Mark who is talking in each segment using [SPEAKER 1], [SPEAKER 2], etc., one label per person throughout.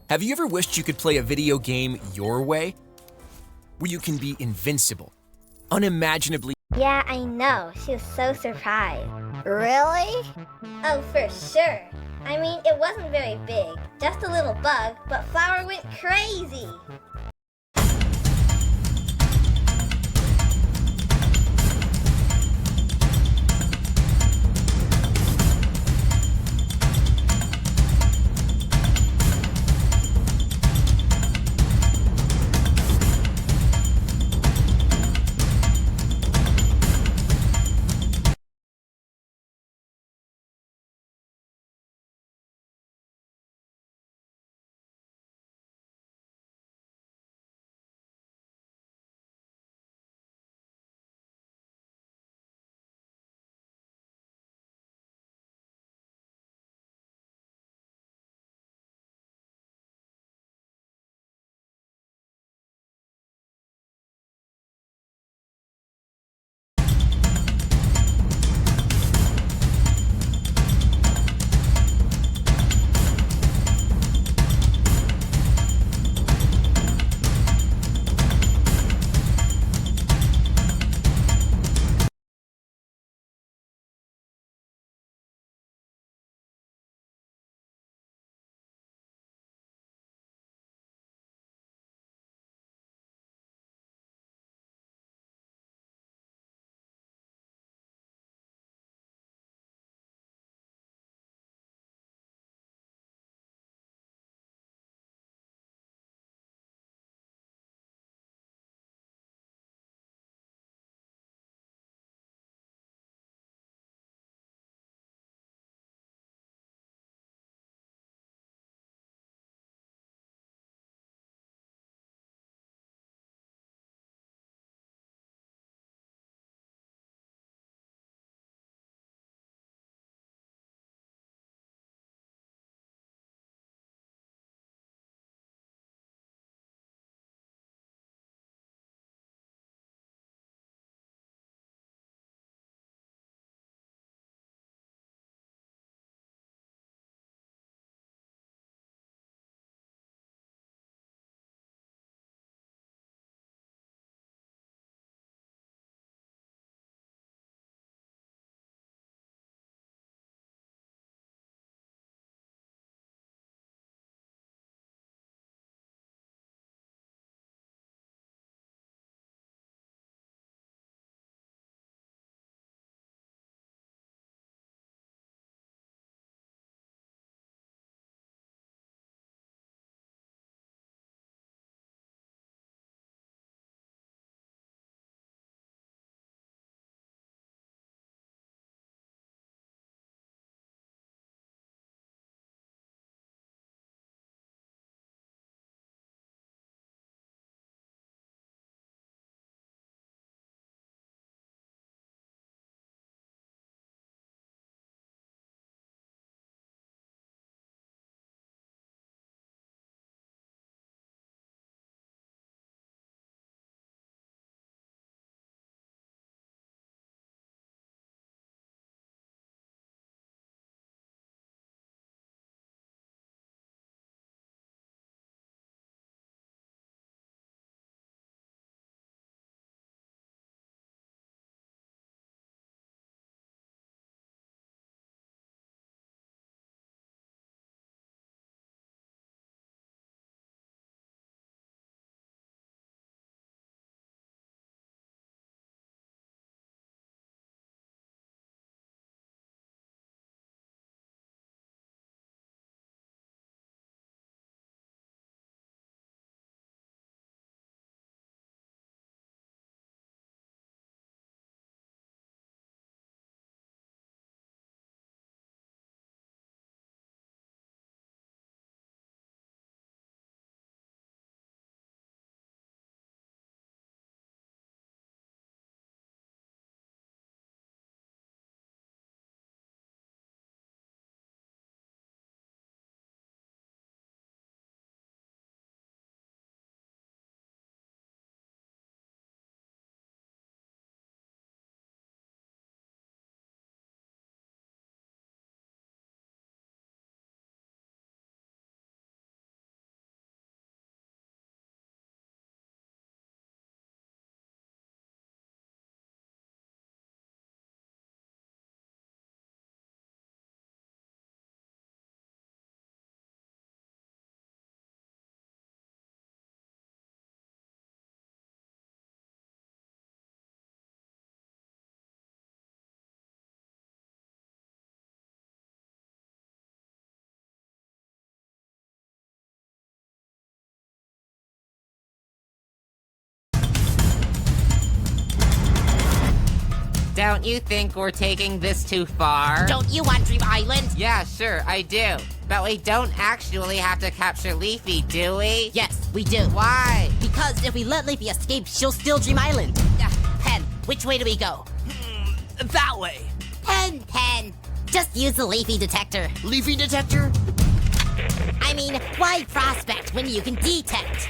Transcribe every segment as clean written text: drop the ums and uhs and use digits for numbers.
[SPEAKER 1] Have you ever wished you could play a video game your way? Where you can be invincible, unimaginably.
[SPEAKER 2] Yeah, I know. She was so surprised.
[SPEAKER 3] Really?
[SPEAKER 2] Oh, for sure. I mean, it wasn't very big, just a little bug, but Flower went crazy.
[SPEAKER 3] Don't you think we're taking this too far?
[SPEAKER 4] Don't you want Dream Island?
[SPEAKER 3] Yeah, sure, I do. But we don't actually have to capture Leafy, do we?
[SPEAKER 4] Yes, we do.
[SPEAKER 3] Why?
[SPEAKER 4] Because if we let Leafy escape, she'll steal Dream Island. Pen, which way do we go?
[SPEAKER 5] That way.
[SPEAKER 4] Pen. Just use the Leafy detector.
[SPEAKER 5] Leafy detector?
[SPEAKER 4] I mean, why prospect when you can detect?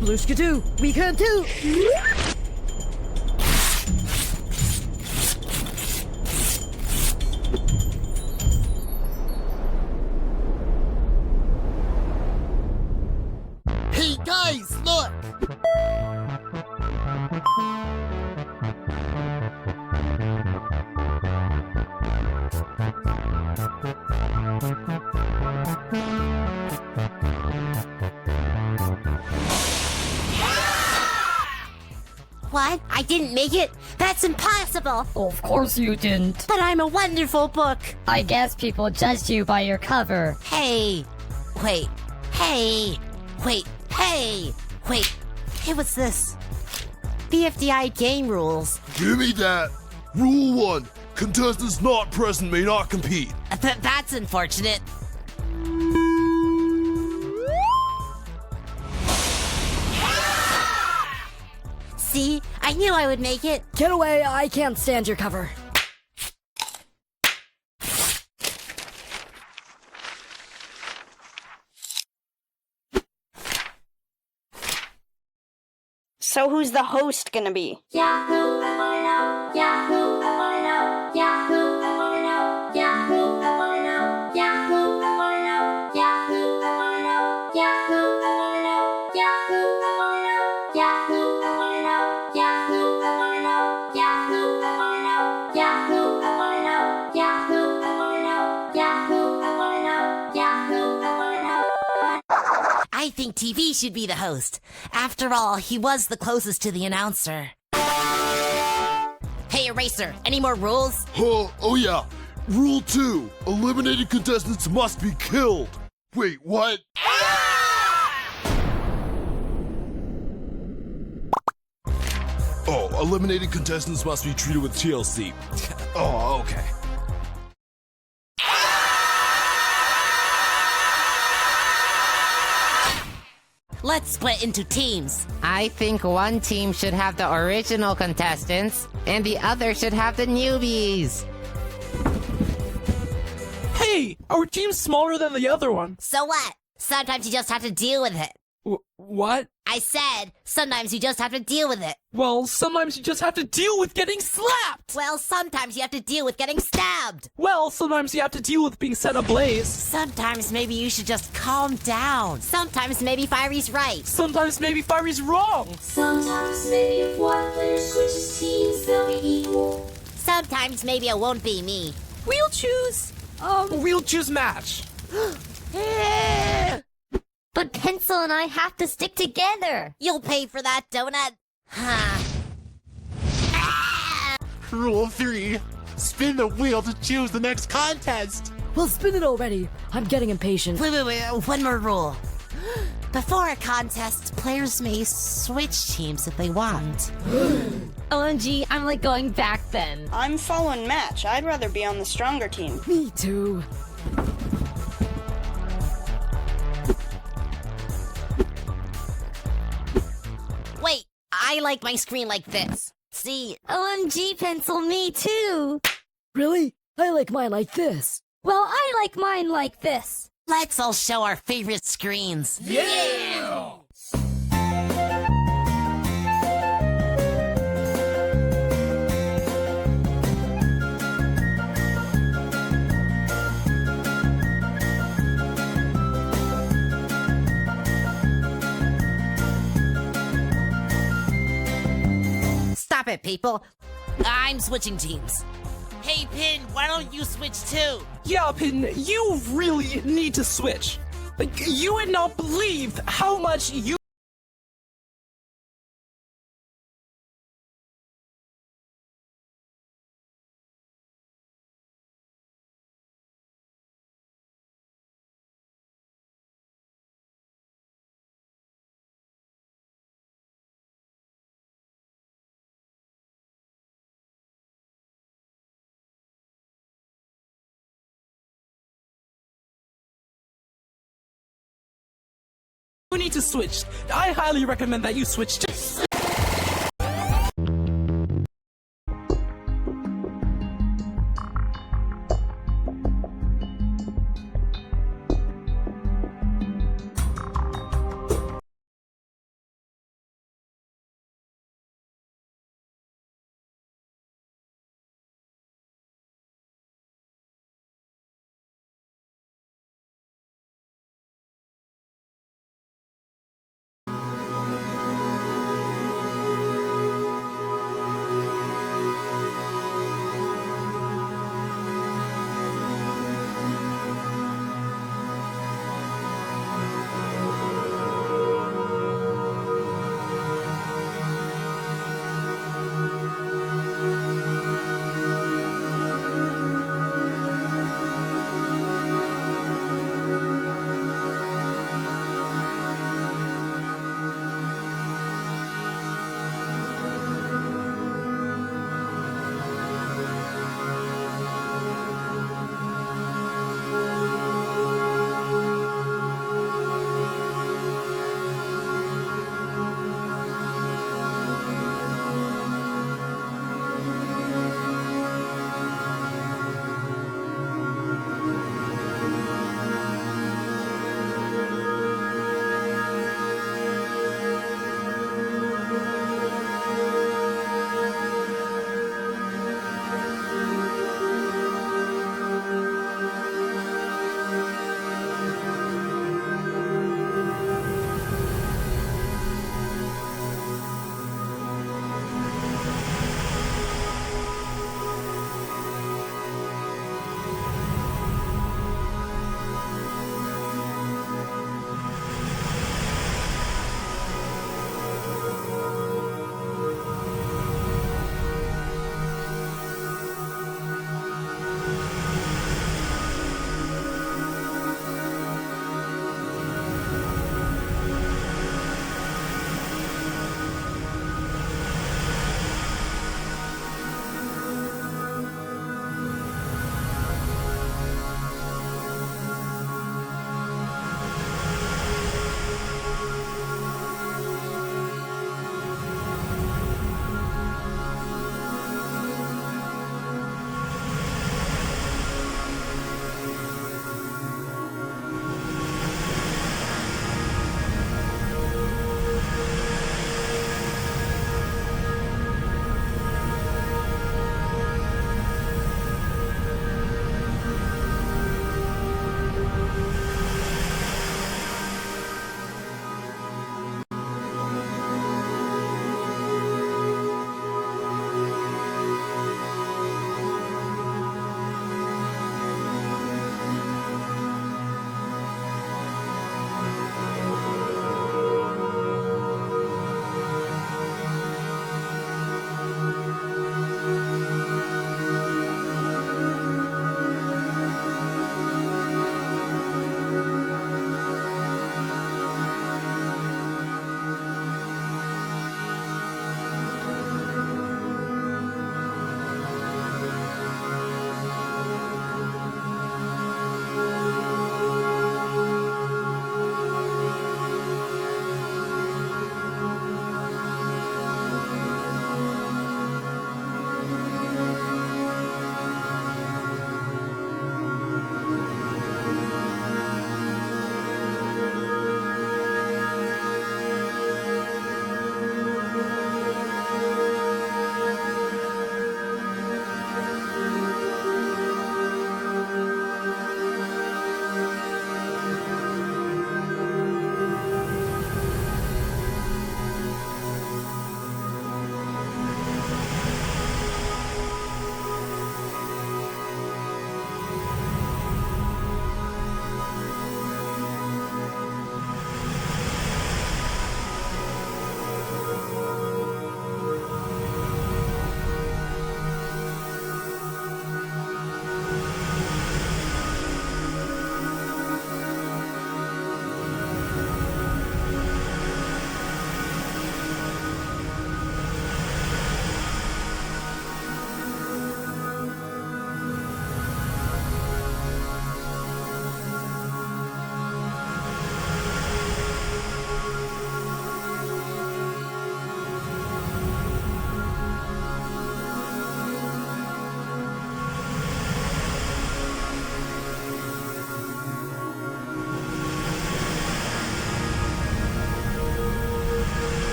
[SPEAKER 5] Blue Skidoo, we can too! Hey guys, look!
[SPEAKER 4] What? I didn't make it? That's impossible!
[SPEAKER 6] Of course you didn't.
[SPEAKER 4] But I'm a wonderful book!
[SPEAKER 6] I guess people judged you by your cover.
[SPEAKER 4] Hey! Wait! Hey! What's this? BFDI game rules.
[SPEAKER 7] Give me that! Rule 1. Contestants not present may not compete.
[SPEAKER 4] That's unfortunate. See? I knew I would make it.
[SPEAKER 5] Get away, I can't stand your cover.
[SPEAKER 8] So who's the host gonna be?
[SPEAKER 2] Yahoo, I wanna know. Yahoo, I wanna know. Yahoo, I wanna know. Yahoo, I wanna know. Yahoo, I wanna know. Yahoo, I wanna know. Yahoo, I wanna know. Yahoo, I wanna know. Yahoo, I wanna know. Yahoo, I wanna know. Yahoo, I wanna know. Yahoo, I wanna know. Yahoo, I wanna know. Yahoo, I wanna know. Yahoo, I wanna know.
[SPEAKER 4] I think TV should be the host. After all, he was the closest to the announcer. Hey, Eraser, any more rules?
[SPEAKER 7] Oh yeah. Rule 2. Eliminated contestants must be killed. Wait, what? Oh, eliminated contestants must be treated with TLC. Oh, okay.
[SPEAKER 4] Let's split into teams.
[SPEAKER 3] I think one team should have the original contestants, and the other should have the newbies.
[SPEAKER 9] Hey, our team's smaller than the other one.
[SPEAKER 4] So what? Sometimes you just have to deal with it.
[SPEAKER 9] What?
[SPEAKER 4] I said, sometimes you just have to deal with it.
[SPEAKER 9] Well, sometimes you just have to deal with getting slapped.
[SPEAKER 4] Well, sometimes you have to deal with getting stabbed.
[SPEAKER 9] Well, sometimes you have to deal with being set ablaze.
[SPEAKER 4] Sometimes maybe you should just calm down. Sometimes maybe Fiery's right.
[SPEAKER 9] Sometimes maybe Fiery's wrong.
[SPEAKER 2] Sometimes maybe if one player switches teams, they'll be equal.
[SPEAKER 4] Sometimes maybe it won't be me.
[SPEAKER 5] We'll choose.
[SPEAKER 9] We'll choose match.
[SPEAKER 6] But Pencil and I have to stick together.
[SPEAKER 4] You'll pay for that donut. Huh.
[SPEAKER 10] Rule 3. Spin the wheel to choose the next contest.
[SPEAKER 5] Well, spin it already. I'm getting impatient.
[SPEAKER 4] Wait, one more rule. Before a contest, players may switch teams if they want.
[SPEAKER 6] OMG, I'm like going back then.
[SPEAKER 8] I'm following match. I'd rather be on the stronger team.
[SPEAKER 5] Me too.
[SPEAKER 4] Wait, I like my screen like this. See?
[SPEAKER 6] OMG, Pencil, me too.
[SPEAKER 5] Really? I like mine like this.
[SPEAKER 6] Well, I like mine like this.
[SPEAKER 4] Let's all show our favorite screens.
[SPEAKER 9] Yeah!
[SPEAKER 4] Stop it, people. I'm switching teams. Hey, Pin, why don't you switch too?
[SPEAKER 9] Yeah, Pin, you really need to switch. Like, you would not believe how much you. You need to switch. I highly recommend that you switch to.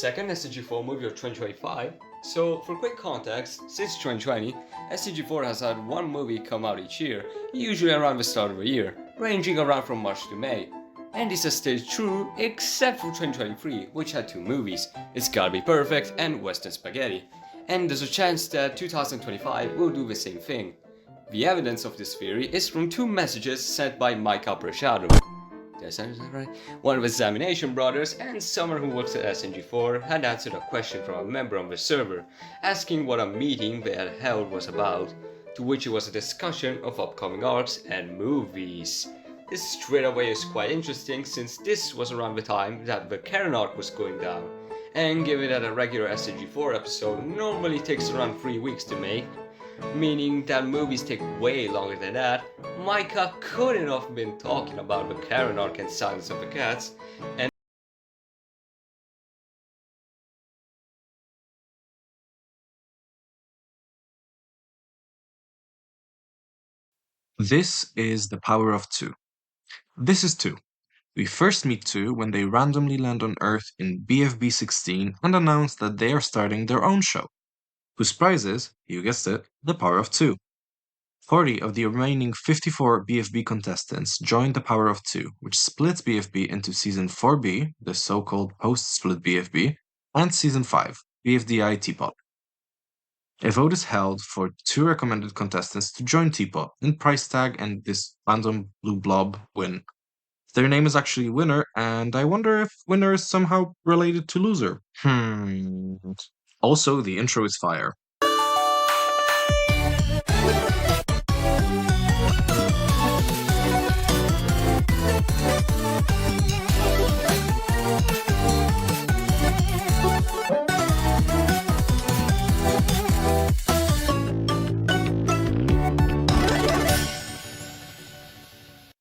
[SPEAKER 11] second SCG4 movie of 2025. So, for quick context, since 2020, SCG4 has had one movie come out each year, usually around the start of the year, ranging around from March to May. And this has stayed true except for 2023, which had two movies, It's Gotta Be Perfect and Western Spaghetti. And there's a chance that 2025 will do the same thing. The evidence of this theory is from two messages sent by Mike Prashadov. Did I say that right? One of the Examination Brothers and someone who works at SNG4 had answered a question from a member on the server, asking what a meeting they had held was about, to which it was a discussion of upcoming arcs and movies. This straight away is quite interesting since this was around the time that the Karen arc was going down, and given that a regular SNG4 episode normally takes around 3 weeks to make, meaning that movies take way longer than that, Micah couldn't have been talking about the Karen arc and Silence of the Cats, and
[SPEAKER 12] This is the power of two. This is two. We first meet two when they randomly land on Earth in BFB 16 and announce that they are starting their own show, whose prize is, you guessed it, the power of two. 40 of the remaining 54 BFB contestants joined the Power of Two, which splits BFB into Season 4B, the so-called post-split BFB, and Season 5, BFDI Tpot. A vote is held for two recommended contestants to join Tpot, and price tag and this random blue blob win. Their name is actually Winner, and I wonder if Winner is somehow related to Loser. Also, the intro is fire.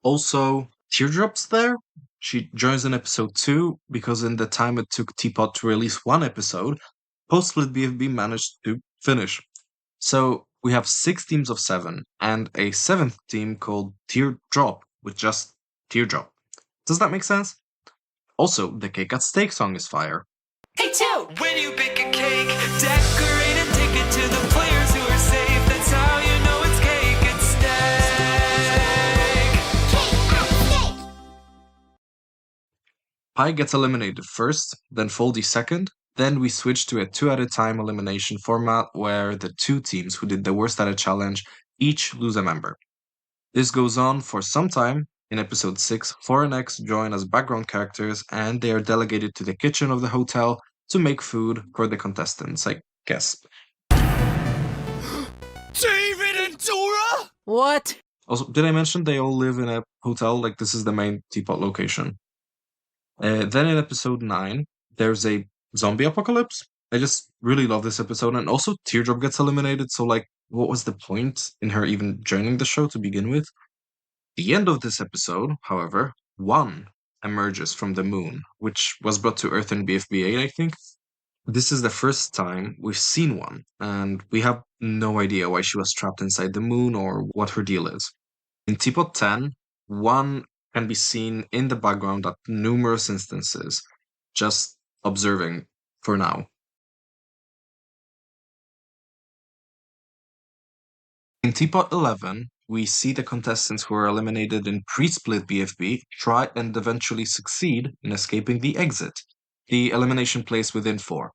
[SPEAKER 12] Also, Teardrop's there. She joins in episode 2 because in the time it took Tpot to release one episode, post-split BFB managed to finish. So we have 6 teams of 7 and a 7th team called Teardrop with just Teardrop. Does that make sense? Also, the Cake at Stake song is fire.
[SPEAKER 13] Hey, two! When you bake a cake, decorate and take it to the players who are safe. That's how you know it's cake at stake.
[SPEAKER 12] Pi gets eliminated first, then Foldy second. Then we switch to a 2 at a time elimination format where the 2 teams who did the worst at a challenge each lose a member. This goes on for some time. In episode 6, 4 and X join as background characters and they are delegated to the kitchen of the hotel to make food for the contestants, I guess.
[SPEAKER 13] David and Dora?
[SPEAKER 5] What?
[SPEAKER 12] Also, did I mention they all live in a hotel? Like, this is the main Tpot location. Then in episode 9, there's a zombie apocalypse. I just really love this episode. And also, Teardrop gets eliminated. So, like, what was the point in her even joining the show to begin with? The end of this episode, however, one emerges from the moon, which was brought to Earth in BFB 8, I think. This is the first time we've seen one, and we have no idea why she was trapped inside the moon or what her deal is. In Tpot 10, one can be seen in the background at numerous instances, just observing for now. In Tpot 11, we see the contestants who are eliminated in pre-split BFB try and eventually succeed in escaping the exit, the elimination place within 4.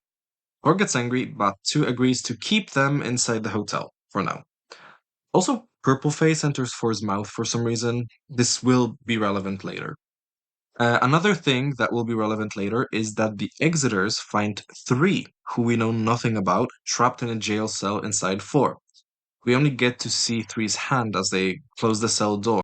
[SPEAKER 12] 4 gets angry, but 2 agrees to keep them inside the hotel for now. Also, Purple Face enters 4's mouth for some reason. This will be relevant later. Another thing that will be relevant later is that the Exiters find 3, who we know nothing about, trapped in a jail cell inside 4. We only get to see 3's hand as they close the cell door.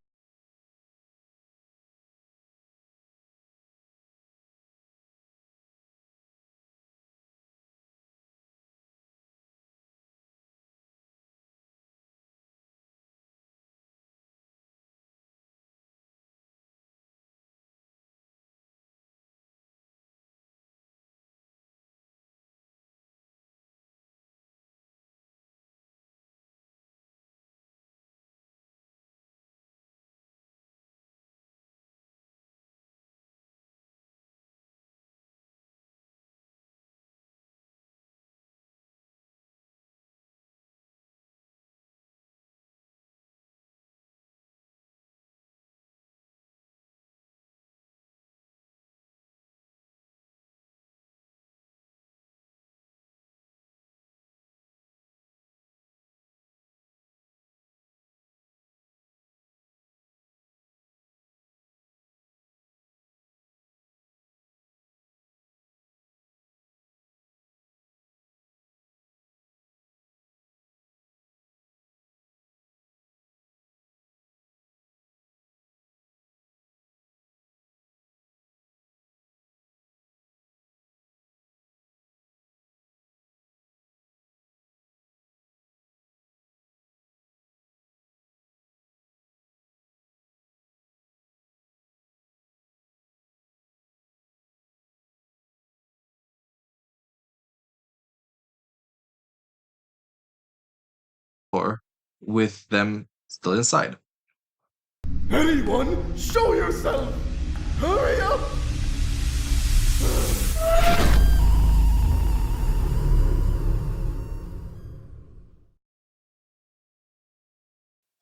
[SPEAKER 12] floor, with them still inside.
[SPEAKER 7] Anyone, show yourself! Hurry up!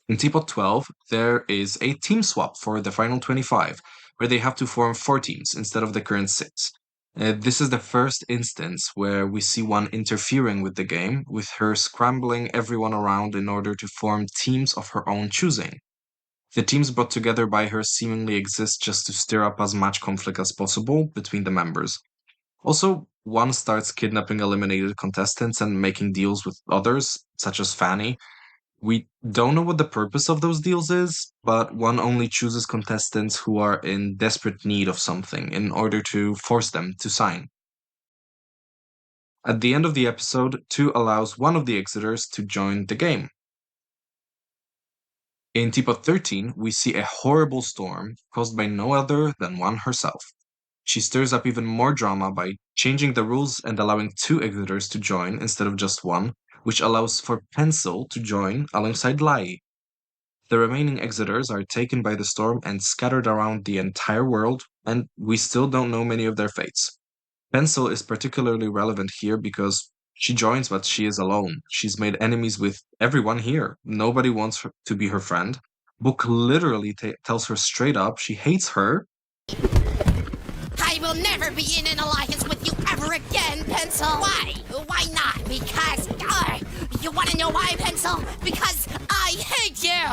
[SPEAKER 12] In Tpot 12, there is a team swap for the final 25, where they have to form 4 teams instead of the current 6. This is the first instance where we see one interfering with the game, with her scrambling everyone around in order to form teams of her own choosing. The teams brought together by her seemingly exist just to stir up as much conflict as possible between the members. Also, one starts kidnapping eliminated contestants and making deals with others, such as Fanny. We don't know what the purpose of those deals is, but one only chooses contestants who are in desperate need of something in order to force them to sign. At the end of the episode, 2 allows one of the exiters to join the game. In Tpot 13, we see a horrible storm caused by no other than one herself. She stirs up even more drama by changing the rules and allowing 2 exiters to join instead of just one, which allows for Pencil to join alongside Lai. The remaining exiters are taken by the storm and scattered around the entire world, and we still don't know many of their fates. Pencil is particularly relevant here because she joins, but she is alone. She's made enemies with everyone here. Nobody wants her to be her friend. Book literally tells her straight up she hates her.
[SPEAKER 4] I will never be in an alliance with you ever again, Pencil. Why? Why not? Because, you want to know why, Pencil? Because I hate you!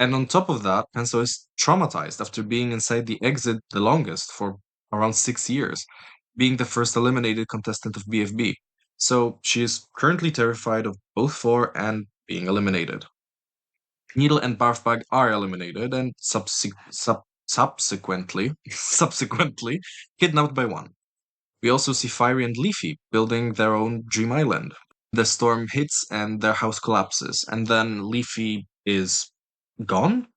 [SPEAKER 12] And on top of that, Pencil is traumatized after being inside the exit the longest, for around 6 years, being the first eliminated contestant of BFB. So she is currently terrified of both 4 and being eliminated. Needle and Barfbag are eliminated and subsequently kidnapped by 1. We also see Fiery and Leafy building their own dream island. The storm hits and their house collapses, and then Leafy is gone?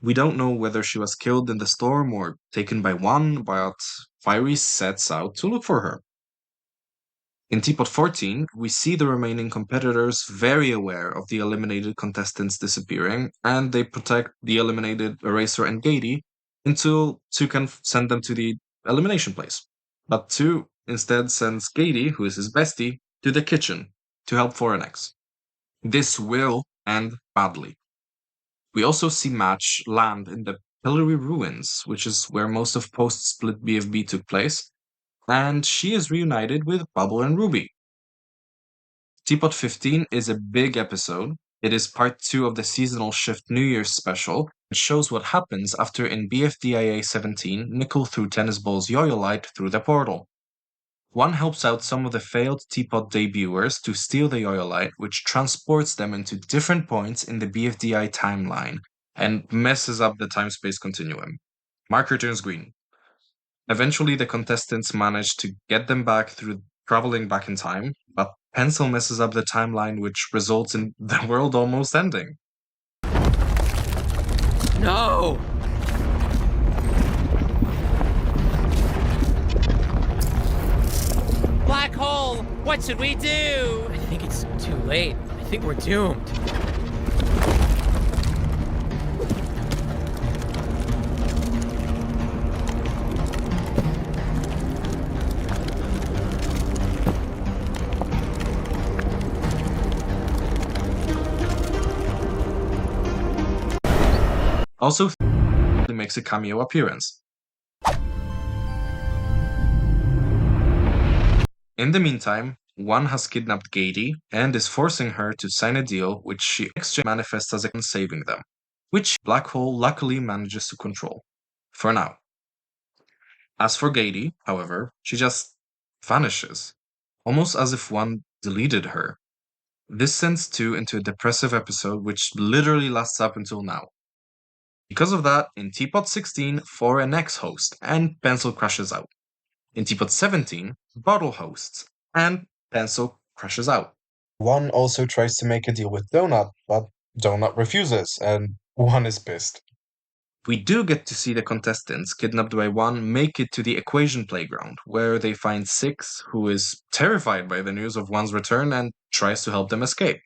[SPEAKER 12] We don't know whether she was killed in the storm or taken by 1, but Fiery sets out to look for her. In Tpot 14, we see the remaining competitors very aware of the eliminated contestants disappearing, and they protect the eliminated Eraser and Gady until 2 can send them to the elimination place. But 2 instead sends Gady, who is his bestie, to the kitchen to help Foreignex. This will end badly. We also see Match land in the Pillory Ruins, which is where most of post-split BFB took place, and she is reunited with Bubble and Ruby. Tpot 15 is a big episode. It is part 2 of the seasonal shift New Year's special. It shows what happens after in BFDIA 17, Nickel threw tennis balls Yoyolite through the portal. 1 helps out some of the failed Tpot debuters to steal the Yoyolite, which transports them into different points in the BFDI timeline and messes up the time-space continuum. Marker turns green. Eventually, the contestants manage to get them back through traveling back in time, but Pencil messes up the timeline, which results in the world almost ending.
[SPEAKER 1] No!
[SPEAKER 3] Black hole! What should we do?
[SPEAKER 1] I think it's too late. I think we're doomed.
[SPEAKER 12] Also, makes a cameo appearance. In the meantime, 1 has kidnapped Gady and is forcing her to sign a deal which she manifests as a saving them, which Black Hole luckily manages to control. For now. As for Gady, however, she just vanishes, almost as if 1 deleted her. This sends 2 into a depressive episode which literally lasts up until now. Because of that, in Tpot 16, Foreignex host, and Pencil crashes out. In Tpot 17, Bottle hosts, and Pencil crashes out. 1 also tries to make a deal with Donut, but Donut refuses, and 1 is pissed. We do get to see the contestants kidnapped by 1 make it to the Equation Playground, where they find 6, who is terrified by the news of 1's return and tries to help them escape.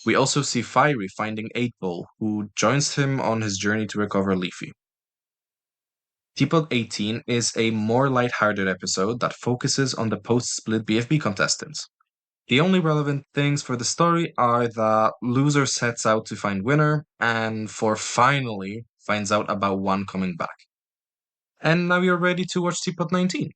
[SPEAKER 12] We also see Fiery finding 8-Ball, who joins him on his journey to recover Leafy. Tpot 18 is a more lighthearted episode that focuses on the post-split BFB contestants. The only relevant things for the story are that loser sets out to find winner, and for finally finds out about one coming back. And now you're ready to watch Tpot 19.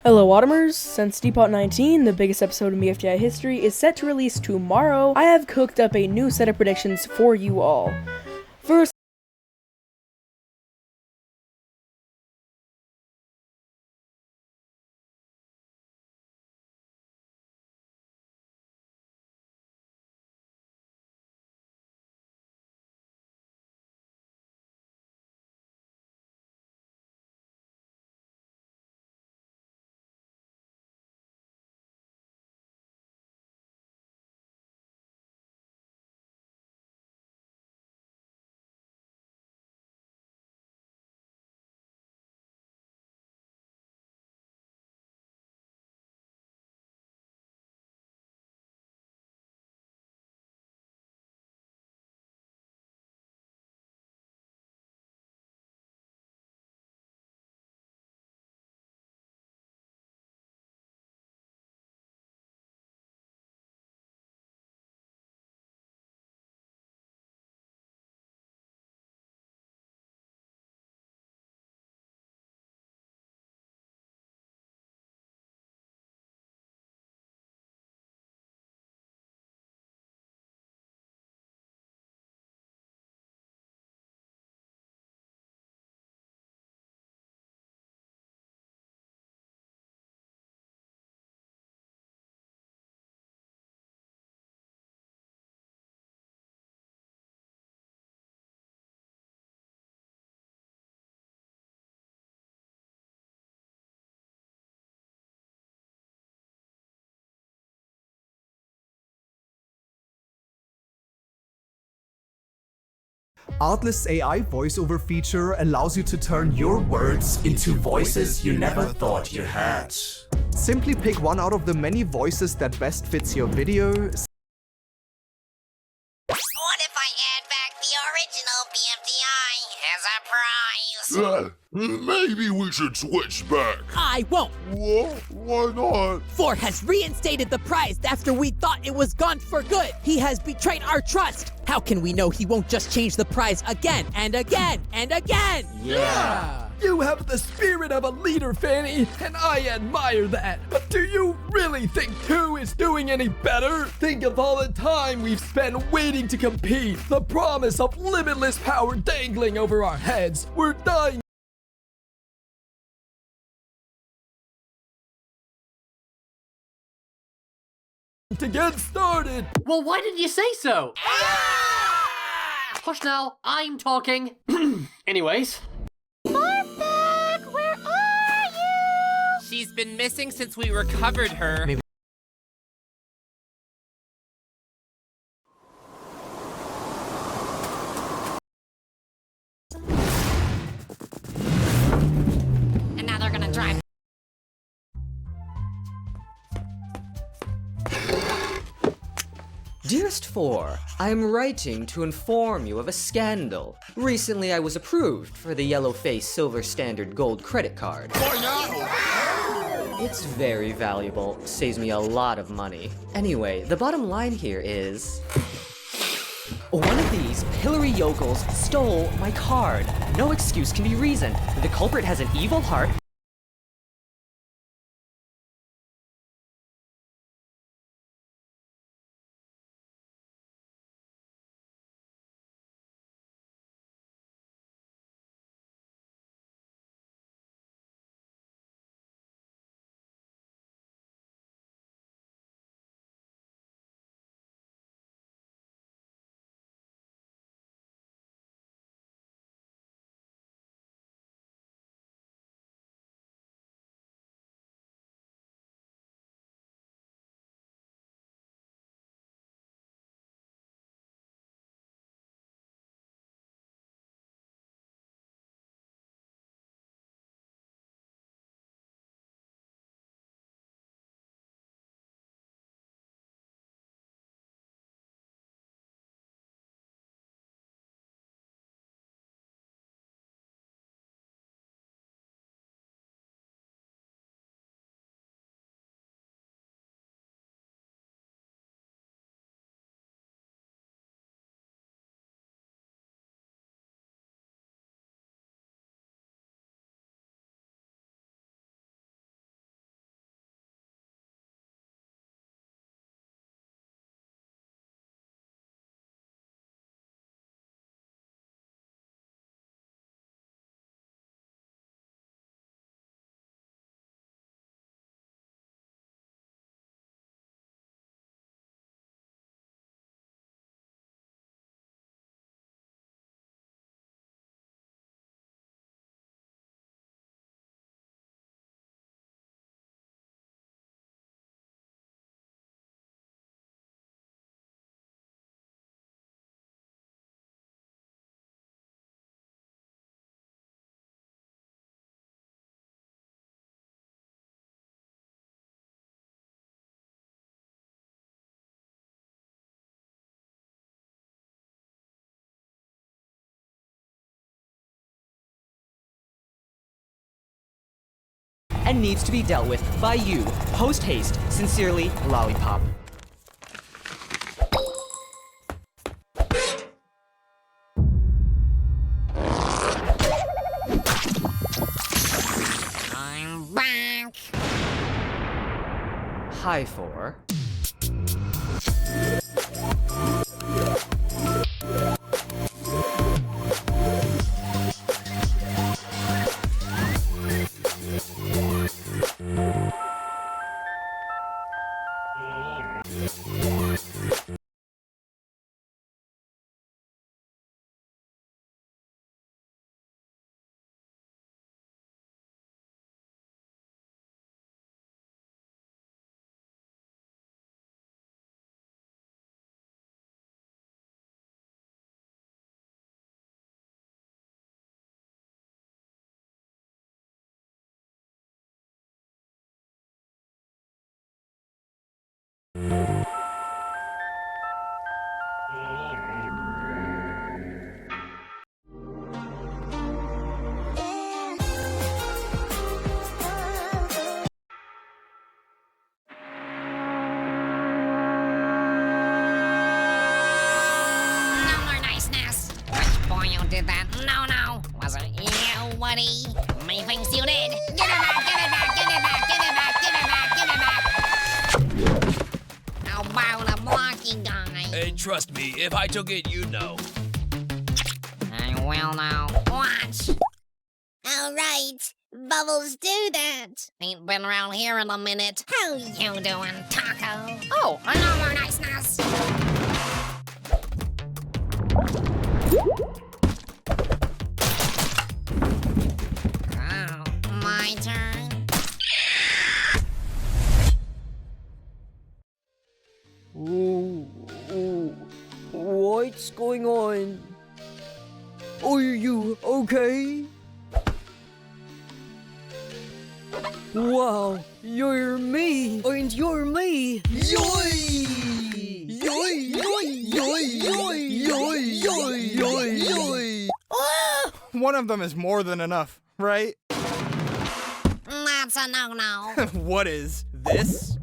[SPEAKER 14] Hello Autumners! Since Tpot 19, the biggest episode in BFDI history, is set to release tomorrow, I have cooked up a new set of predictions for you all. First,
[SPEAKER 15] Artlist's AI voiceover feature allows you to turn your words into voices you never thought you had. Simply pick one out of the many voices that best fits your video.
[SPEAKER 4] What if I add back the original BFDI as a prize?
[SPEAKER 7] Maybe we should switch back.
[SPEAKER 16] I won't.
[SPEAKER 7] What? Why not?
[SPEAKER 16] Ford has reinstated the prize after we thought it was gone for good. He has betrayed our trust. How can we know he won't just change the prize again and again and again?
[SPEAKER 17] Yeah! You have the spirit of a leader, Fanny, and I admire that. But do you really think 2 is doing any better? Think of all the time we've spent waiting to compete. The promise of limitless power dangling over our heads. We're dying to get started.
[SPEAKER 18] Well, why didn't you say so? Hush now, I'm talking. Anyways.
[SPEAKER 3] Morphic, where are you? She's been missing since we recovered her. Maybe.
[SPEAKER 4] And now they're gonna drive.
[SPEAKER 19] Dearest 4, I am writing to inform you of a scandal. Recently I was approved for the Yellow Face Silver Standard Gold credit card. It's very valuable, saves me a lot of money. Anyway, the bottom line here is... one of these pillory yokels stole my card. No excuse can be reasoned. The culprit has an evil heart, and needs to be dealt with by you. Post haste. Sincerely, Lollipop.
[SPEAKER 4] I'm back.
[SPEAKER 19] Hi, 4.
[SPEAKER 4] No more niceness. Which boy you did that? No. Was it you, Woody? Methinks you did. Give it back, give it back, give it back, give it back, give it back, give it back. How about a blocky guy?
[SPEAKER 1] Hey, trust me, if I took it, you'd know.
[SPEAKER 4] I will now. Watch.
[SPEAKER 6] All right, Bubbles, do that.
[SPEAKER 4] Ain't been around here in a minute.
[SPEAKER 6] How you doing, Taco?
[SPEAKER 4] Oh, no more niceness. Oh, my turn.
[SPEAKER 5] What's going on? Are you okay? Wow, you're me, and you're me. Yoy! Yoy! Yoy! Yoy! Yoy! Yoy! Yoy! Yoy! Yoy!
[SPEAKER 20] One of them is more than enough, right?
[SPEAKER 4] That's a no-no.
[SPEAKER 20] What is this?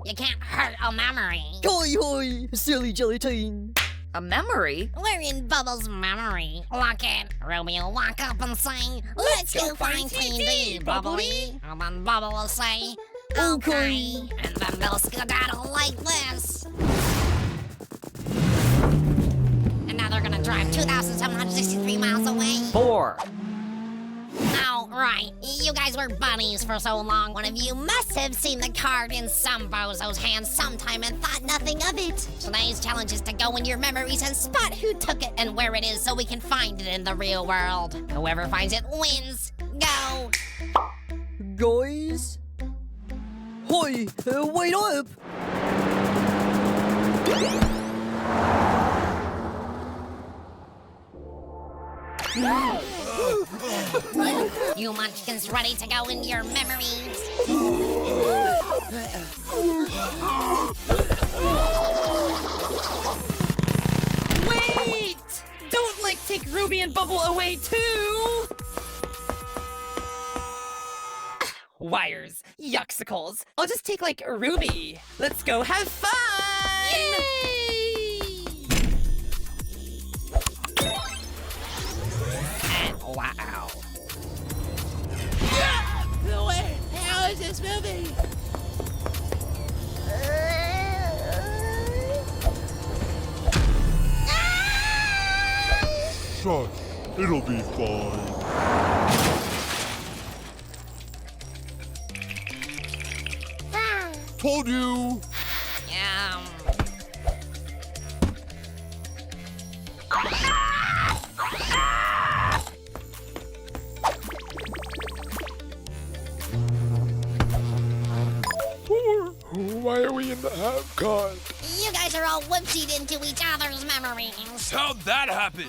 [SPEAKER 4] You can't hurt a memory.
[SPEAKER 5] Hoy hoy, silly gelatine.
[SPEAKER 4] A memory? We're in Bubbles' memory. Look it. Ruby will walk up and say, "Let's go find TV, Bubbly." And then Bubble will say, "Okay." And then they'll skedaddle like this. And now they're gonna drive 2,763 miles away.
[SPEAKER 19] 4.
[SPEAKER 4] Oh, right. You guys were bunnies for so long. One of you must have seen the card in some bozo's hands sometime and thought nothing of it. Today's challenge is to go in your memories and spot who took it and where it is so we can find it in the real world. Whoever finds it wins. Go.
[SPEAKER 5] Guys? Hoy, wait up!
[SPEAKER 4] You munchkins ready to go in your memories?
[SPEAKER 16] Wait! Don't, take Ruby and Bubble away, too! Wires. Yucksicles. I'll just take, Ruby. Let's go have fun! Yay! And wow. Wait, how is this moving?
[SPEAKER 7] Shush, it'll be fine. Told you! Why are we in the half-cut?
[SPEAKER 4] You guys are all whoopsied into each other's memories.
[SPEAKER 1] How'd that happen?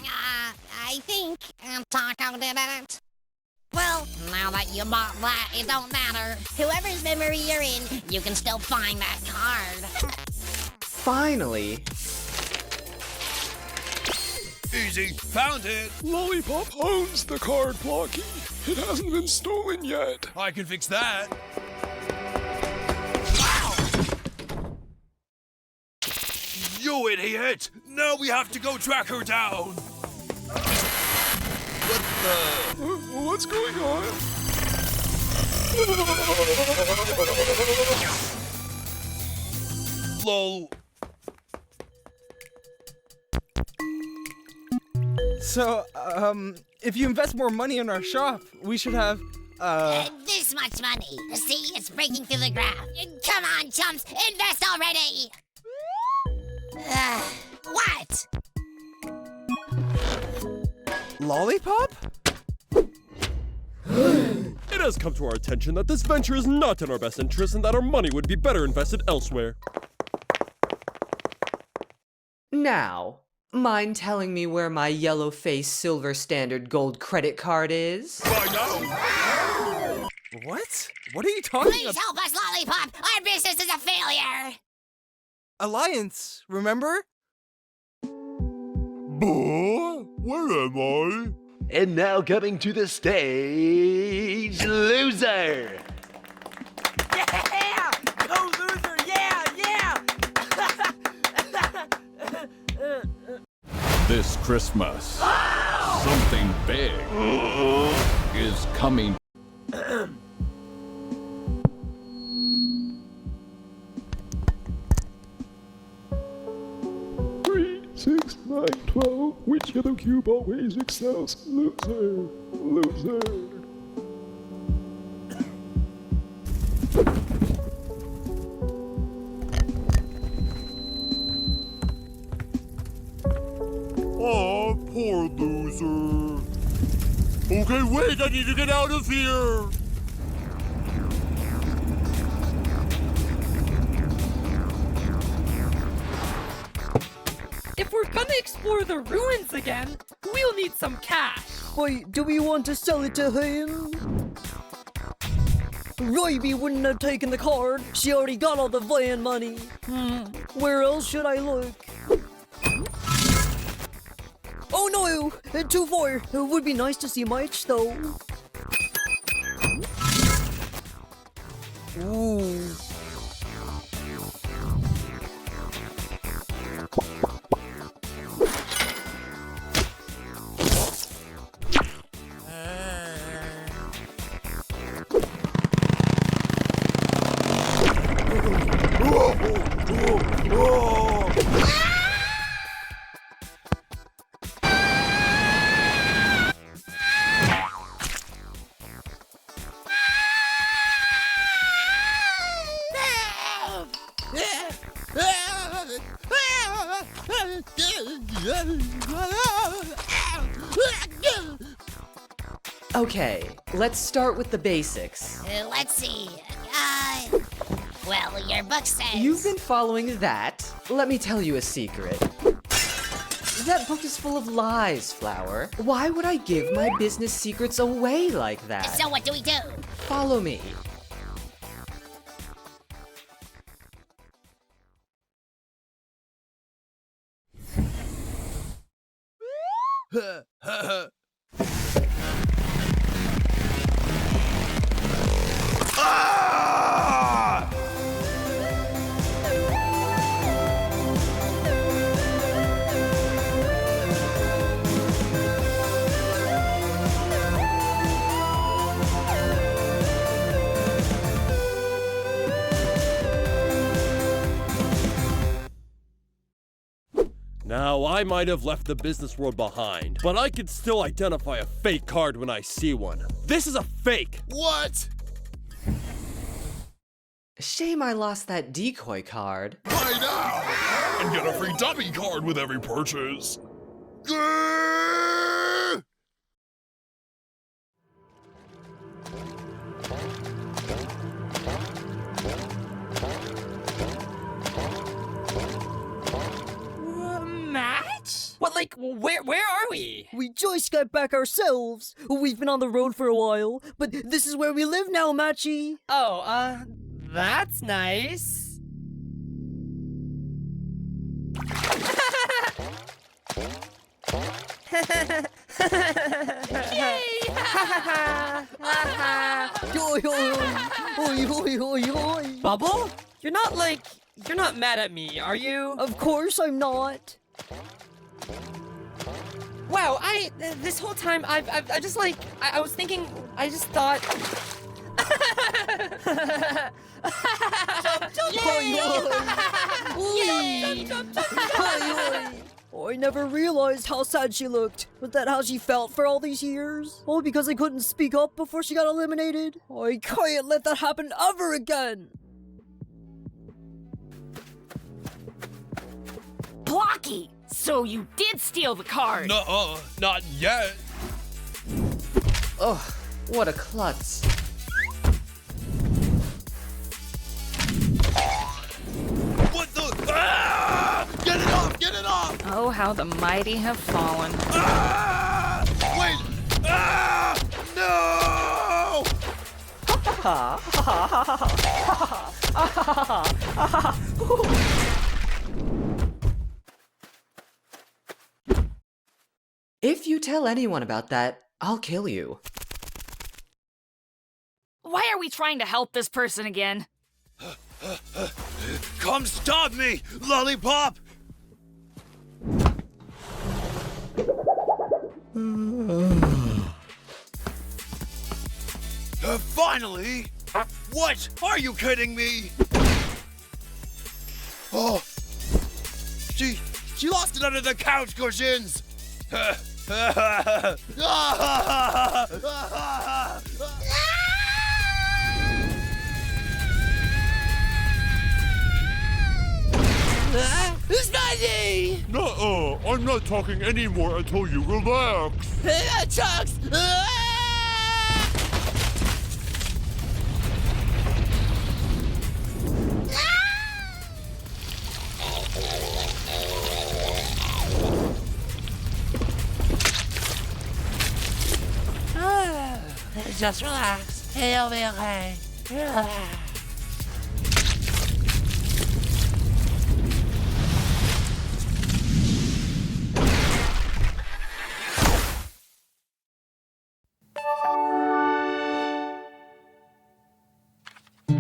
[SPEAKER 4] I think Taco did it. Well, now that you bought that, it don't matter. Whoever's memory you're in, you can still find that card.
[SPEAKER 19] Finally.
[SPEAKER 21] easy. Found it.
[SPEAKER 17] Lollipop owns the card, Blocky. It hasn't been stolen yet.
[SPEAKER 21] I can fix that. You idiot! Now we have to go track her down. What the?
[SPEAKER 17] What's going on?
[SPEAKER 21] Lol.
[SPEAKER 20] So, if you invest more money in our shop, we should have,
[SPEAKER 4] This much money. See, it's breaking through the graph. Come on, chumps, invest already! What?
[SPEAKER 20] Lollipop?
[SPEAKER 22] It has come to our attention that this venture is not in our best interest and that our money would be better invested elsewhere.
[SPEAKER 19] Now, mind telling me where my yellow face silver standard gold credit card is?
[SPEAKER 20] What? What are you talking
[SPEAKER 4] Please
[SPEAKER 20] about?
[SPEAKER 4] help us, Lollipop! Our business is a failure!
[SPEAKER 20] Alliance, remember?
[SPEAKER 7] Where am I?
[SPEAKER 23] And now coming to the stage, loser!
[SPEAKER 5] Yeah! Go loser! Yeah!
[SPEAKER 24] This Christmas, something big is coming.
[SPEAKER 17] 6, 9, 12. Which yellow cue ball weighs excels? Loser. Loser.
[SPEAKER 7] Oh, poor loser. Okay, wait, I need to get out of here.
[SPEAKER 5] If we're gonna explore the ruins again, we'll need some cash.
[SPEAKER 25] Wait, do we want to sell it to him? Ryby wouldn't have taken the card. She already got all the van money. Where else should I look? Oh no! Too far. It would be nice to see Mike though. Ooh.
[SPEAKER 19] Okay, let's start with the basics.
[SPEAKER 4] Let's see. Well, your book says...
[SPEAKER 19] You've been following that? Let me tell you a secret. That book is full of lies, Flower. Why would I give my business secrets away like that?
[SPEAKER 4] So what do we do?
[SPEAKER 19] Follow me.
[SPEAKER 22] Now, I might have left the business world behind, but I can still identify a fake card when I see one. This is a fake!
[SPEAKER 21] What?
[SPEAKER 19] Shame I lost that decoy card.
[SPEAKER 7] Buy now and get a free dummy card with every purchase.
[SPEAKER 5] Match? What, like, where are we?
[SPEAKER 25] We just got back ourselves. We've been on the road for a while, but this is where we live now, Matchy.
[SPEAKER 5] Oh, that's nice.
[SPEAKER 25] Bubble? You're not mad at me, are you?
[SPEAKER 5] Of course I'm not.
[SPEAKER 25] Wow, this whole time, I was thinking, I just thought...
[SPEAKER 5] I never realized how sad she looked. Was that how she felt for all these years? All because I couldn't speak up before she got eliminated? I can't let that happen ever again!
[SPEAKER 2] Blocky! So you did steal the card!
[SPEAKER 21] Nuh-uh, not yet.
[SPEAKER 19] Ugh, what a klutz.
[SPEAKER 21] What the? Ah! Get it off! Get it off!
[SPEAKER 2] Oh, how the mighty have fallen.
[SPEAKER 21] Ah! Wait! Ah! No!
[SPEAKER 19] If you tell anyone about that, I'll kill you.
[SPEAKER 2] Why are we trying to help this person again?
[SPEAKER 21] Come stop me, Lollipop! Finally! What? Are you kidding me? Oh! She lost it under the couch cushions!
[SPEAKER 4] Snazzy!
[SPEAKER 7] Nuh-uh, I'm not talking anymore until you relax.
[SPEAKER 4] Chucks!
[SPEAKER 3] Just relax. It'll be okay. Relax.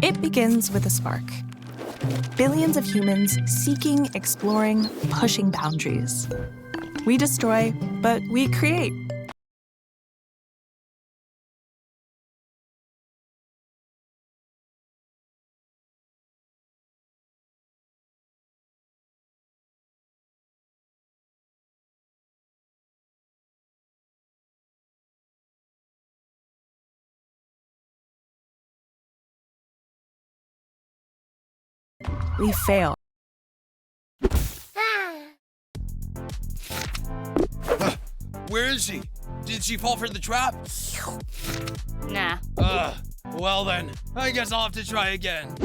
[SPEAKER 8] It begins with a spark. Billions of humans seeking, exploring, pushing boundaries. We destroy, but we create. We fail.
[SPEAKER 21] Where is she? Did she fall for the trap?
[SPEAKER 2] Nah.
[SPEAKER 21] Well then, I guess I'll have to try again.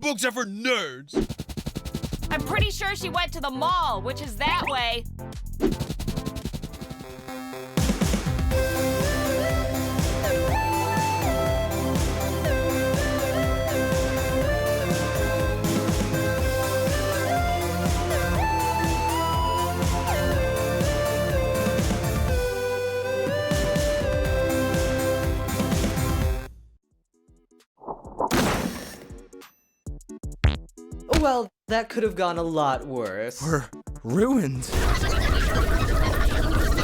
[SPEAKER 21] Books are for nerds.
[SPEAKER 2] I'm pretty sure she went to the mall, which is that way.
[SPEAKER 19] Well, that could have gone a lot worse.
[SPEAKER 20] We're ruined.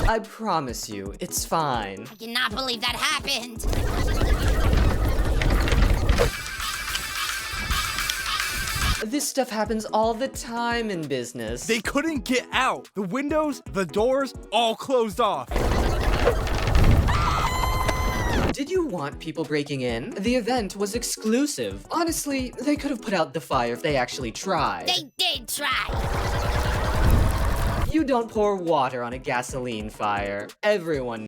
[SPEAKER 19] I promise you, it's fine.
[SPEAKER 4] I cannot believe that happened.
[SPEAKER 19] This stuff happens all the time in business.
[SPEAKER 20] They couldn't get out. The windows, the doors, all closed off.
[SPEAKER 19] Did you want people breaking in? The event was exclusive. Honestly, they could have put out the fire if they actually tried.
[SPEAKER 4] They did try.
[SPEAKER 19] You don't pour water on a gasoline fire. Everyone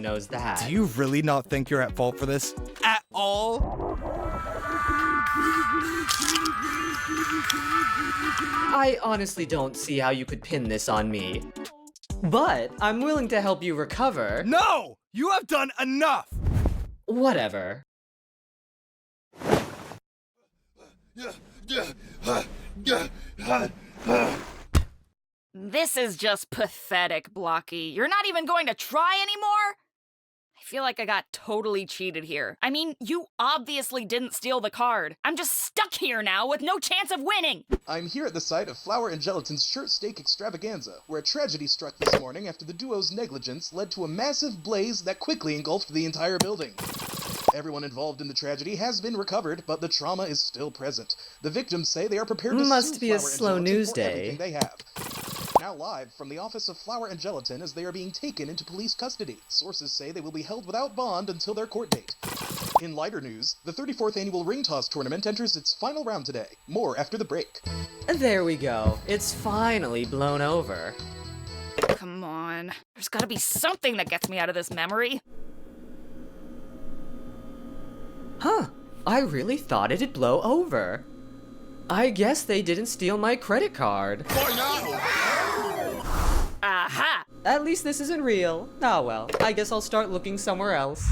[SPEAKER 19] knows that.
[SPEAKER 20] Do you really not think you're at fault for this? At all?
[SPEAKER 19] I honestly don't see how you could pin this on me. But I'm willing to help you recover.
[SPEAKER 20] No! You have done enough!
[SPEAKER 19] Whatever.
[SPEAKER 2] This is just pathetic, Blocky. You're not even going to try anymore? I feel like I got totally cheated here. I mean, you obviously didn't steal the card. I'm just stuck here now with no chance of winning.
[SPEAKER 9] I'm here at the site of Flour and Gelatin's shirt steak extravaganza, where a tragedy struck this morning after the duo's negligence led to a massive blaze that quickly engulfed the entire building. Everyone involved in the tragedy has been recovered, but the trauma is still present. The victims say they are prepared to
[SPEAKER 19] Must
[SPEAKER 9] sue
[SPEAKER 19] be a
[SPEAKER 9] Flour and
[SPEAKER 19] slow
[SPEAKER 9] Gelatin
[SPEAKER 19] news
[SPEAKER 9] for
[SPEAKER 19] day.
[SPEAKER 9] everything they have. Now live from the office of Flour and Gelatin as they are being taken into police custody. Sources say they will be held without bond until their court date. In lighter news, the 34th annual ring toss tournament enters its final round today. More after the break.
[SPEAKER 19] There we go. It's finally blown over.
[SPEAKER 2] Come on. There's gotta be something that gets me out of this memory.
[SPEAKER 19] Huh. I really thought it'd blow over. I guess they didn't steal my credit card.
[SPEAKER 2] Aha!
[SPEAKER 19] At least this isn't real. Ah well, I guess I'll start looking somewhere else.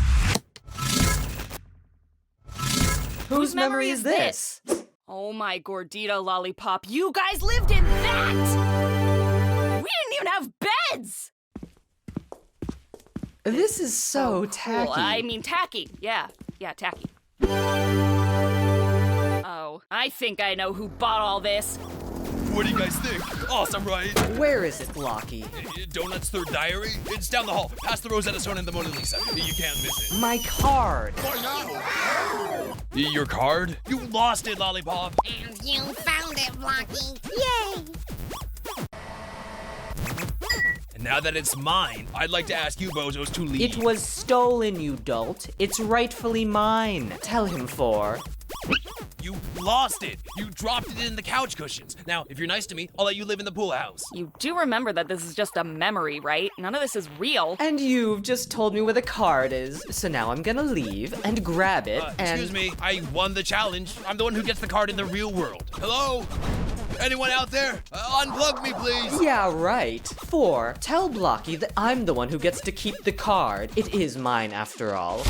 [SPEAKER 19] Whose memory is this?
[SPEAKER 2] Oh my gordita lollipop, you guys lived in that! We didn't even have beds!
[SPEAKER 19] This is so tacky.
[SPEAKER 2] Well, I mean tacky. Yeah, tacky. Oh, I think I know who bought all this.
[SPEAKER 21] What do you guys think? Awesome, right?
[SPEAKER 19] Where is it, Blocky?
[SPEAKER 21] Donut's third diary? It's down the hall, past the Rosetta Stone and the Mona Lisa. You can't miss it.
[SPEAKER 19] My card!
[SPEAKER 21] Your card? You lost it, Lollipop!
[SPEAKER 4] And you found it, Blocky. Yay!
[SPEAKER 21] And now that it's mine, I'd like to ask you bozos to leave.
[SPEAKER 19] It was stolen, you dolt. It's rightfully mine. Tell him for.
[SPEAKER 21] You lost it! You dropped it in the couch cushions. Now, if you're nice to me, I'll let you live in the pool house.
[SPEAKER 2] You do remember that this is just a memory, right? None of this is real.
[SPEAKER 19] And you've just told me where the card is, so now I'm gonna leave and grab it and—
[SPEAKER 21] Excuse me, I won the challenge. I'm the one who gets the card in the real world. Hello? Anyone out there? Unplug me, please.
[SPEAKER 19] Yeah, right. 4. Tell Blocky that I'm the one who gets to keep the card. It is mine, after all.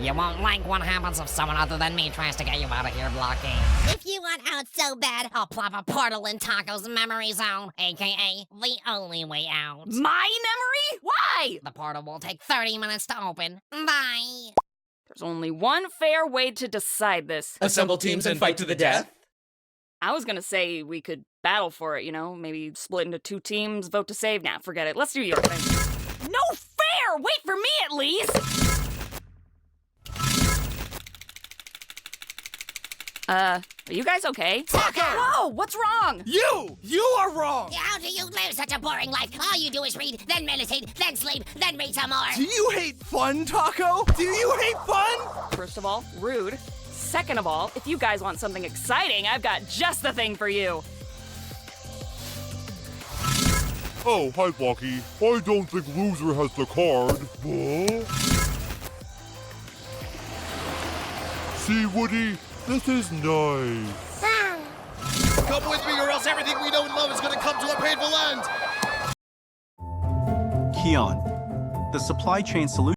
[SPEAKER 4] You won't like what happens if someone other than me tries to get you out of here, Blocky. If you want out so bad, I'll plop a portal in Taco's memory zone, aka the only way out.
[SPEAKER 2] My memory? Why?
[SPEAKER 4] The portal will take 30 minutes to open. Bye.
[SPEAKER 2] There's only one fair way to decide this.
[SPEAKER 19] Assemble teams and fight to the death?
[SPEAKER 2] I was gonna say we could battle for it, you know? Maybe split into 2 teams, vote to save. Nah, forget it. Let's do your thing. No fair! Wait for me at least! Are you guys okay?
[SPEAKER 4] Taco!
[SPEAKER 2] Whoa, what's wrong?
[SPEAKER 20] You are wrong!
[SPEAKER 4] How do you live such a boring life? All you do is read, then meditate, then sleep, then read some more.
[SPEAKER 20] Do you hate fun, Taco? Do you hate fun?
[SPEAKER 2] First of all, rude. Second of all, if you guys want something exciting, I've got just the thing for you.
[SPEAKER 7] Oh, hi, Blocky. I don't think Loser has the card. What? See, Woody? This is nice.
[SPEAKER 21] Come with me or else everything we know and love is gonna come to a painful end!
[SPEAKER 10] Keon, the supply chain solution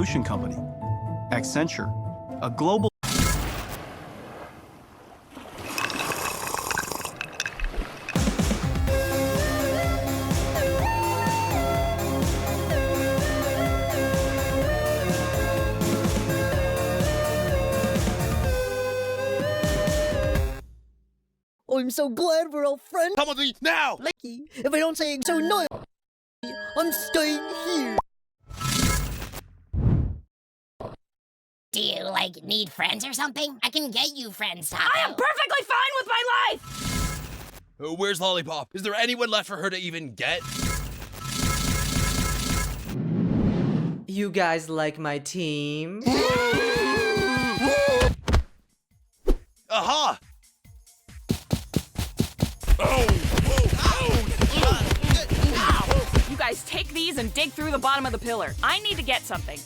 [SPEAKER 10] Solution Company. Accenture, a global
[SPEAKER 5] I'm so glad we're all friends.
[SPEAKER 21] Come with me now!
[SPEAKER 5] Lucky. If I don't say so no, I'm staying here.
[SPEAKER 4] Do you, like, need friends or something? I can get you friends, Taco.
[SPEAKER 2] I am perfectly fine with my life!
[SPEAKER 21] Where's Lollipop? Is there anyone left for her to even get?
[SPEAKER 19] You guys like my team?
[SPEAKER 21] Aha!
[SPEAKER 2] You guys take these and dig through the bottom of the pillar. I need to get something.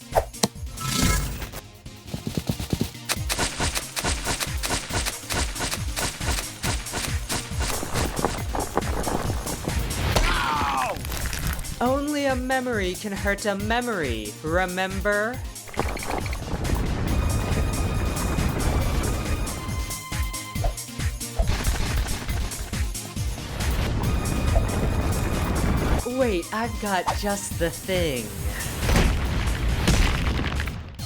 [SPEAKER 19] Only a memory can hurt a memory, remember? Wait, I've got just the thing.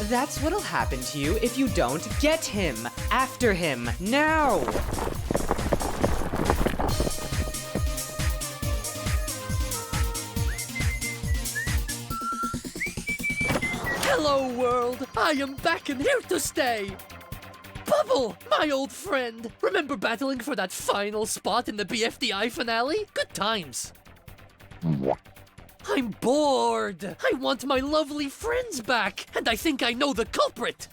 [SPEAKER 19] That's what'll happen to you if you don't get him. After him, now!
[SPEAKER 11] Hello, world! I am back and here to stay! Bubble, my old friend! Remember battling for that final spot in the BFDI finale? Good times! I'm bored! I want my lovely friends back, and I think I know the culprit!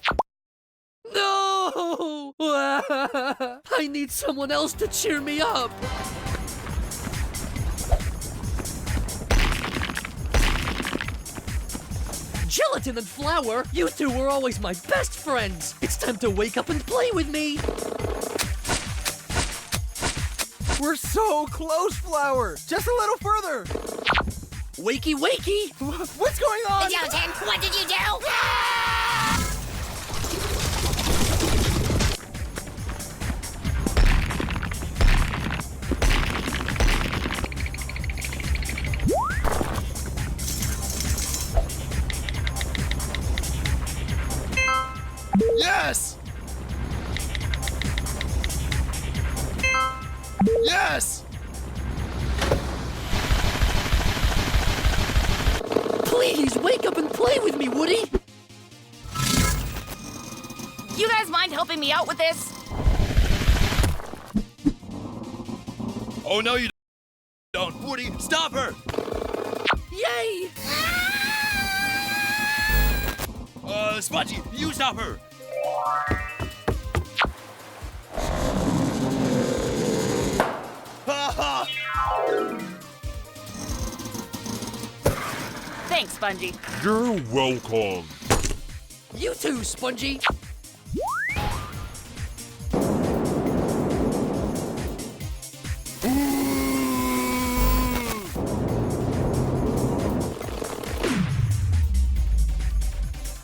[SPEAKER 11] No! I need someone else to cheer me up! Gelatin and Flour, you two were always my best friends! It's time to wake up and play with me!
[SPEAKER 20] We're so close, Flower! Just a little further!
[SPEAKER 11] Wakey, wakey!
[SPEAKER 20] What's going on?
[SPEAKER 4] Gelatin, what did you do?
[SPEAKER 21] Yes! Yes!
[SPEAKER 11] Please, wake up and play with me, Woody!
[SPEAKER 2] You guys mind helping me out with this?
[SPEAKER 21] Oh, no, you don't. Woody, stop her!
[SPEAKER 11] Yay!
[SPEAKER 21] Spongy, you stop her!
[SPEAKER 2] Thanks, Spongy.
[SPEAKER 7] You're welcome.
[SPEAKER 11] You too, Spongy!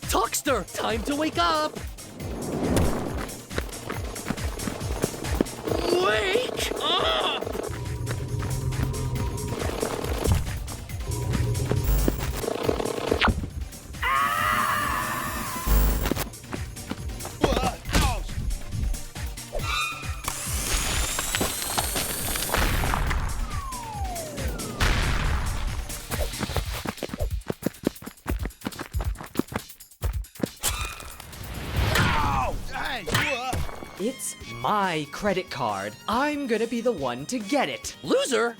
[SPEAKER 11] Talkster, time to wake up! Wake up!
[SPEAKER 19] It's my credit card. I'm gonna be the one to get it.
[SPEAKER 11] Loser?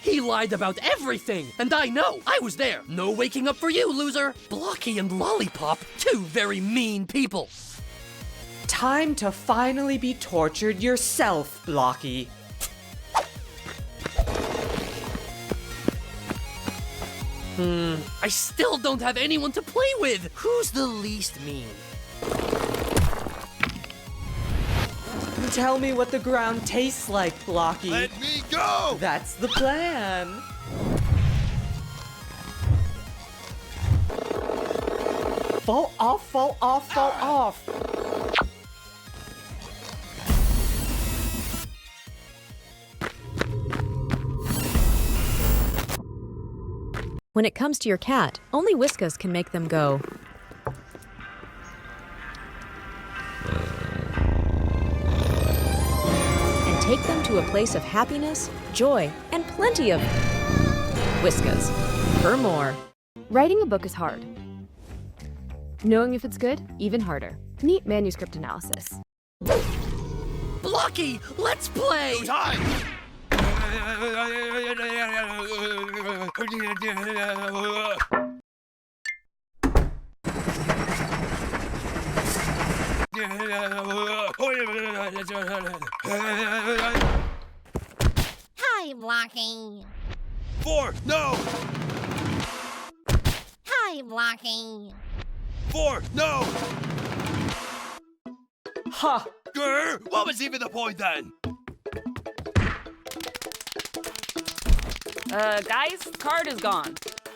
[SPEAKER 11] He lied about everything, and I know. I was there. No waking up for you, loser. Blocky and Lollipop, two very mean people.
[SPEAKER 19] Time to finally be tortured yourself, Blocky.
[SPEAKER 11] I still don't have anyone to play with. Who's the least mean?
[SPEAKER 19] Tell me what the ground tastes like, Blocky.
[SPEAKER 21] Let me go!
[SPEAKER 19] That's the plan. Fall off, fall off, fall off!
[SPEAKER 12] When it comes to your cat, only Whiskas can make them go. And take them to a place of happiness, joy, and plenty of Whiskas. For more.
[SPEAKER 13] Writing a book is hard. Knowing if it's good, even harder. Neat manuscript analysis.
[SPEAKER 11] Blocky, let's play!
[SPEAKER 4] Hi, Blocky.
[SPEAKER 21] 4, no!
[SPEAKER 4] Hi, Blocky.
[SPEAKER 21] 4, no! Ha! What was even the point then?
[SPEAKER 2] Guys, card is gone.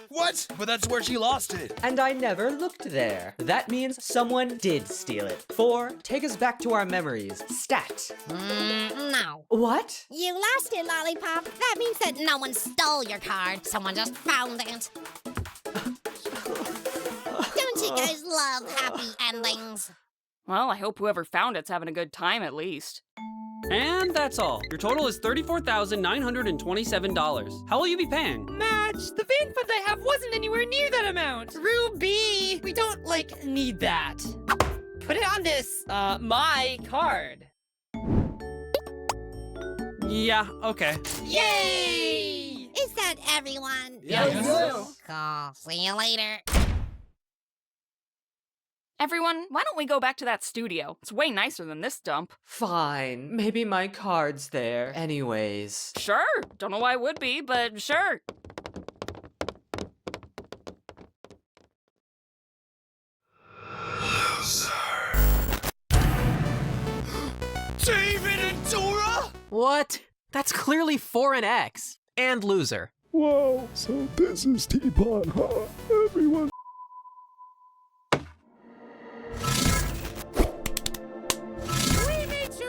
[SPEAKER 21] What? But that's where she lost it.
[SPEAKER 19] And I never looked there. That means someone did steal it. 4, take us back to our memories. Stat.
[SPEAKER 4] No.
[SPEAKER 19] What?
[SPEAKER 4] You lost it, Lollipop. That means that no one stole your card. Someone just found it. Don't you guys love happy endings?
[SPEAKER 2] Well, I hope whoever found it's having a good time at least.
[SPEAKER 14] And that's all. Your total is $34,927. How will you be paying?
[SPEAKER 11] Match! The van fund I have wasn't anywhere near that amount! Ruby! We don't, need that. Put it on this, my card.
[SPEAKER 14] Yeah, okay.
[SPEAKER 11] Yay!
[SPEAKER 4] Is that everyone?
[SPEAKER 14] Yeah.
[SPEAKER 4] Cool. See you later.
[SPEAKER 2] Everyone, why don't we go back to that studio? It's way nicer than this dump.
[SPEAKER 19] Fine. Maybe my card's there. Anyways.
[SPEAKER 2] Sure. Don't know why it would be, but sure.
[SPEAKER 21] David and Dora?
[SPEAKER 15] What? That's clearly 4 and X. And loser.
[SPEAKER 23] Whoa, so this is Tpot, huh? Everyone.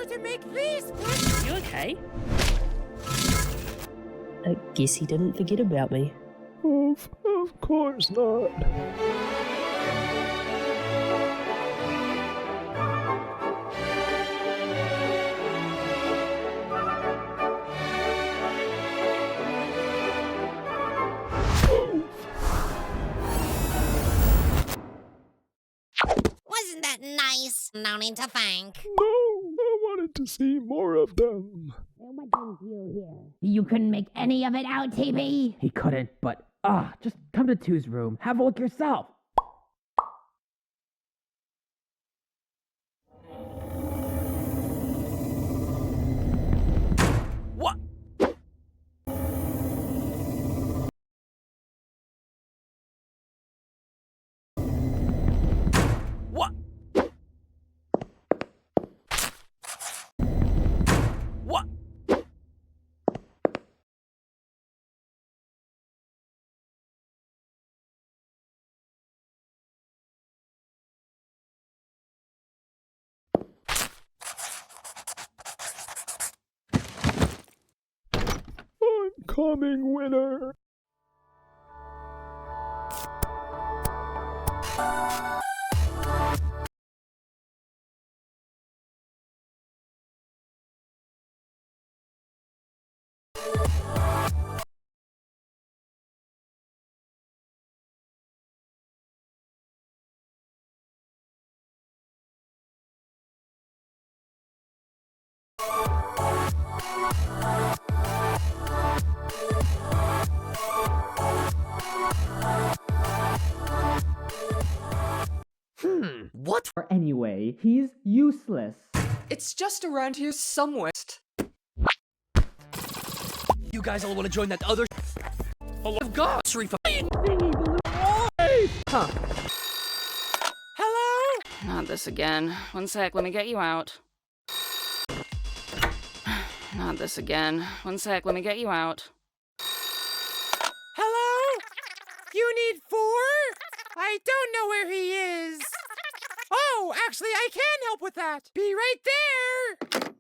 [SPEAKER 11] To make this.
[SPEAKER 13] You okay?
[SPEAKER 18] I guess he didn't forget about me.
[SPEAKER 23] Of course not.
[SPEAKER 4] Wasn't that nice? No need to thank.
[SPEAKER 23] No, I wanted to see more of them.
[SPEAKER 26] You couldn't make any of it out, TB?
[SPEAKER 27] He couldn't, but, just come to 2's room. Have a look yourself.
[SPEAKER 14] What? What? What?
[SPEAKER 23] Oncoming winner.
[SPEAKER 27] What? Anyway, he's useless.
[SPEAKER 19] It's just around here somewhere.
[SPEAKER 11] You guys all want to join that other of God,
[SPEAKER 19] Huh.
[SPEAKER 2] Hello? Not this again. One sec, let me get you out. Not this again. One sec, let me get you out.
[SPEAKER 11] Hello? You need 4? I don't know where he is.
[SPEAKER 1] Actually, I can help with that. Be right there.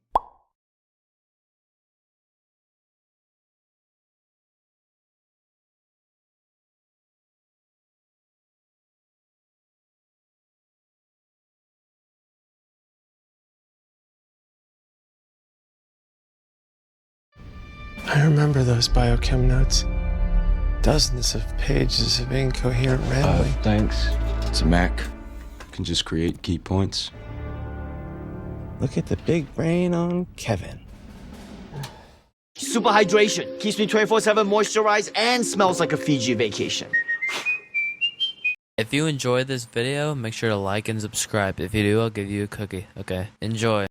[SPEAKER 6] I remember those biochem notes. Dozens of pages of incoherent rambling.
[SPEAKER 16] Thanks. It's a Mac. Can just create key points.
[SPEAKER 6] Look at the big brain on Kevin.
[SPEAKER 17] Super hydration. Keeps me 24/7 moisturized and smells like a Fiji vacation.
[SPEAKER 22] If you enjoyed this video, make sure to like and subscribe. If you do, I'll give you a cookie. Okay, enjoy.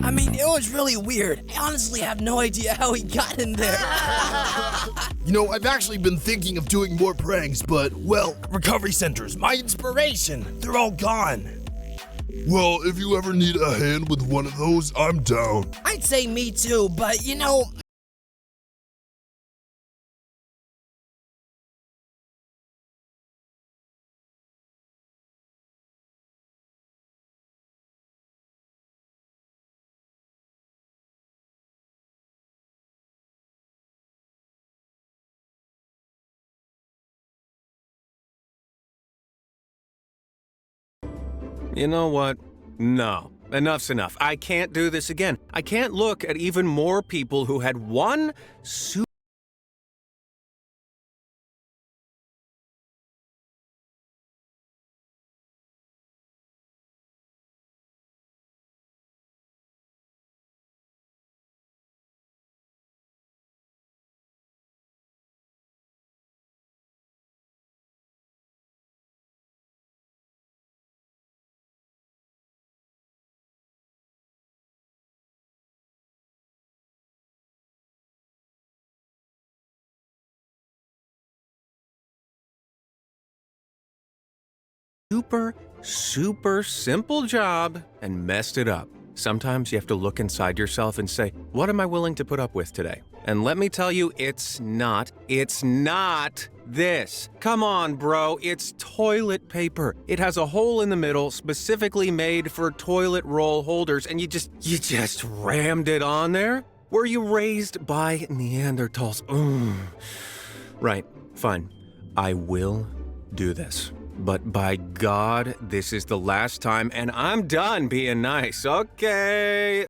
[SPEAKER 11] I mean, it was really weird. I honestly have no idea how he got in there.
[SPEAKER 7] You know, I've actually been thinking of doing more pranks, but, well, recovery centers, my inspiration, they're all gone. Well, if you ever need a hand with one of those, I'm down.
[SPEAKER 11] I'd say me too, but you know,
[SPEAKER 24] You know what? No. Enough's enough. I can't do this again. I can't look at even more people who had one super simple job and messed it up. Sometimes you have to look inside yourself and say, what am I willing to put up with today? And let me tell you, it's not this. Come on, bro, it's toilet paper. It has a hole in the middle specifically made for toilet roll holders, and you just rammed it on there? Were you raised by Neanderthals? Right, fine. I will do this. But by God, this is the last time, and I'm done being nice, okay?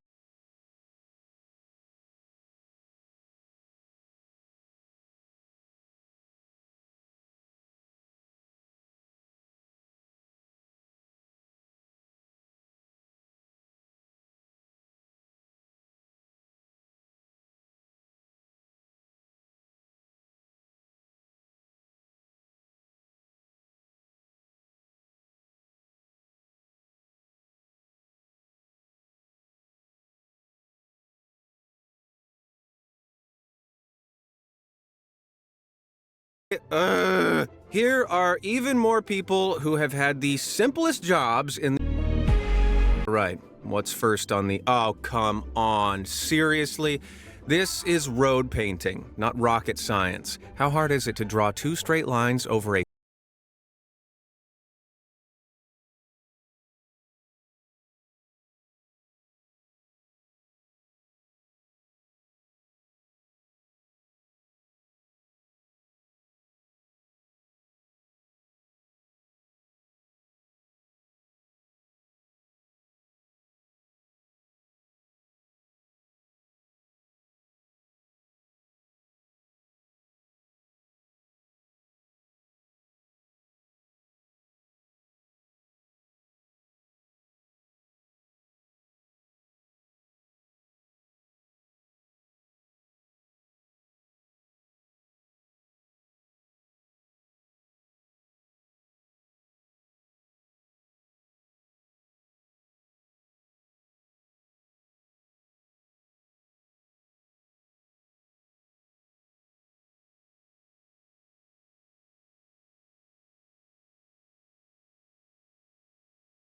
[SPEAKER 24] Here are even more people who have had the simplest jobs in... Right, what's first on the... Oh, come on, seriously? This is road painting, not rocket science. How hard is it to draw two straight lines over a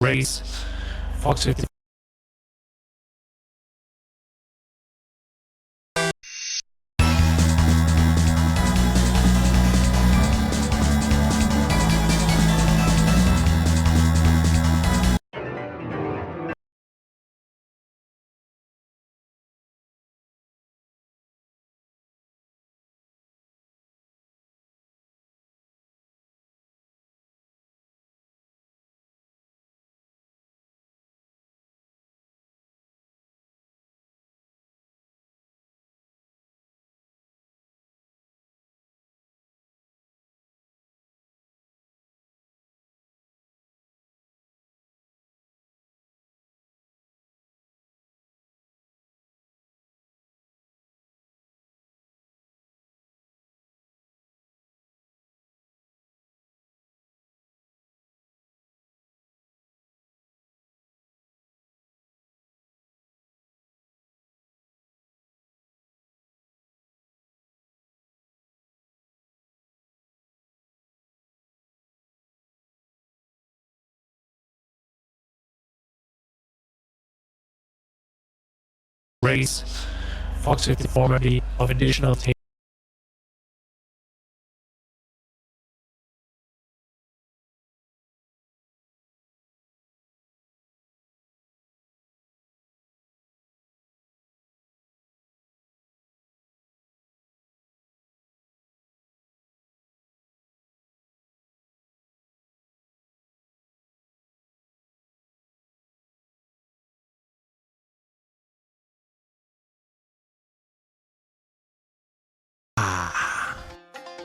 [SPEAKER 6] Race. Fox 50. Race. Fox 50 formerly of additional tape.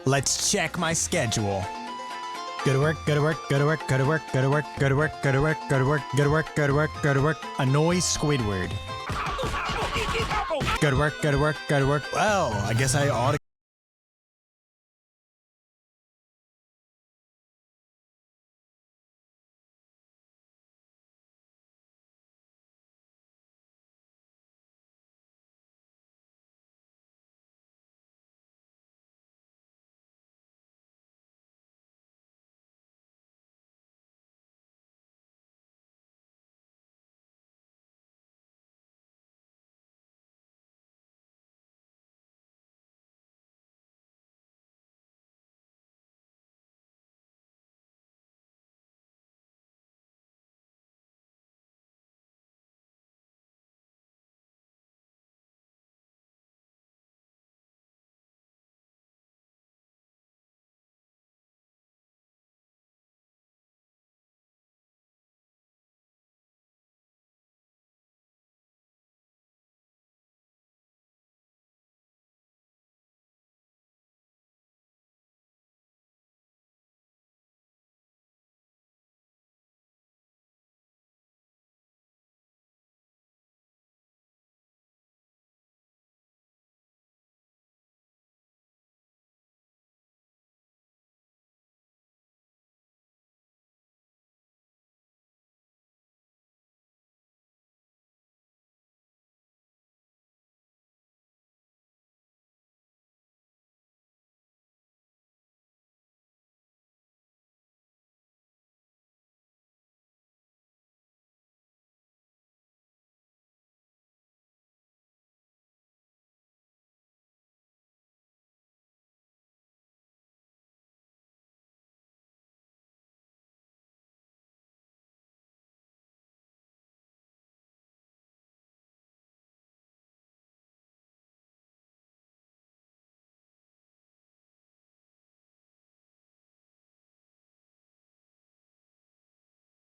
[SPEAKER 3] Let's check my schedule. Go to work, go to work, go to work, go to work, go to work, go to work, go to work, go to work, go to work, go to work, go to work. Annoy Squidward. Go to work, go to work, go to work. Well, I guess I ought to.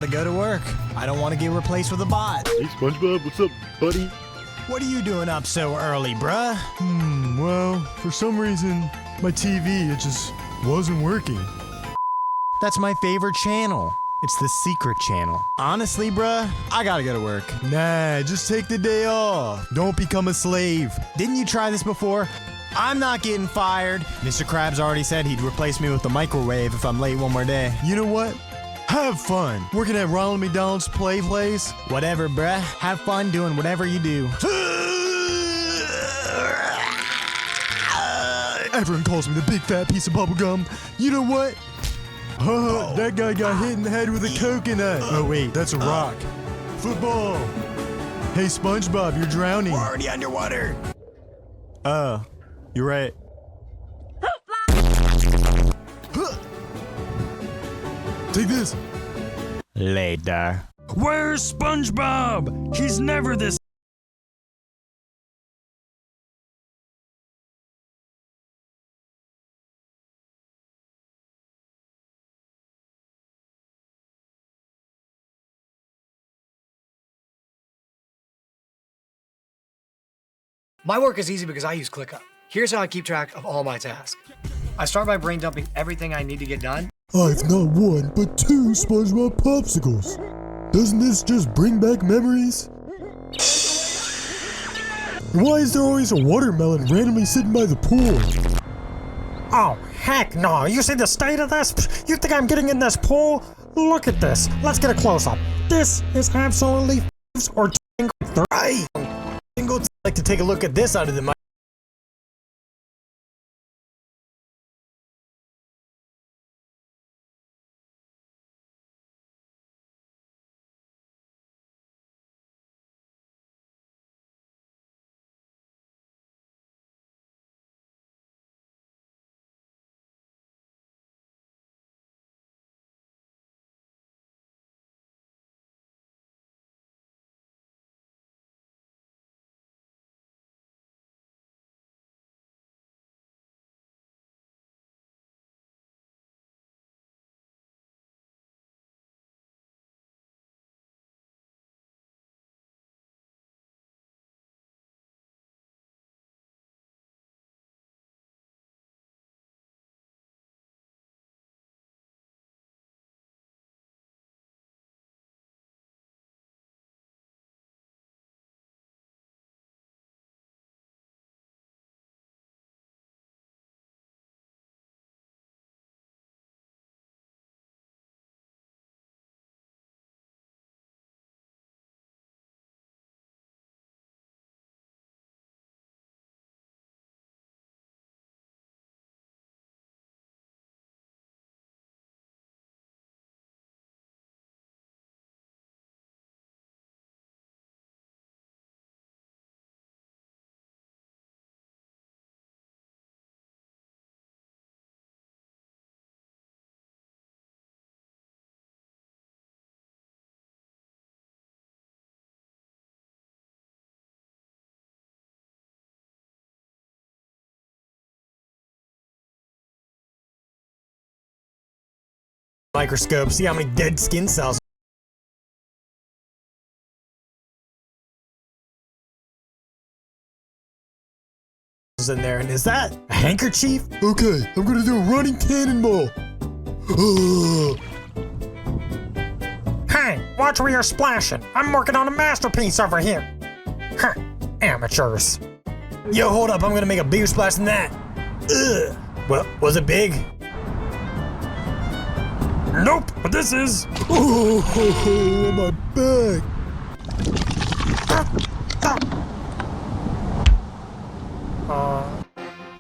[SPEAKER 3] To go to work. I don't want to get replaced with a bot.
[SPEAKER 5] Hey, SpongeBob, what's up, buddy?
[SPEAKER 3] What are you doing up so early, bruh? Well, for some reason, my TV, it just wasn't working. That's my favorite channel. It's the secret channel. Honestly, bruh, I gotta go to work. Nah, just take the day off. Don't become a slave. Didn't you try this before? I'm not getting fired. Mr. Krabs already said he'd replace me with the microwave if I'm late one more day. You know what? Have fun working at Ronald McDonald's play place. Whatever, bruh. Have fun doing whatever you do. Everyone calls me the big fat piece of bubblegum. You know what? That guy got hit in the head with a coconut. Oh wait, that's a rock. Football. Hey SpongeBob, you're drowning.
[SPEAKER 17] We're already underwater.
[SPEAKER 3] Oh, you're right. Take this. Later.
[SPEAKER 8] Where's SpongeBob? He's never this.
[SPEAKER 9] My work is easy because I use ClickUp. Here's how I keep track of all my tasks. I start by brain dumping everything I need to get done.
[SPEAKER 3] I've not one, but 2 SpongeBob popsicles. Doesn't this just bring back memories? Why is there always a watermelon randomly sitting by the pool?
[SPEAKER 8] Oh, heck no. You see the state of this? You think I'm getting in this pool? Look at this. Let's get a close-up. This is absolutely or
[SPEAKER 3] right. I'd like to take a look at this out of the mic. Microscope, see how many dead skin cells in there. And is that a handkerchief? Okay, I'm gonna do a running cannonball.
[SPEAKER 8] Hey, watch where you're splashing. I'm working on a masterpiece over here. Huh, amateurs.
[SPEAKER 3] Yo, hold up, I'm gonna make a bigger splash than that. Ugh. Well, was it big?
[SPEAKER 8] Nope, but this is.
[SPEAKER 3] Oh, my back.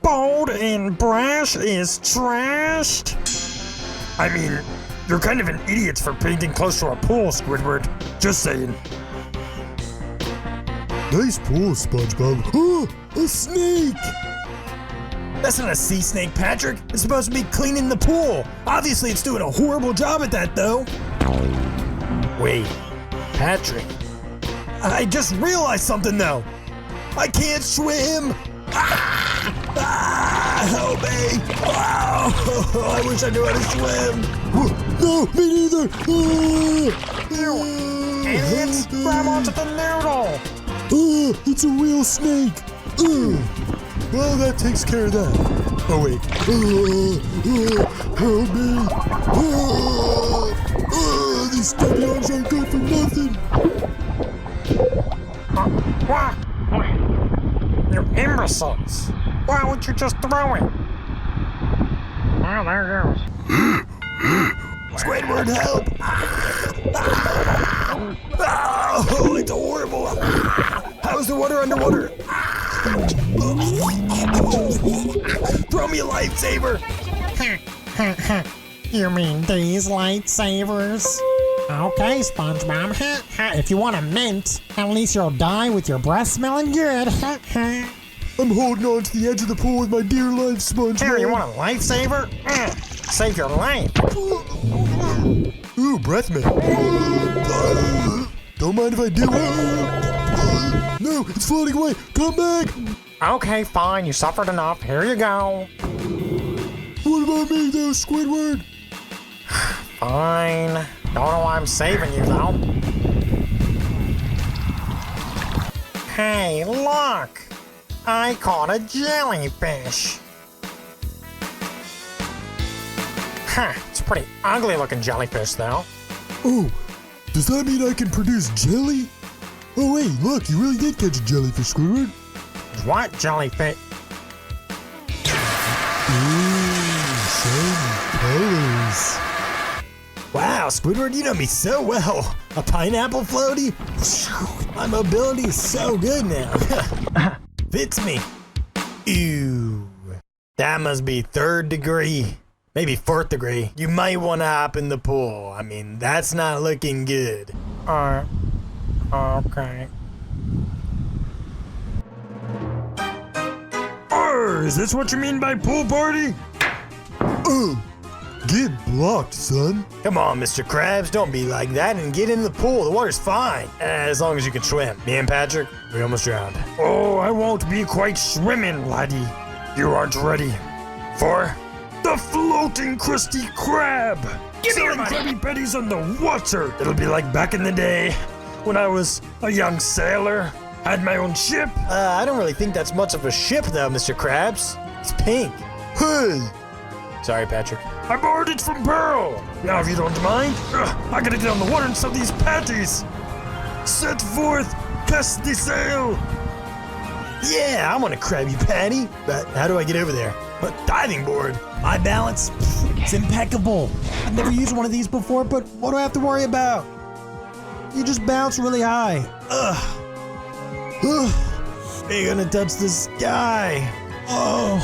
[SPEAKER 8] Bold and brash is trashed? I mean, you're kind of an idiot for painting close to a pool, Squidward. Just saying.
[SPEAKER 3] Nice pool, SpongeBob. Oh, a snake! That's not a sea snake, Patrick. It's supposed to be cleaning the pool. Obviously, it's doing a horrible job at that, though. Wait, Patrick. I just realized something, though. I can't swim. Help me! Oh, I wish I knew how to swim. No, me neither.
[SPEAKER 8] Idiots, grab onto the noodle.
[SPEAKER 3] It's a real snake. Well, that takes care of that. Oh, wait. Help me. These stubby arms aren't good for nothing.
[SPEAKER 8] What? You imbeciles. Why would you just throw it? Well, there goes.
[SPEAKER 3] Squidward, help! Oh, it's horrible. How's the water underwater? Throw me a lifesaver.
[SPEAKER 8] You mean these lightsabers? Okay, SpongeBob. If you want a mint, at least you'll die with your breath smelling good.
[SPEAKER 3] I'm holding on to the edge of the pool with my dear life, SpongeBob.
[SPEAKER 8] Here, you want a lifesaver? Save your life.
[SPEAKER 3] Ooh, breath mint. Don't mind if I do. No, it's floating away. Come back.
[SPEAKER 8] Okay, fine. You suffered enough. Here you go.
[SPEAKER 3] What about me, though, Squidward?
[SPEAKER 8] Fine. Don't know why I'm saving you, though. Hey, look! I caught a jellyfish. It's a pretty ugly looking jellyfish, though.
[SPEAKER 3] Oh, does that mean I can produce jelly? Oh wait, look, you really did catch a jellyfish, Squidward.
[SPEAKER 8] What jellyfish?
[SPEAKER 3] Ooh, shiny colors. Wow, Squidward, you know me so well. A pineapple floaty? My mobility is so good now. Fits me. Ew. That must be 3rd degree. Maybe 4th degree. You might want to hop in the pool. I mean, that's not looking good.
[SPEAKER 8] Okay.
[SPEAKER 3] Is this what you mean by pool party? Get blocked, son. Come on, Mr. Krabs, don't be like that and get in the pool. The water's fine, as long as you can swim. Me and Patrick, we almost drowned.
[SPEAKER 8] Oh, I won't be quite swimming, laddie. You aren't ready for the floating Krusty Krab.
[SPEAKER 3] Give me your
[SPEAKER 8] Selling
[SPEAKER 3] money.
[SPEAKER 8] Krabby Patties on the water. It'll be like back in the day when I was a young sailor, had my own ship.
[SPEAKER 3] I don't really think that's much of a ship, though, Mr. Krabs. It's pink. Hey. Sorry, Patrick.
[SPEAKER 8] I borrowed it from Pearl. Now, if you don't mind, I gotta get on the water and sell these patties. Set forth, cast the sail.
[SPEAKER 3] Yeah, I want a Krabby Patty, but how do I get over there? A diving board. My balance, it's impeccable. I've never used one of these before, but what do I have to worry about? You just bounce really high. Ugh. You're gonna touch the sky. Oh.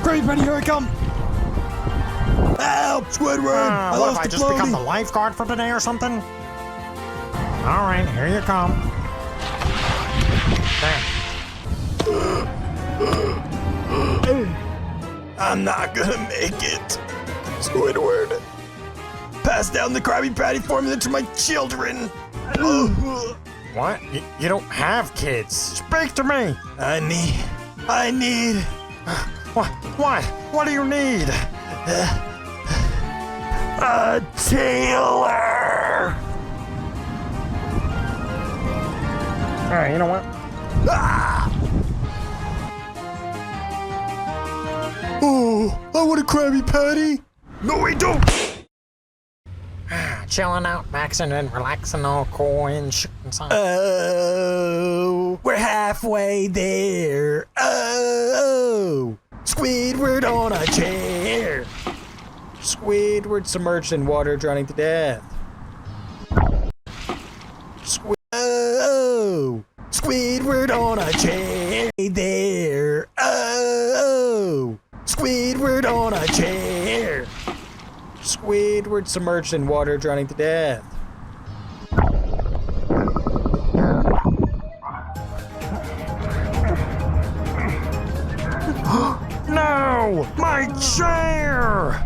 [SPEAKER 3] Krabby Patty, here I come. Help, Squidward! I
[SPEAKER 8] What,
[SPEAKER 3] lost
[SPEAKER 8] if I
[SPEAKER 3] the
[SPEAKER 8] just become
[SPEAKER 3] floaty.
[SPEAKER 8] the lifeguard for today or something? All right, here you come. There.
[SPEAKER 3] I'm not gonna make it. Squidward. Pass down the Krabby Patty formula to my children.
[SPEAKER 8] What? You don't have kids. Speak to me.
[SPEAKER 3] I need.
[SPEAKER 8] What? What do you need?
[SPEAKER 3] A tailor.
[SPEAKER 8] All right, you know what?
[SPEAKER 3] Oh, I want a Krabby Patty.
[SPEAKER 8] No, we don't. Chilling out, maxing and relaxing, all cool and shooting something.
[SPEAKER 3] Oh, we're halfway there. Oh, Squidward on a chair. Squidward submerged in water, drowning to death. Squidward on a chair. There. Oh, Squidward on a chair. Squidward submerged in water, drowning to death.
[SPEAKER 8] No! My chair!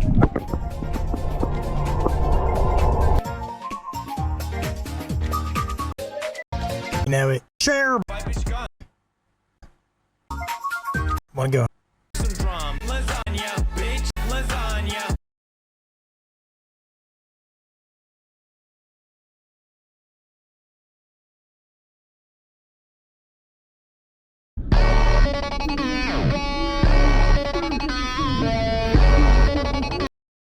[SPEAKER 3] You know it.
[SPEAKER 8] Chair!
[SPEAKER 3] Wanna go?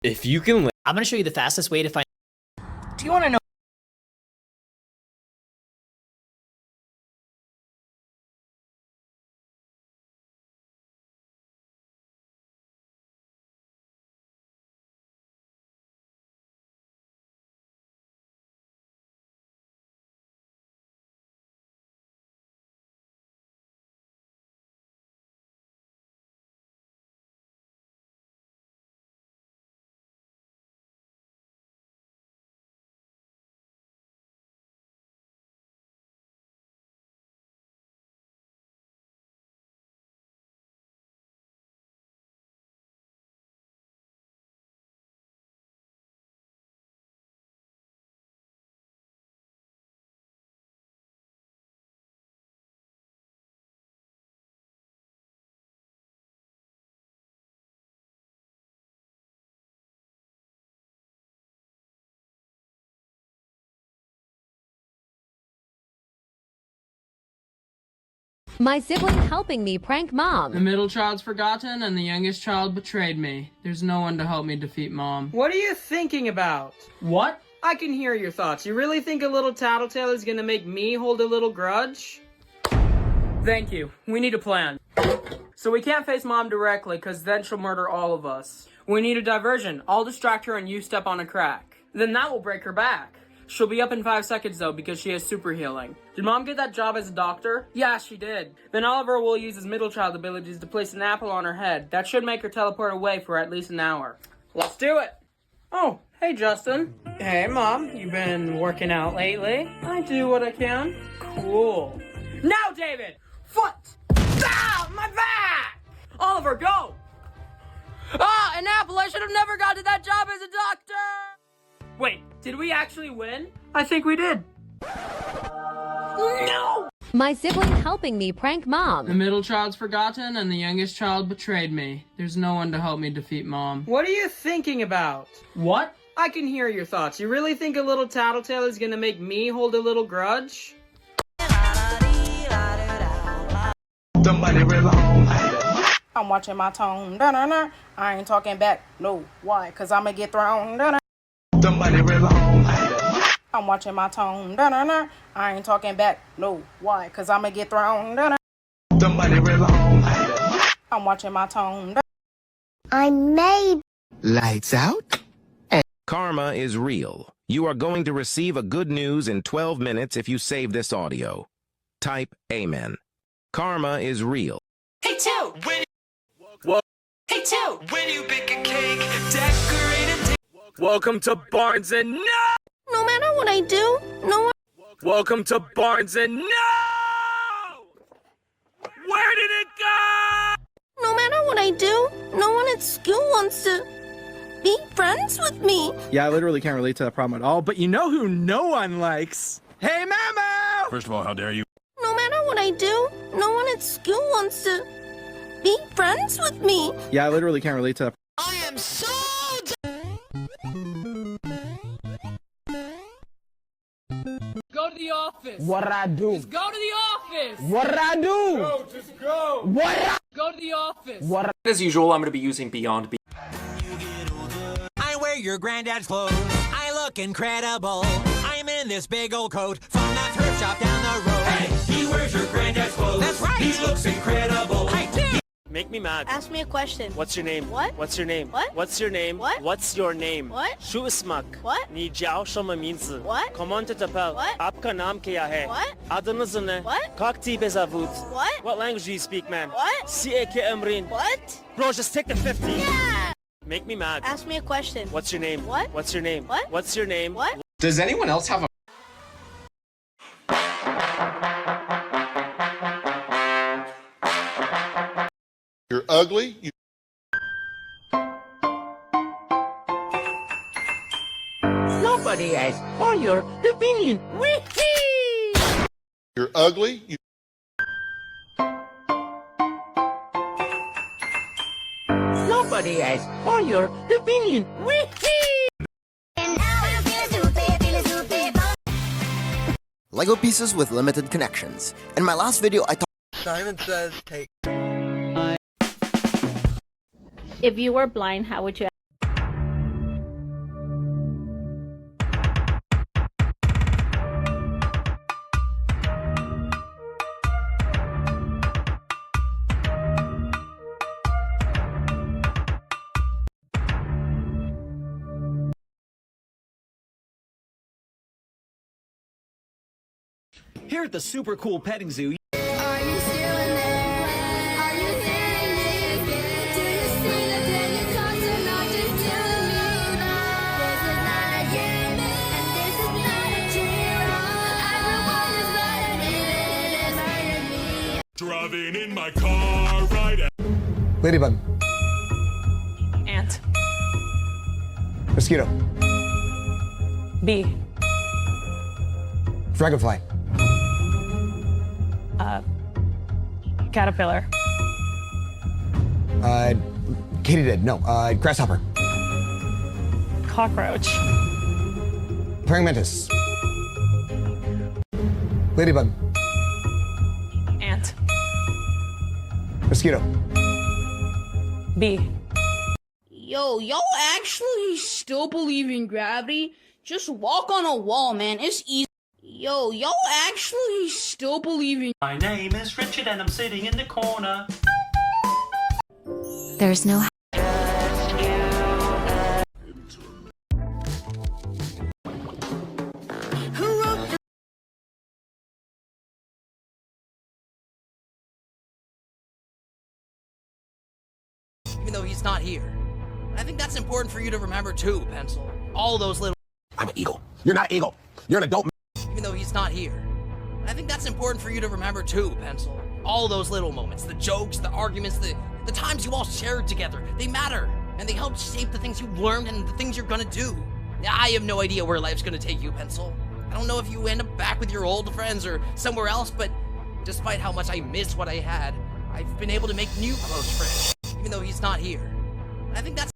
[SPEAKER 10] If you can, I'm gonna show you the fastest way to find.
[SPEAKER 19] Do you want to know
[SPEAKER 12] My sibling helping me prank mom.
[SPEAKER 13] The middle child's forgotten and the youngest child betrayed me. There's no one to help me defeat mom. What are you thinking about? What? I can hear your thoughts. You really think a little tattletale is gonna make me hold a little grudge? Thank you. We need a plan. So we can't face mom directly, cause then she'll murder all of us. We need a diversion. I'll distract her and you step on a crack. Then that will break her back. She'll be up in 5 seconds though, because she has super healing. Did mom get that job as a doctor? Yeah, she did. Then Oliver will use his middle child abilities to place an apple on her head. That should make her teleport away for at least an hour. Let's do it! Oh, hey Justin. Hey mom, you been working out lately? I do what I can. Cool. Now David! Foot! Ah, my back! Oliver, go! Ah, an apple! I should have never gotten that job as a doctor! Wait, did we actually win? I think we did. No!
[SPEAKER 12] My sibling helping me prank mom.
[SPEAKER 13] The middle child's forgotten and the youngest child betrayed me. There's no one to help me defeat mom. What are you thinking about? What? I can hear your thoughts. You really think a little tattletale is gonna make me hold a little grudge?
[SPEAKER 15] I'm watching my tone. Dun-dun-dun. I ain't talking back. No. Why? Cause I'ma get thrown. Dun-dun. I'm watching my tone. Dun-dun-dun. I ain't talking back. No. Why? Cause I'ma get thrown. Dun-dun. I'm watching my tone.
[SPEAKER 18] I made.
[SPEAKER 20] Lights out. Karma is real. You are going to receive a good news in 12 minutes if you save this audio. Type Amen. Karma is real.
[SPEAKER 21] Hey, two! Hey, two! When you bake a cake, decorate it.
[SPEAKER 24] Welcome to Barnes and No!
[SPEAKER 18] No matter what I do, no one.
[SPEAKER 24] Welcome to Barnes and No! Where did it go?
[SPEAKER 18] No matter what I do, no one at school wants to be friends with me.
[SPEAKER 25] Yeah, I literally can't relate to that problem at all, but you know who no one likes? Hey, Mamo!
[SPEAKER 28] First of all, how dare you?
[SPEAKER 18] No matter what I do, no one at school wants to be friends with me.
[SPEAKER 25] Yeah, I literally can't relate to that.
[SPEAKER 18] I am so
[SPEAKER 13] Go to the office.
[SPEAKER 27] What I do?
[SPEAKER 13] Just go to the office.
[SPEAKER 27] What I do?
[SPEAKER 13] Go, just go.
[SPEAKER 27] What?
[SPEAKER 13] Go to the office.
[SPEAKER 27] What?
[SPEAKER 29] As usual, I'm going to be using Beyond Beat.
[SPEAKER 30] I wear your granddad's clothes. I look incredible. I'm in this big old coat from that thrift shop down the road.
[SPEAKER 21] Hey, he wears your granddad's clothes.
[SPEAKER 30] That's right.
[SPEAKER 21] He looks incredible.
[SPEAKER 30] I do.
[SPEAKER 29] Make me mad.
[SPEAKER 18] Ask me a question.
[SPEAKER 29] What's your name?
[SPEAKER 18] What?
[SPEAKER 29] What's your name?
[SPEAKER 18] What?
[SPEAKER 29] What's your name?
[SPEAKER 18] What?
[SPEAKER 29] What's your name?
[SPEAKER 18] What?
[SPEAKER 29] Shoot smack.
[SPEAKER 18] What?
[SPEAKER 29] 你叫什么名字
[SPEAKER 18] What?
[SPEAKER 29] Comment t'appelles?
[SPEAKER 18] What?
[SPEAKER 29] आपका नाम क्या है?
[SPEAKER 18] What?
[SPEAKER 29] Adınız ne?
[SPEAKER 18] What?
[SPEAKER 29] Как тебя зовут?
[SPEAKER 18] What?
[SPEAKER 29] What language do you speak, man?
[SPEAKER 18] What?
[SPEAKER 29] C.A.K. Emrin.
[SPEAKER 18] What?
[SPEAKER 29] Bro, just take the 50.
[SPEAKER 18] Yeah!
[SPEAKER 29] Make me mad.
[SPEAKER 18] Ask me a question.
[SPEAKER 29] What's your name?
[SPEAKER 18] What?
[SPEAKER 29] What's your name?
[SPEAKER 18] What?
[SPEAKER 29] What's your name?
[SPEAKER 18] What?
[SPEAKER 17] Does anyone else have a...
[SPEAKER 5] You're ugly.
[SPEAKER 27] Nobody asked for your opinion. Wee-hee!
[SPEAKER 5] You're ugly.
[SPEAKER 27] Nobody asked for your opinion. Wee-hee!
[SPEAKER 31] Lego pieces with limited connections. In my last video, I talked.
[SPEAKER 25] Simon says take.
[SPEAKER 26] If you were blind, how would you?
[SPEAKER 30] Here at the super cool petting zoo.
[SPEAKER 28] Driving in my car right at
[SPEAKER 3] Ladybug.
[SPEAKER 13] Ant.
[SPEAKER 3] Mosquito.
[SPEAKER 13] Bee.
[SPEAKER 3] Dragonfly.
[SPEAKER 13] Caterpillar.
[SPEAKER 3] Katydid. No. Grasshopper.
[SPEAKER 13] Cockroach.
[SPEAKER 3] Praying mantis. Ladybug.
[SPEAKER 13] Ant.
[SPEAKER 1] Mosquito.
[SPEAKER 15] B.
[SPEAKER 18] Yo, y'all actually still believe in gravity? Just walk on a wall, man. It's easy. Yo, y'all actually still believe in.
[SPEAKER 30] My name is Richard and I'm sitting in the corner.
[SPEAKER 12] There's no.
[SPEAKER 18] Who wrote the
[SPEAKER 2] Even though he's not here. I think that's important for you to remember too, Pencil. All those little.
[SPEAKER 1] I'm an eagle. You're not eagle. You're an adult.
[SPEAKER 2] Even though he's not here. I think that's important for you to remember too, Pencil. All those little moments, the jokes, the arguments, the times you all shared together, they matter. And they help shape the things you've learned and the things you're gonna do. I have no idea where life's gonna take you, Pencil. I don't know if you end up back with your old friends or somewhere else, but despite how much I miss what I had, I've been able to make new close friends, even though he's not here. I think that's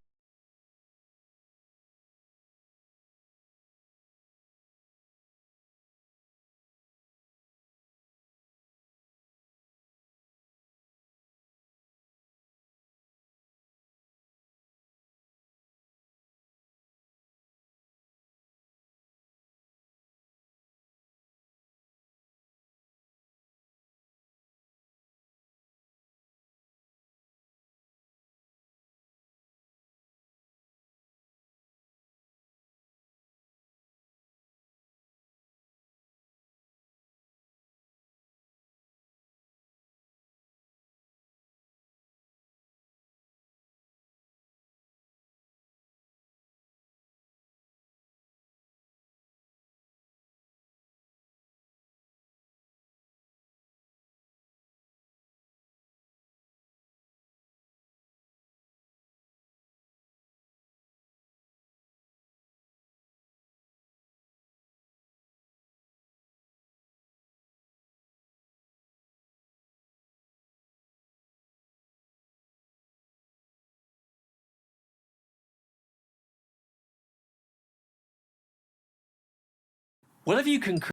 [SPEAKER 30] What if you concur?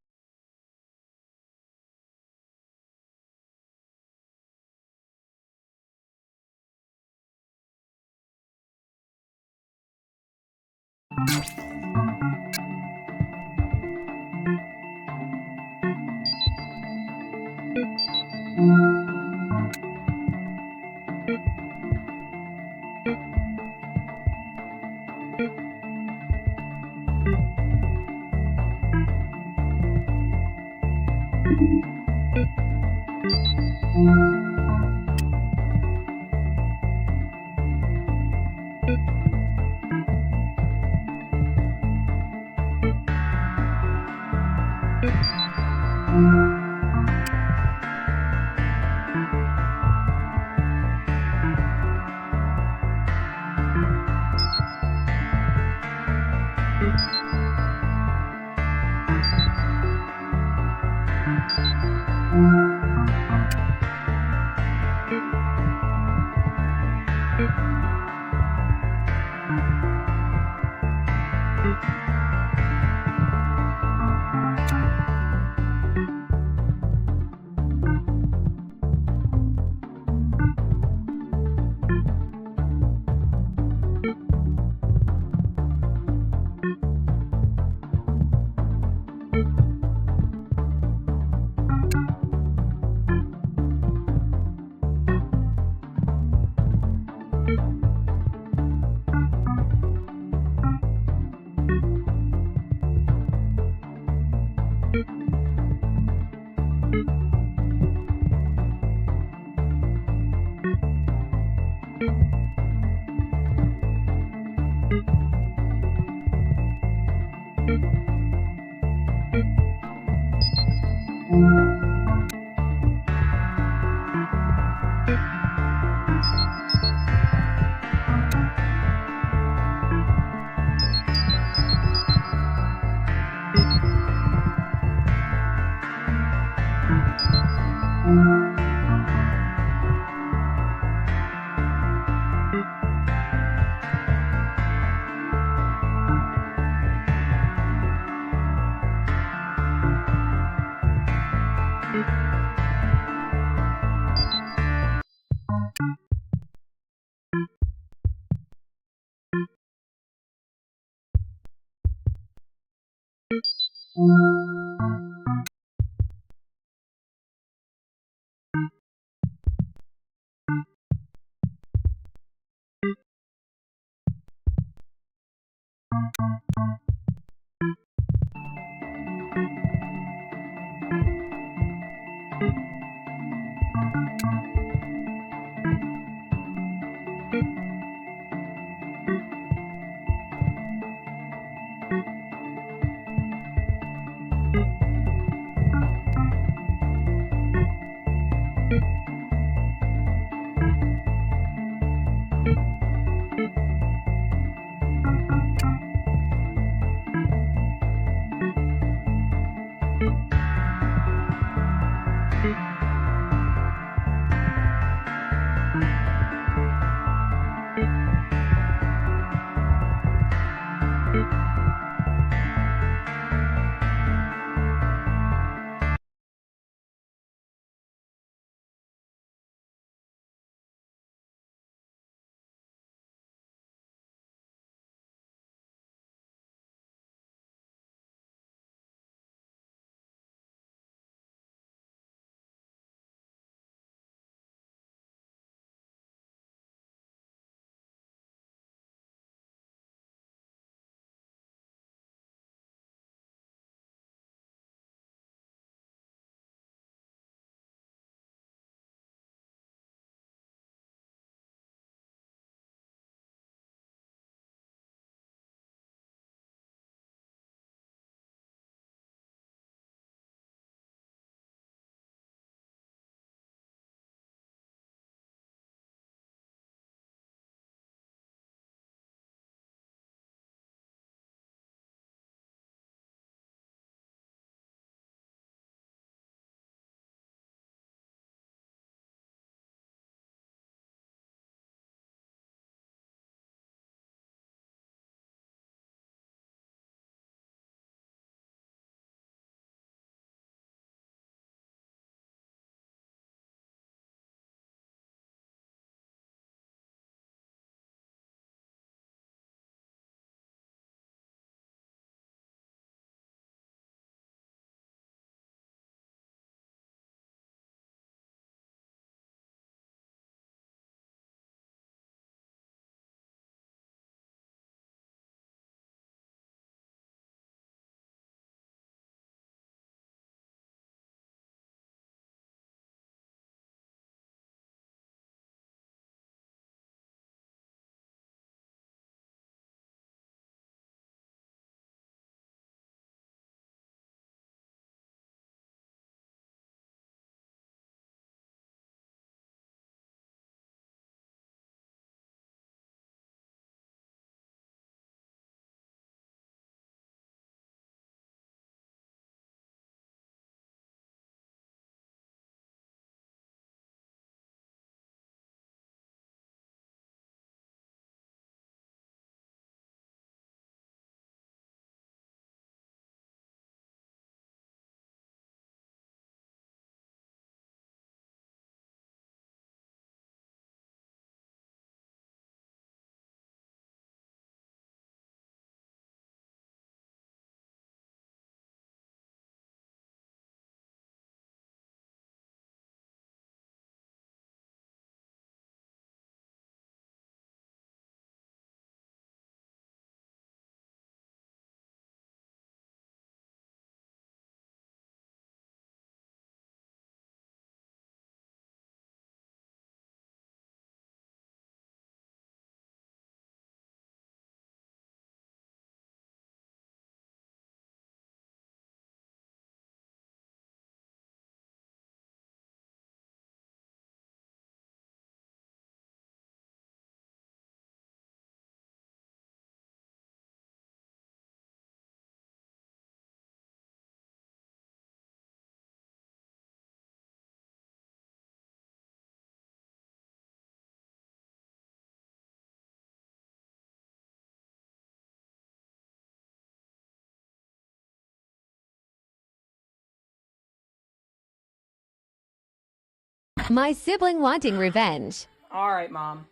[SPEAKER 12] My sibling wanting revenge.
[SPEAKER 13] Alright, Mom.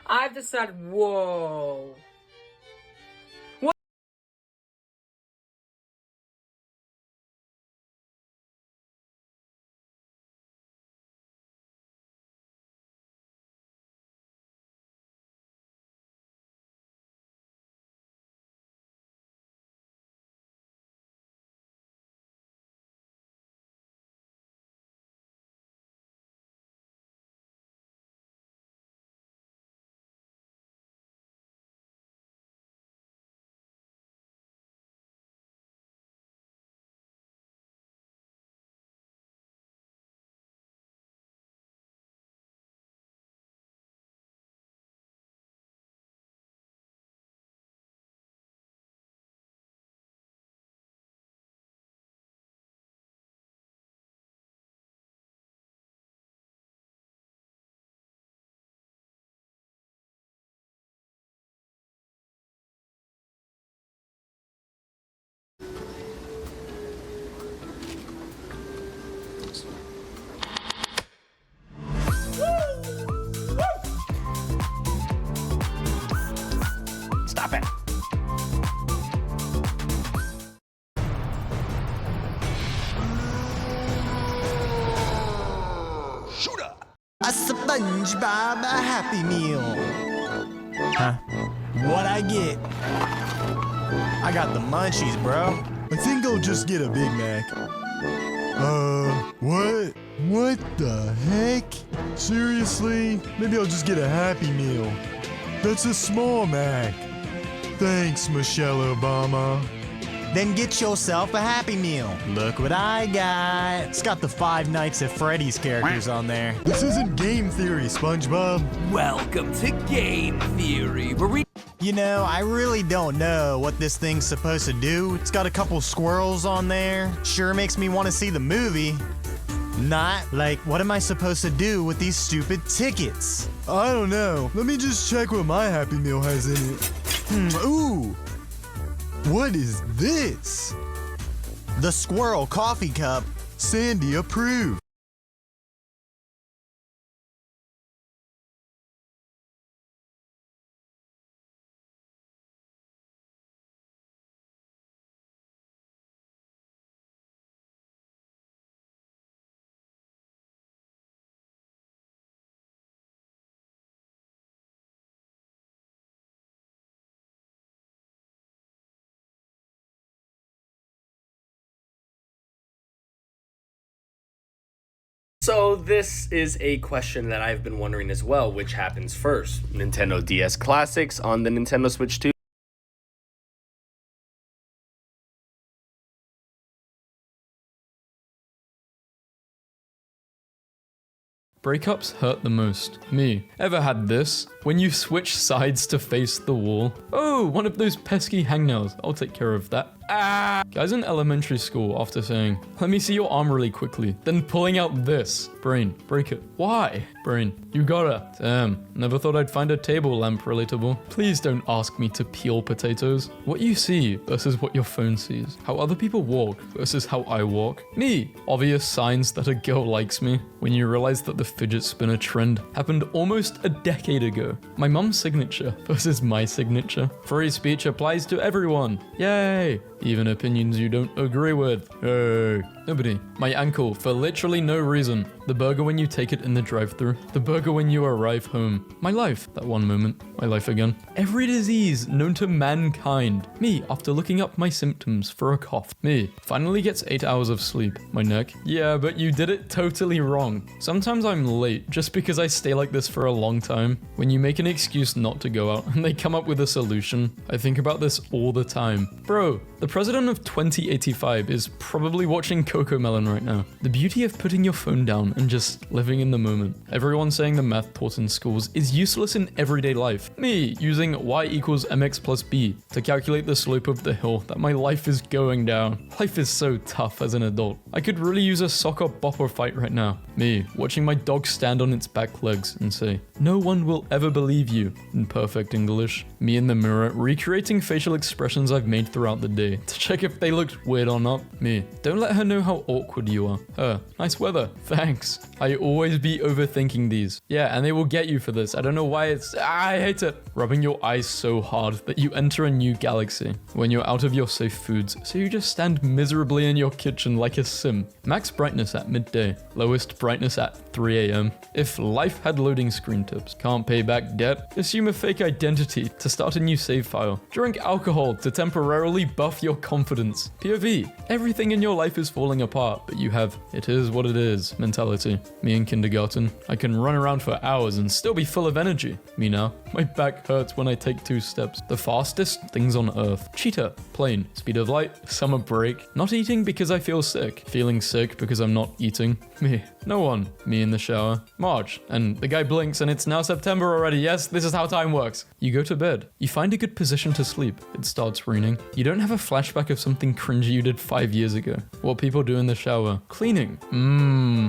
[SPEAKER 13] I've decided. Whoa.
[SPEAKER 1] Stop it. Shooter.
[SPEAKER 3] A SpongeBob Happy Meal. Huh? What I get? I got the munchies, bro. I think I'll just get a Big Mac. What? What the heck? Seriously? Maybe I'll just get a Happy Meal. That's a small Mac. Thanks, Michelle Obama. Then get yourself a Happy Meal. Look what I got. It's got the Five Nights at Freddy's characters on there. This isn't game theory, SpongeBob.
[SPEAKER 4] Welcome to Game Theory, where we...
[SPEAKER 3] You know, I really don't know what this thing's supposed to do. It's got a couple squirrels on there. Sure makes me want to see the movie. Not like, what am I supposed to do with these stupid tickets? I don't know. Let me just check what my Happy Meal has in it. Ooh. What is this? The Squirrel Coffee Cup. Sandy approved.
[SPEAKER 6] So this is a question that I've been wondering as well, which happens first? Nintendo DS Classics on the Nintendo Switch 2?
[SPEAKER 7] Breakups hurt the most. Me. Ever had this? When you switch sides to face the wall? Oh, one of those pesky hangnails. I'll take care of that. Ah! Guys in elementary school after saying, let me see your arm really quickly, then pulling out this. Brain, break it. Why? Brain, you gotta. Damn, never thought I'd find a table lamp relatable. Please don't ask me to peel potatoes. What you see versus what your phone sees. How other people walk versus how I walk. Me. Obvious signs that a girl likes me. When you realize that the fidget spinner trend happened almost a decade ago. My mum's signature versus my signature. Free speech applies to everyone. Yay! Even opinions you don't agree with. Hey. Nobody. My ankle for literally no reason. The burger when you take it in the drive-thru. The burger when you arrive home. My life. That one moment. My life again. Every disease known to mankind. Me after looking up my symptoms for a cough. Me finally gets 8 hours of sleep. My neck. Yeah, but you did it totally wrong. Sometimes I'm late just because I stay like this for a long time. When you make an excuse not to go out and they come up with a solution. I think about this all the time. Bro, the president of 2085 is probably watching Cocomelon right now. The beauty of putting your phone down and just living in the moment. Everyone saying the math taught in schools is useless in everyday life. Me using y equals mx plus b to calculate the slope of the hill that my life is going down. Life is so tough as an adult. I could really use a soccer bopper fight right now. Me watching my dog stand on its back legs and say, no one will ever believe you, in perfect English. Me in the mirror recreating facial expressions I've made throughout the day to check if they looked weird or not. Me, don't let her know how awkward you are. Her, nice weather, thanks. I always be overthinking these. Yeah, and they will get you for this. I don't know why I hate it. Rubbing your eyes so hard that you enter a new galaxy. When you're out of your safe foods, so you just stand miserably in your kitchen like a sim. Max brightness at midday, lowest brightness at 3 a.m. If life had loading screen tips, can't pay back debt, assume a fake identity to start a new save file. Drink alcohol to temporarily buff your confidence. POV, everything in your life is falling apart, but you have it is what it is mentality. Me in kindergarten, I can run around for hours and still be full of energy. Me now, my back hurts when I take 2 steps. The fastest things on earth. Cheetah, plane, speed of light, summer break. Not eating because I feel sick. Feeling sick because I'm not eating. Me, no one. Me in the shower. March, and the guy blinks and it's now September already. Yes, this is how time works. You go to bed. You find a good position to sleep. It starts raining. You don't have a flashback of something cringy you did 5 years ago. What people do in the shower. Cleaning.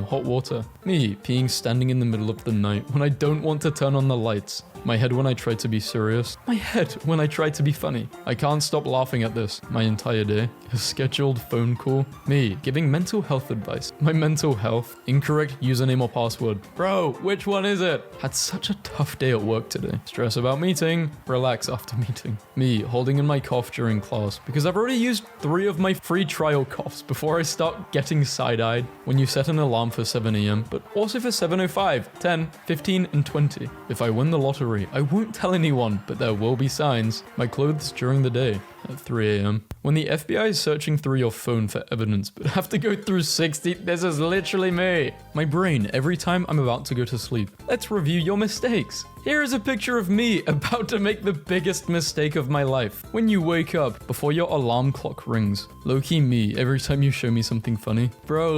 [SPEAKER 7] Hot water. Me, peeing standing in the middle of the night when I don't want to turn on the lights. My head when I try to be serious. My head when I try to be funny. I can't stop laughing at this my entire day. A scheduled phone call. Me giving mental health advice. My mental health. Incorrect username or password. Bro, which one is it? Had such a tough day at work today. Stress about meeting. Relax after meeting. Me holding in my cough during class because I've already used 3 of my free trial coughs before I start getting side-eyed. When you set an alarm for 7 AM, but also for 7:05, 10, 15, and 20. If I win the lottery, I won't tell anyone, but there will be signs. My clothes during the day. At 3 AM. When the FBI is searching through your phone for evidence, but have to go through 60, this is literally me. My brain every time I'm about to go to sleep. Let's review your mistakes. Here is a picture of me about to make the biggest mistake of my life. When you wake up before your alarm clock rings. Low-key me every time you show me something funny. Bro,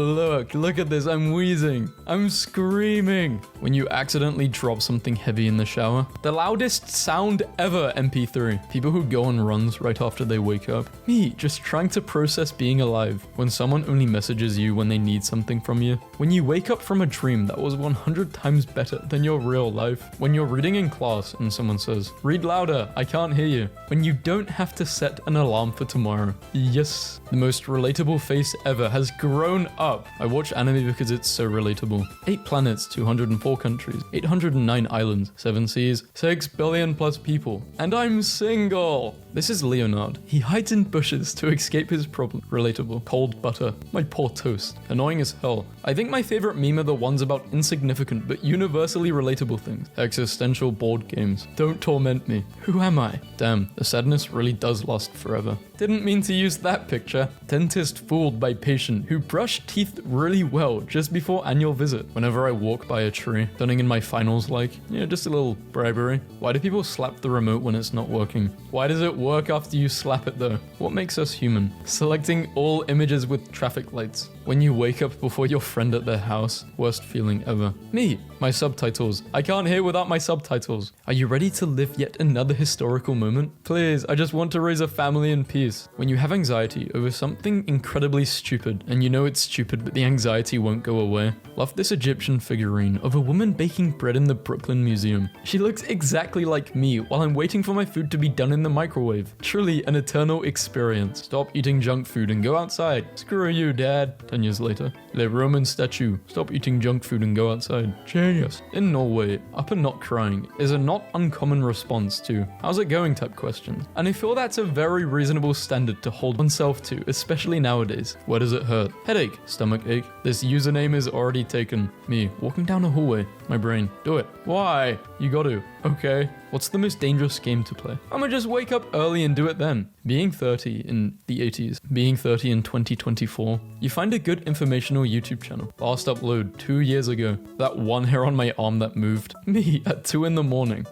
[SPEAKER 7] look at this, I'm wheezing. I'm screaming. When you accidentally drop something heavy in the shower. The loudest sound ever, MP3. People who go on runs right after they wake up. Me, just trying to process being alive. When someone only messages you when they need something from you. When you wake up from a dream that was 100 times better than your real life. When you're reading in class and someone says, read louder, I can't hear you. When you don't have to set an alarm for tomorrow. Yes, the most relatable face ever has grown up. I watch anime because it's so relatable. 8 planets, 204 countries, 809 islands, 7 seas, 6 billion plus people. And I'm single. This is Leonard. He hides in bushes to escape his problem. Relatable. Cold butter. My poor toast. Annoying as hell. I think my favorite meme are the ones about insignificant but universally relatable things. Existential board games. Don't torment me. Who am I? Damn, the sadness really does last forever. Didn't mean to use that picture. Dentist fooled by patient who brushed teeth really well just before annual visit. Whenever I walk by a tree, turning in my finals like, just a little bribery. Why do people slap the remote when it's not working? Why does it work after you slap it though? What makes us human? Selecting all images with traffic lights. When you wake up before your friend at their house. Worst feeling ever. Me, my subtitles. I can't hear without my subtitles. Are you ready to live yet another historical moment? Please, I just want to raise a family in peace. When you have anxiety over something incredibly stupid, and you know it's stupid but the anxiety won't go away. Love this Egyptian figurine of a woman baking bread in the Brooklyn Museum. She looks exactly like me while I'm waiting for my food to be done in the microwave. Truly an eternal experience. Stop eating junk food and go outside. Screw you, Dad. 10 years later. Le Roman statue. Stop eating junk food and go outside. Genius. In Norway, up and not crying is a not uncommon response to how's it going type questions. And I feel that's a very reasonable standard to hold oneself to, especially nowadays. Where does it hurt? Headache. Stomach ache. This username is already taken. Me, walking down a hallway. My brain. Do it. Why? You got to. Okay. What's the most dangerous game to play? I'ma just wake up early and do it then. Being 30 in the 80s, being 30 in 2024, you find a good informational YouTube channel. Last upload 2 years ago. That one hair on my arm that moved. Me at 2 in the morning.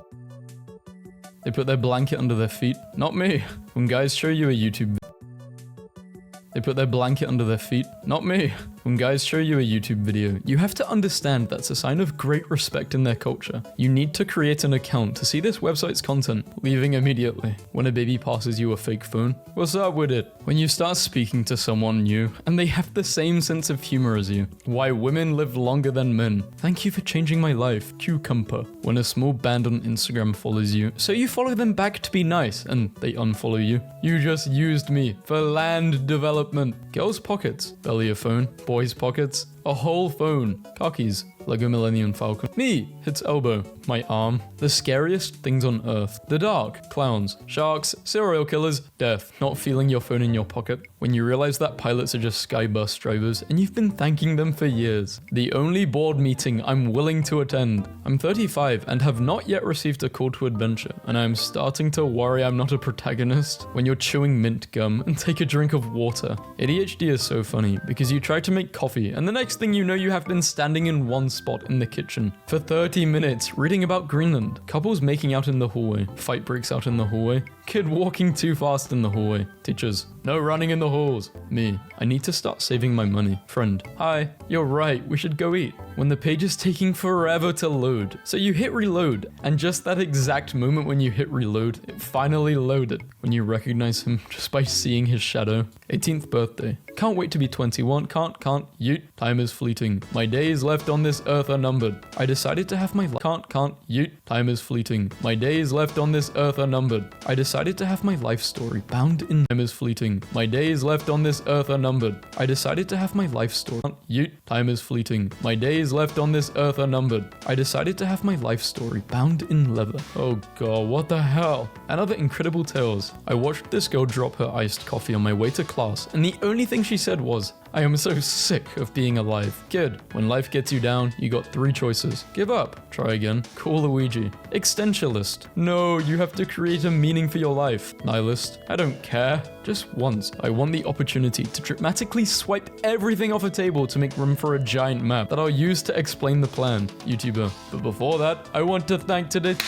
[SPEAKER 7] They put their blanket under their feet. Not me. When guys show you a YouTube They put their blanket under their feet. Not me. When guys show you a YouTube video, you have to understand that's a sign of great respect in their culture. You need to create an account to see this website's content, leaving immediately. When a baby passes you a fake phone, what's up with it? When you start speaking to someone new, and they have the same sense of humor as you. Why women live longer than men. Thank you for changing my life, Cucumber. When a small band on Instagram follows you, so you follow them back to be nice, and they unfollow you. You just used me for land development. Girls' pockets, barely a phone. Boys' pockets, a whole phone. Khakis, Lego Millennium Falcon. Me, its elbow, my arm. The scariest things on earth. The dark, clowns, sharks, serial killers, death. Not feeling your phone in your pocket. When you realize that pilots are just sky bus drivers and you've been thanking them for years. The only board meeting I'm willing to attend. I'm 35 and have not yet received a call to adventure, and I'm starting to worry I'm not a protagonist. When you're chewing mint gum and take a drink of water. ADHD is so funny because you try to make coffee and the next thing you know you have been standing in one spot in the kitchen for 30 minutes reading about Greenland. Couples making out in the hallway. Fight breaks out in the hallway. Kid walking too fast in the hallway. Teachers, no running in the halls. Me, I need to start saving my money. Friend, hi, you're right, we should go eat. When the page is taking forever to load. So you hit reload, and just that exact moment when you hit reload, it finally loaded. When you recognize him just by seeing his shadow. 18th birthday. Can't wait to be 21, can't, yeet. Time is fleeting. My days left on this earth are numbered. I decided to have my can't, yeet. Time is fleeting. My days left on this earth are numbered. I decided to have my life story bound in time is fleeting. My days left on this earth are numbered. I decided to have my life story. Yeet. Time is fleeting. My days left on this earth are numbered. I decided to have my life story bound in leather. Oh god, what the hell? And other incredible tales. I watched this girl drop her iced coffee on my way to class, and the only thing she said was, I am so sick of being alive. Kid, when life gets you down, you got 3 choices. Give up. Try again. Call Luigi. Existentialist. No, you have to create a meaning for your life. Nihilist. I don't care. Just once, I want the opportunity to dramatically swipe everything off a table to make room for a giant map that I'll use to explain the plan. YouTuber. But before that, I want to thank today's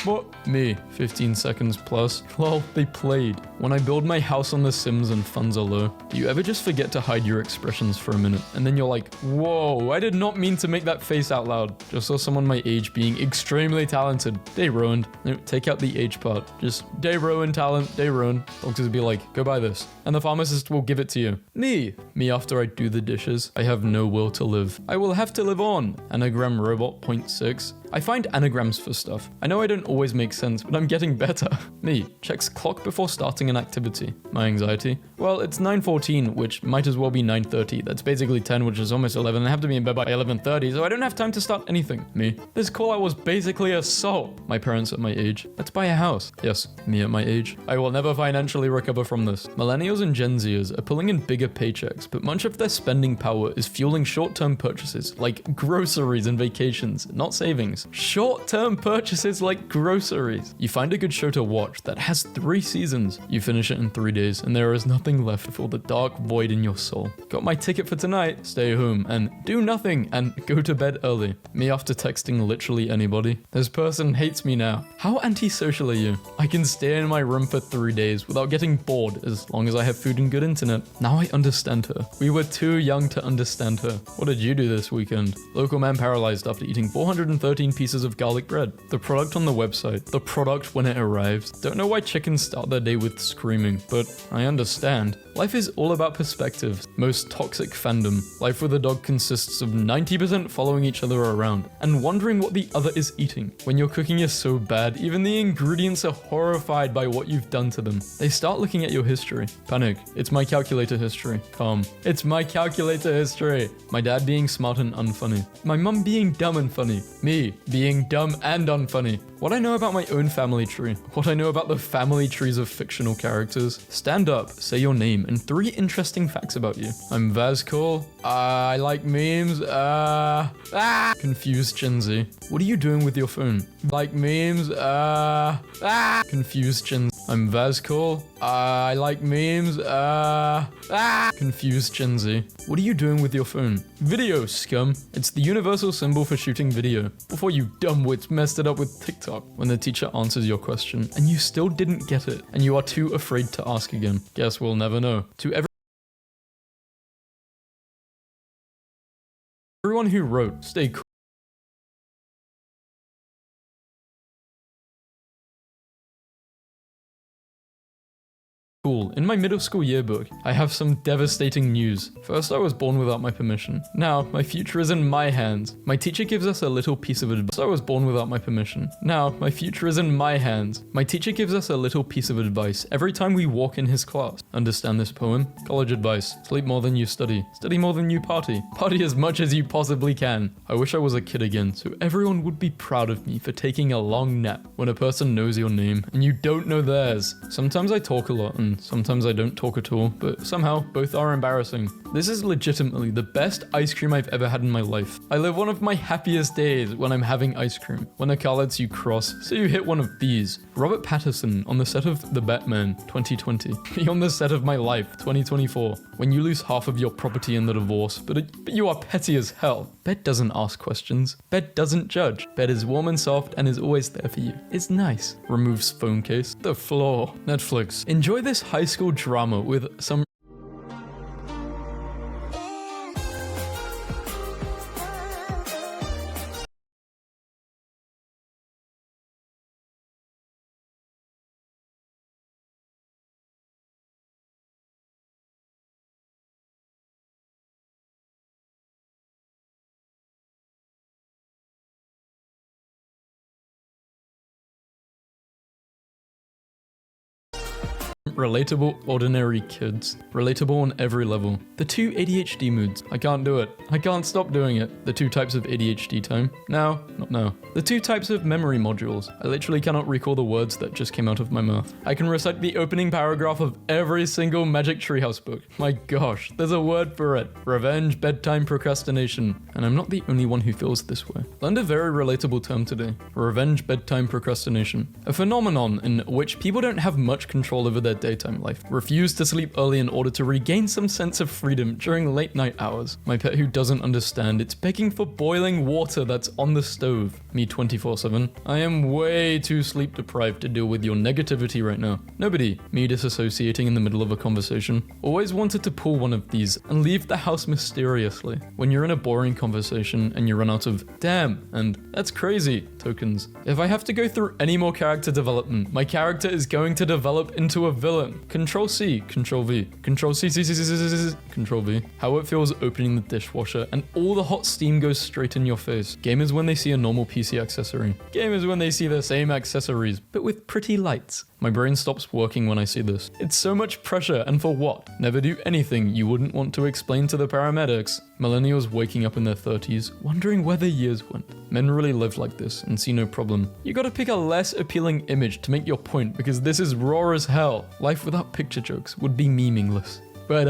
[SPEAKER 7] me. 15 seconds plus. Lol, they played. When I build my house on The Sims and funds are low, do you ever just forget to hide your expressions for a minute? And then you're like, whoa, I did not mean to make that face out loud. Just saw someone my age being extremely talented. They ruined. No, take out the age part. Just, they ruined talent, they ruined. Doctors would be like, go buy this. And the pharmacist will give it to you. Me after I do the dishes. I have no will to live. I will have to live on. Anagram robot 0.6. I find anagrams for stuff. I know I don't always make sense, but I'm getting better. Me, checks clock before starting an activity. My anxiety? Well, it's 9:14, which might as well be 9:30. That's basically 10, which is almost 11. I have to be in bed by 11:30, so I don't have time to start anything. Me, this call out was basically assault. My parents at my age. Let's buy a house. Yes, me at my age. I will never financially recover from this. Millennials and Gen Zers are pulling in bigger paychecks, but much of their spending power is fueling short-term purchases, like groceries and vacations, not savings. Short-term purchases like groceries. You find a good show to watch that has 3 seasons. You finish it in 3 days, and there is nothing left to fill the dark void in your soul. Got my ticket for tonight. Stay home and do nothing and go to bed early. Me after texting literally anybody. This person hates me now. How antisocial are you? I can stay in my room for 3 days without getting bored as long as I have food and good internet. Now I understand her. We were too young to understand her. What did you do this weekend? Local man paralyzed after eating 413 pieces of garlic bread. The product on the website. The product when it arrives. Don't know why chickens start their day with screaming, but I understand. Life is all about perspectives. Most toxic fandom. Life with a dog consists of 90% following each other around and wondering what the other is eating. When your cooking is so bad, even the ingredients are horrified by what you've done to them. They start looking at your history. Panic. It's my calculator history. Calm. It's my calculator history. My dad being smart and unfunny. My mum being dumb and funny. Me being dumb and unfunny. What I know about my own family tree. What I know about the family trees of fictional characters. Stand up, say your name, and 3 interesting facts about you. I'm Vazcol. I like memes. Confused Gen Z. What are you doing with your phone? Like memes. Confused Gen Z. I'm Vazcol. I like memes. Confused Gen Z. What are you doing with your phone? Video, scum. It's the universal symbol for shooting video. Before you dumbwits messed it up with TikTok. When the teacher answers your question and you still didn't get it and you are too afraid to ask again. Guess we'll never know. To everyone who wrote, stay cool. In my middle school yearbook, I have some devastating news. First, I was born without my permission. Now, my future is in my hands. My teacher gives us a little piece of advice. I was born without my permission. Now, my future is in my hands. My teacher gives us a little piece of advice every time we walk in his class. Understand this poem? College advice. Sleep more than you study. Study more than you party. Party as much as you possibly can. I wish I was a kid again, so everyone would be proud of me for taking a long nap. When a person knows your name and you don't know theirs. Sometimes I talk a lot and sometimes I don't talk at all, but somehow both are embarrassing. This is legitimately the best ice cream I've ever had in my life. I live one of my happiest days when I'm having ice cream. When a car lets you cross, so you hit one of these. Robert Pattinson on the set of The Batman 2020. Me on the set of My Life 2024. When you lose half of your property in the divorce, but you are petty as hell. Bed doesn't ask questions. Bed doesn't judge. Bed is warm and soft and is always there for you. It's nice. Removes phone case. The floor. Netflix. Enjoy this high school drama with some relatable, ordinary kids. Relatable on every level. The 2 ADHD moods. I can't do it. I can't stop doing it. The 2 types of ADHD time. Now, not now. The 2 types of memory modules. I literally cannot recall the words that just came out of my mouth. I can recite the opening paragraph of every single Magic Treehouse book. My gosh, there's a word for it. Revenge, bedtime, procrastination. And I'm not the only one who feels this way. Learned a very relatable term today. Revenge, bedtime, procrastination. A phenomenon in which people don't have much control over their daytime life, refuse to sleep early in order to regain some sense of freedom during late night hours. My pet who doesn't understand, it's begging for boiling water that's on the stove. Me 24/7. I am way too sleep deprived to deal with your negativity right now. Nobody. Me disassociating in the middle of a conversation. Always wanted to pull one of these and leave the house mysteriously. When you're in a boring conversation and you run out of damn and that's crazy tokens. If I have to go through any more character development, my character is going to develop into a villain. Control C, Control V, Control C, Control V. How it feels opening the dishwasher and all the hot steam goes straight in your face. Gamers when they see a normal PC accessory. Gamers when they see the same accessories, but with pretty lights. My brain stops working when I see this. It's so much pressure, and for what? Never do anything you wouldn't want to explain to the paramedics. Millennials waking up in their 30s, wondering where their years went. Men really live like this and see no problem. You gotta pick a less appealing image to make your point because this is raw as hell. Life without picture jokes would be meaningless. But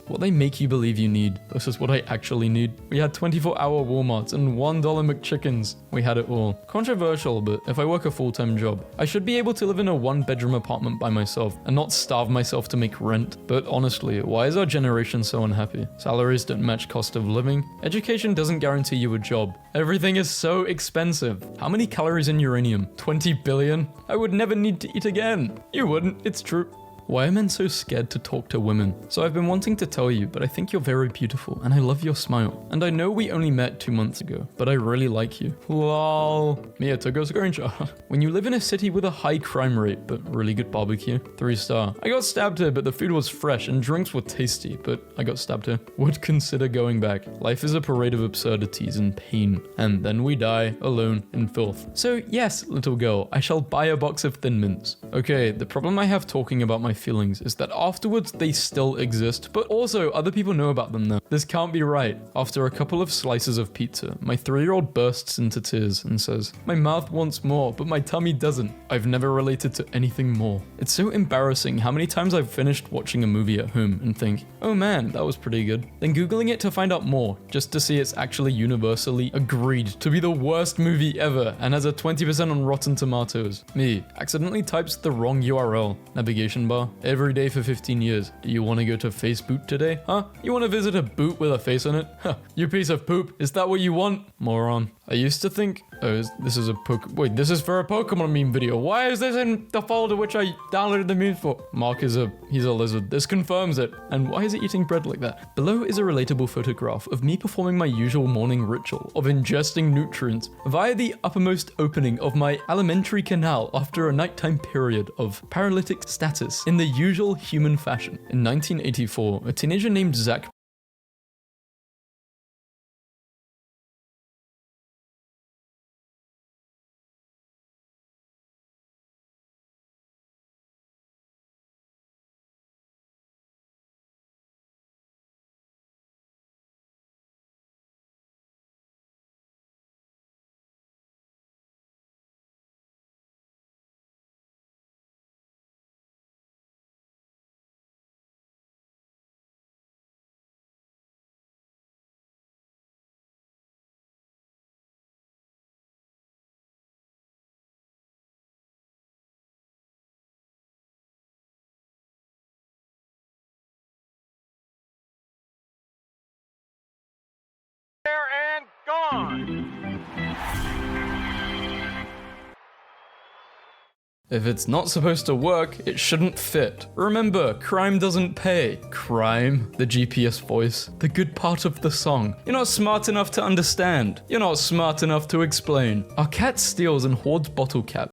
[SPEAKER 7] what they make you believe you need versus what I actually need. We had 24-hour Walmarts and $1 McChickens. We had it all. Controversial, but if I work a full-time job, I should be able to live in a 1-bedroom apartment by myself and not starve myself to make rent. But honestly, why is our generation so unhappy? Salaries don't match cost of living. Education doesn't guarantee you a job. Everything is so expensive. How many calories in uranium? 20 billion? I would never need to eat again. You wouldn't, it's true. Why are men so scared to talk to women? So I've been wanting to tell you, but I think you're very beautiful and I love your smile. And I know we only met 2 months ago, but I really like you. Lol. Mia took a screenshot. When you live in a city with a high crime rate, but really good barbecue, 3-star. I got stabbed here, but the food was fresh and drinks were tasty, but I got stabbed here. Would consider going back. Life is a parade of absurdities and pain. And then we die alone in filth. So yes, little girl, I shall buy a box of Thin Mints. Okay, the problem I have talking about my feelings is that afterwards they still exist, but also other people know about them now. This can't be right. After a couple of slices of pizza, my 3-year-old bursts into tears and says, "My mouth wants more, but my tummy doesn't." I've never related to anything more. It's so embarrassing how many times I've finished watching a movie at home and think, oh man, that was pretty good. Then Googling it to find out more, just to see it's actually universally agreed to be the worst movie ever and has a 20% on Rotten Tomatoes. Me, accidentally types the wrong URL. Navigation bar. Every day for 15 years. Do you want to go to Facebook today? Huh? You want to visit a boot with a face on it? Huh. You piece of poop. Is that what you want? Moron. I used to think, this is a wait, this is for a Pokemon meme video. Why is this in the folder which I downloaded the meme for? Mark is he's a lizard. This confirms it. And why is it eating bread like that? Below is a relatable photograph of me performing my usual morning ritual of ingesting nutrients via the uppermost opening of my alimentary canal after a nighttime period of paralytic status in the usual human fashion. In 1984, a teenager named Zach
[SPEAKER 25] on!
[SPEAKER 7] If it's not supposed to work, it shouldn't fit. Remember, crime doesn't pay. Crime, the GPS voice, the good part of the song. You're not smart enough to understand. You're not smart enough to explain. Our cat steals and hoards bottle caps.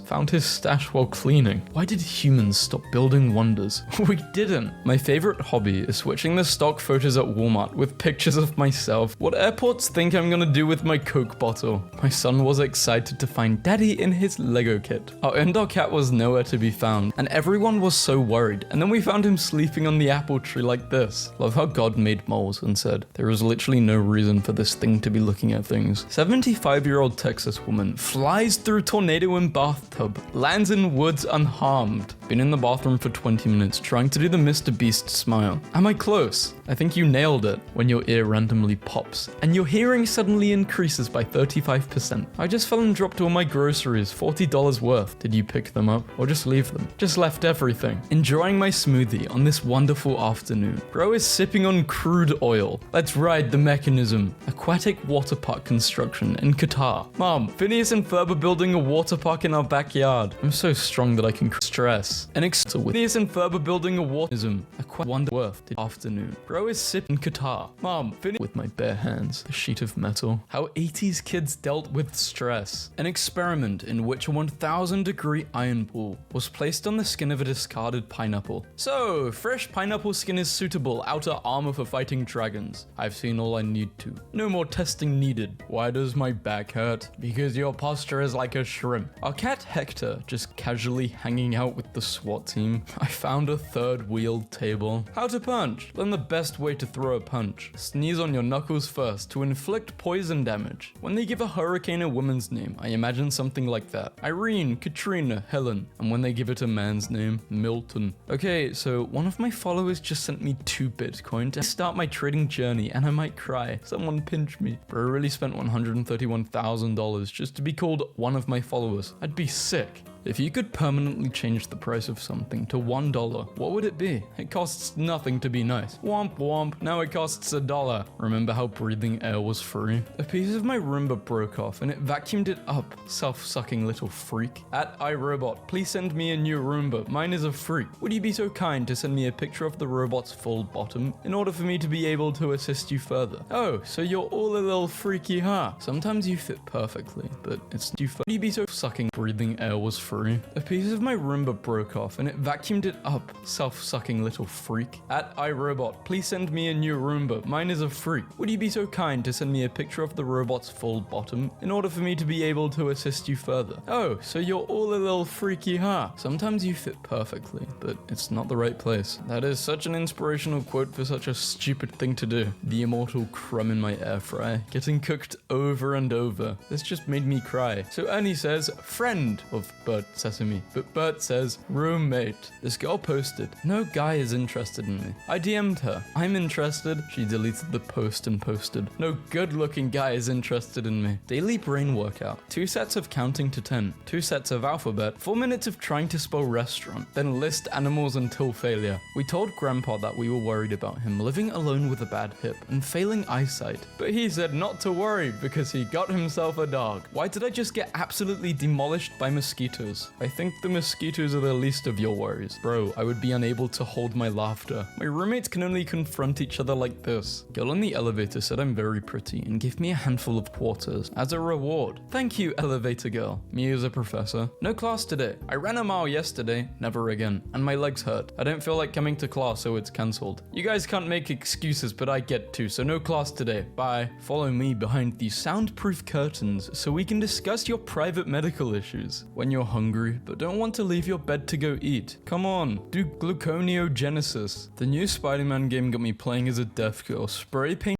[SPEAKER 7] Found his stash while cleaning. Why did humans stop building wonders? We didn't. My favorite hobby is switching the stock photos at Walmart with pictures of myself. What airports think I'm gonna do with my Coke bottle? My son was excited to find Daddy in his Lego kit. Our indoor cat was nowhere to be found, and everyone was so worried. And then we found him sleeping on the apple tree like this. Love how God made moles and said, there is literally no reason for this thing to be looking at things. 75-year-old Texas woman flies through tornado in bathtub, lands in woods unharmed. Been in the bathroom for 20 minutes trying to do the Mr. Beast smile. Am I close? I think you nailed it. When your ear randomly pops and your hearing suddenly increases by 35%. I just fell and dropped all my groceries, $40 worth. Did you pick them up or just leave them? Just left everything. Enjoying my smoothie on this wonderful afternoon. Bro is sipping on crude oil. Let's ride the mechanism. Aquatic water park construction in Qatar. Mom, Phineas and Ferb are building a water park in our backyard. I'm so strong that I can stress. Phineas and Ferb are building a waterism. Wonder worth afternoon. Bro is sipping Qatar. Mom, with my bare hands, the sheet of metal. How 80s kids dealt with stress. An experiment in which a 1000-degree iron ball was placed on the skin of a discarded pineapple. So, fresh pineapple skin is suitable outer armor for fighting dragons. I've seen all I need to. No more testing needed. Why does my back hurt? Because your posture is like a shrimp. Our cat Hector just casually hanging out with the SWAT team. I found a third-wheeled table. How to punch? Learn the best way to throw a punch. Sneeze on your knuckles first to inflict poison damage. When they give a hurricane a woman's name, I imagine something like that. Irene, Katrina, Helen. And when they give it a man's name, Milton. Okay, so one of my followers just sent me 2 Bitcoin to start my trading journey and I might cry. Someone pinch me. Bro really spent $131,000 just to be called one of my followers. I'd be sick. If you could permanently change the price of something to $1, what would it be? It costs nothing to be nice. Womp womp, now it costs $1. Remember how breathing air was free? A piece of my Roomba broke off and it vacuumed it up. Self-sucking little freak. At iRobot, please send me a new Roomba. Mine is a freak. Would you be so kind to send me a picture of the robot's full bottom in order for me to be able to assist you further? Oh, so you're all a little freaky, huh? Sometimes you fit perfectly, but it's too far. Would you be so sucking breathing air was free? A piece of my Roomba broke off and it vacuumed it up. Self-sucking little freak. At iRobot, please send me a new Roomba. Mine is a freak. Would you be so kind to send me a picture of the robot's full bottom in order for me to be able to assist you further? Oh, so you're all a little freaky, huh? Sometimes you fit perfectly, but it's not the right place. That is such an inspirational quote for such a stupid thing to do. The immortal crumb in my air fry, getting cooked over and over. This just made me cry. So Ernie says, friend of Bert Sesame, but Bert says, roommate. This girl posted, no guy is interested in me. I DM'd her, I'm interested. She deleted the post and posted, no good looking guy is interested in me. Daily brain workout, 2 sets of counting to 10, 2 sets of alphabet, 4 minutes of trying to spell restaurant, then list animals until failure. We told Grandpa that we were worried about him living alone with a bad hip and failing eyesight, but he said not to worry because he got himself a dog. Why did I just get absolutely demolished by mosquitoes? I think the mosquitoes are the least of your worries. Bro, I would be unable to hold my laughter. My roommates can only confront each other like this. Girl in the elevator said I'm very pretty and gave me a handful of quarters as a reward. Thank you, elevator girl. Me as a professor. No class today. I ran a mile yesterday, never again. And my legs hurt. I don't feel like coming to class, so it's cancelled. You guys can't make excuses, but I get to, so no class today. Bye. Follow me behind these soundproof curtains so we can discuss your private medical issues. When you're hungry, but don't want to leave your bed to go eat. Come on, do gluconeogenesis. The new Spider-Man game got me playing as a deaf girl, spray paint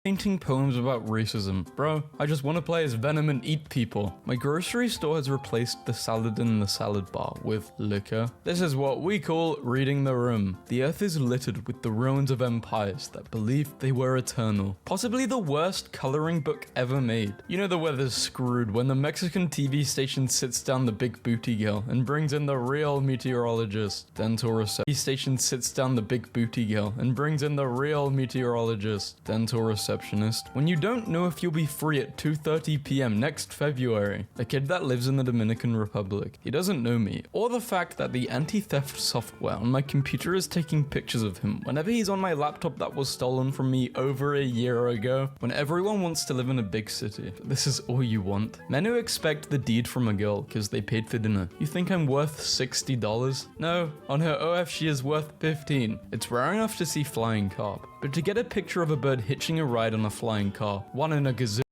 [SPEAKER 7] Painting poems about racism. Bro, I just want to play as Venom and eat people. My grocery store has replaced the salad in the salad bar with liquor. This is what we call reading the room. The earth is littered with the ruins of empires that believed they were eternal. Possibly the worst coloring book ever made. You know the weather's screwed when the Mexican TV station sits down the big booty girl and brings in the real meteorologist. Dental receptionist station sits down the big booty girl and brings in the real meteorologist. Dental receptionist. When you don't know if you'll be free at 2:30 p.m. next February. A kid that lives in the Dominican Republic. He doesn't know me, or the fact that the anti-theft software on my computer is taking pictures of him whenever he's on my laptop that was stolen from me over a year ago. When everyone wants to live in a big city, but this is all you want. Men who expect the deed from a girl because they paid for dinner. You think I'm worth $60? No, on her OF she is worth 15. It's rare enough to see flying carp, but to get a picture of a bird hitching a ride on a flying car, one in a gazillion.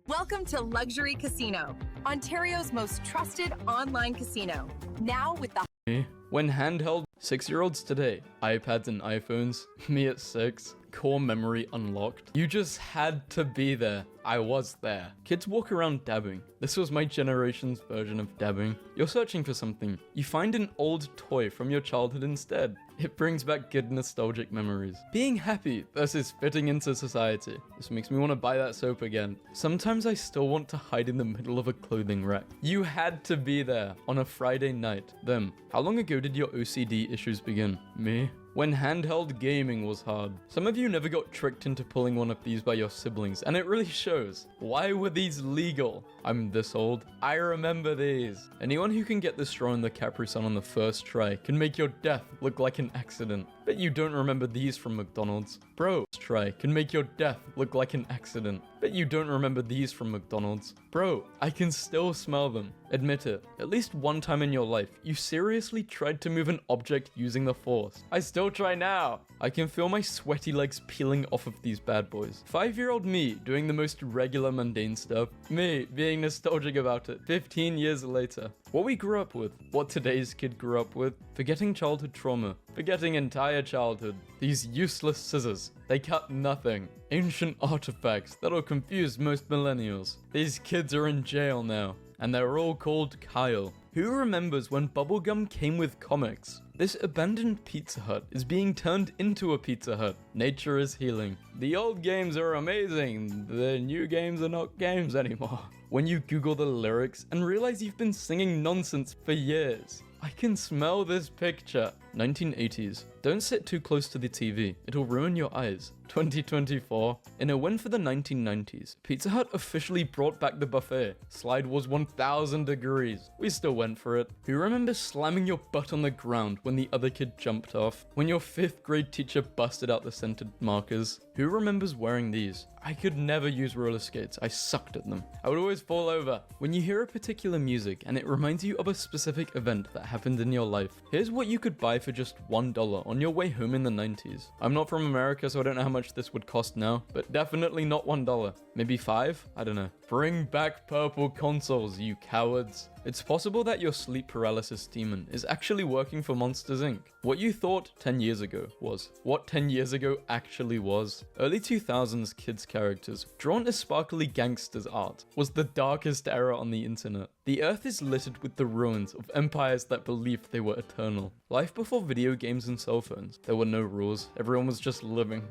[SPEAKER 8] Welcome to Luxury Casino, Ontario's most trusted online casino. Now with the
[SPEAKER 7] When handheld, 6-year-olds today, iPads and iPhones, me at 6, core memory unlocked. You just had to be there. I was there. Kids walk around dabbing. This was my generation's version of dabbing. You're searching for something. You find an old toy from your childhood instead. It brings back good nostalgic memories. Being happy versus fitting into society. This makes me want to buy that soap again. Sometimes I still want to hide in the middle of a clothing rack. You had to be there on a Friday night. Them. How long ago did your OCD issues begin? Me? When handheld gaming was hard. Some of you never got tricked into pulling one of these by your siblings, and it really shows. Why were these legal? I'm this old. I remember these. Anyone who can get the straw in the Capri Sun on the first try can make your death look like an accident. Bet you don't remember these from McDonald's. Bro, try can make your death look like an accident. Bet you don't remember these from McDonald's. Bro, I can still smell them. Admit it, at least one time in your life, you seriously tried to move an object using the Force. I still try now. I can feel my sweaty legs peeling off of these bad boys. 5-year-old me doing the most regular mundane stuff. Me being nostalgic about it 15 years later. What we grew up with, what today's kid grew up with, forgetting childhood trauma, forgetting entire childhood. These useless scissors, they cut nothing. Ancient artifacts that'll confuse most millennials. These kids are in jail now, and they're all called Kyle. Who remembers when bubblegum came with comics? This abandoned Pizza Hut is being turned into a Pizza Hut. Nature is healing. The old games are amazing. The new games are not games anymore. When you Google the lyrics and realize you've been singing nonsense for years. I can smell this picture. 1980s. Don't sit too close to the TV. It'll ruin your eyes. 2024. In a win for the 1990s, Pizza Hut officially brought back the buffet. Slide was 1000 degrees. We still went for it. Who remembers slamming your butt on the ground when the other kid jumped off? When your 5th grade teacher busted out the scented markers? Who remembers wearing these? I could never use roller skates. I sucked at them. I would always fall over. When you hear a particular music and it reminds you of a specific event that happened in your life, here's what you could buy for just $1 on your way home in the 90s. I'm not from America, so I don't know how much this would cost now, but definitely not $1. Maybe $5? I don't know. Bring back purple consoles, you cowards. It's possible that your sleep paralysis demon is actually working for Monsters Inc. What you thought 10 years ago was what 10 years ago actually was. Early 2000s kids characters drawn as sparkly gangsters art was the darkest era on the internet. The earth is littered with the ruins of empires that believed they were eternal. Life before video games and cell phones. There were no rules. Everyone was just living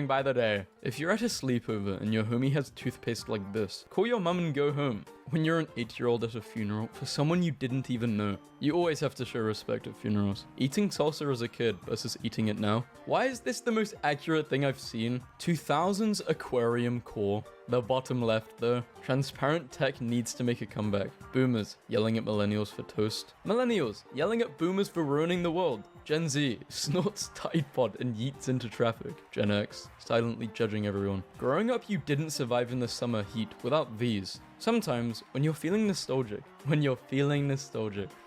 [SPEAKER 7] by the day. If you're at a sleepover and your homie has toothpaste like this, call your mum and go home. When you're an 8-year-old at a funeral for someone you didn't even know, you always have to show respect at funerals. Eating salsa as a kid versus eating it now. Why is this the most accurate thing I've seen? 2000s aquarium core. The bottom left though. Transparent tech needs to make a comeback. Boomers yelling at millennials for toast. Millennials yelling at boomers for ruining the world. Gen Z snorts Tpot and yeets into traffic. Gen X silently judging everyone. Growing up, you didn't survive in the summer heat without these. Sometimes, when you're feeling nostalgic,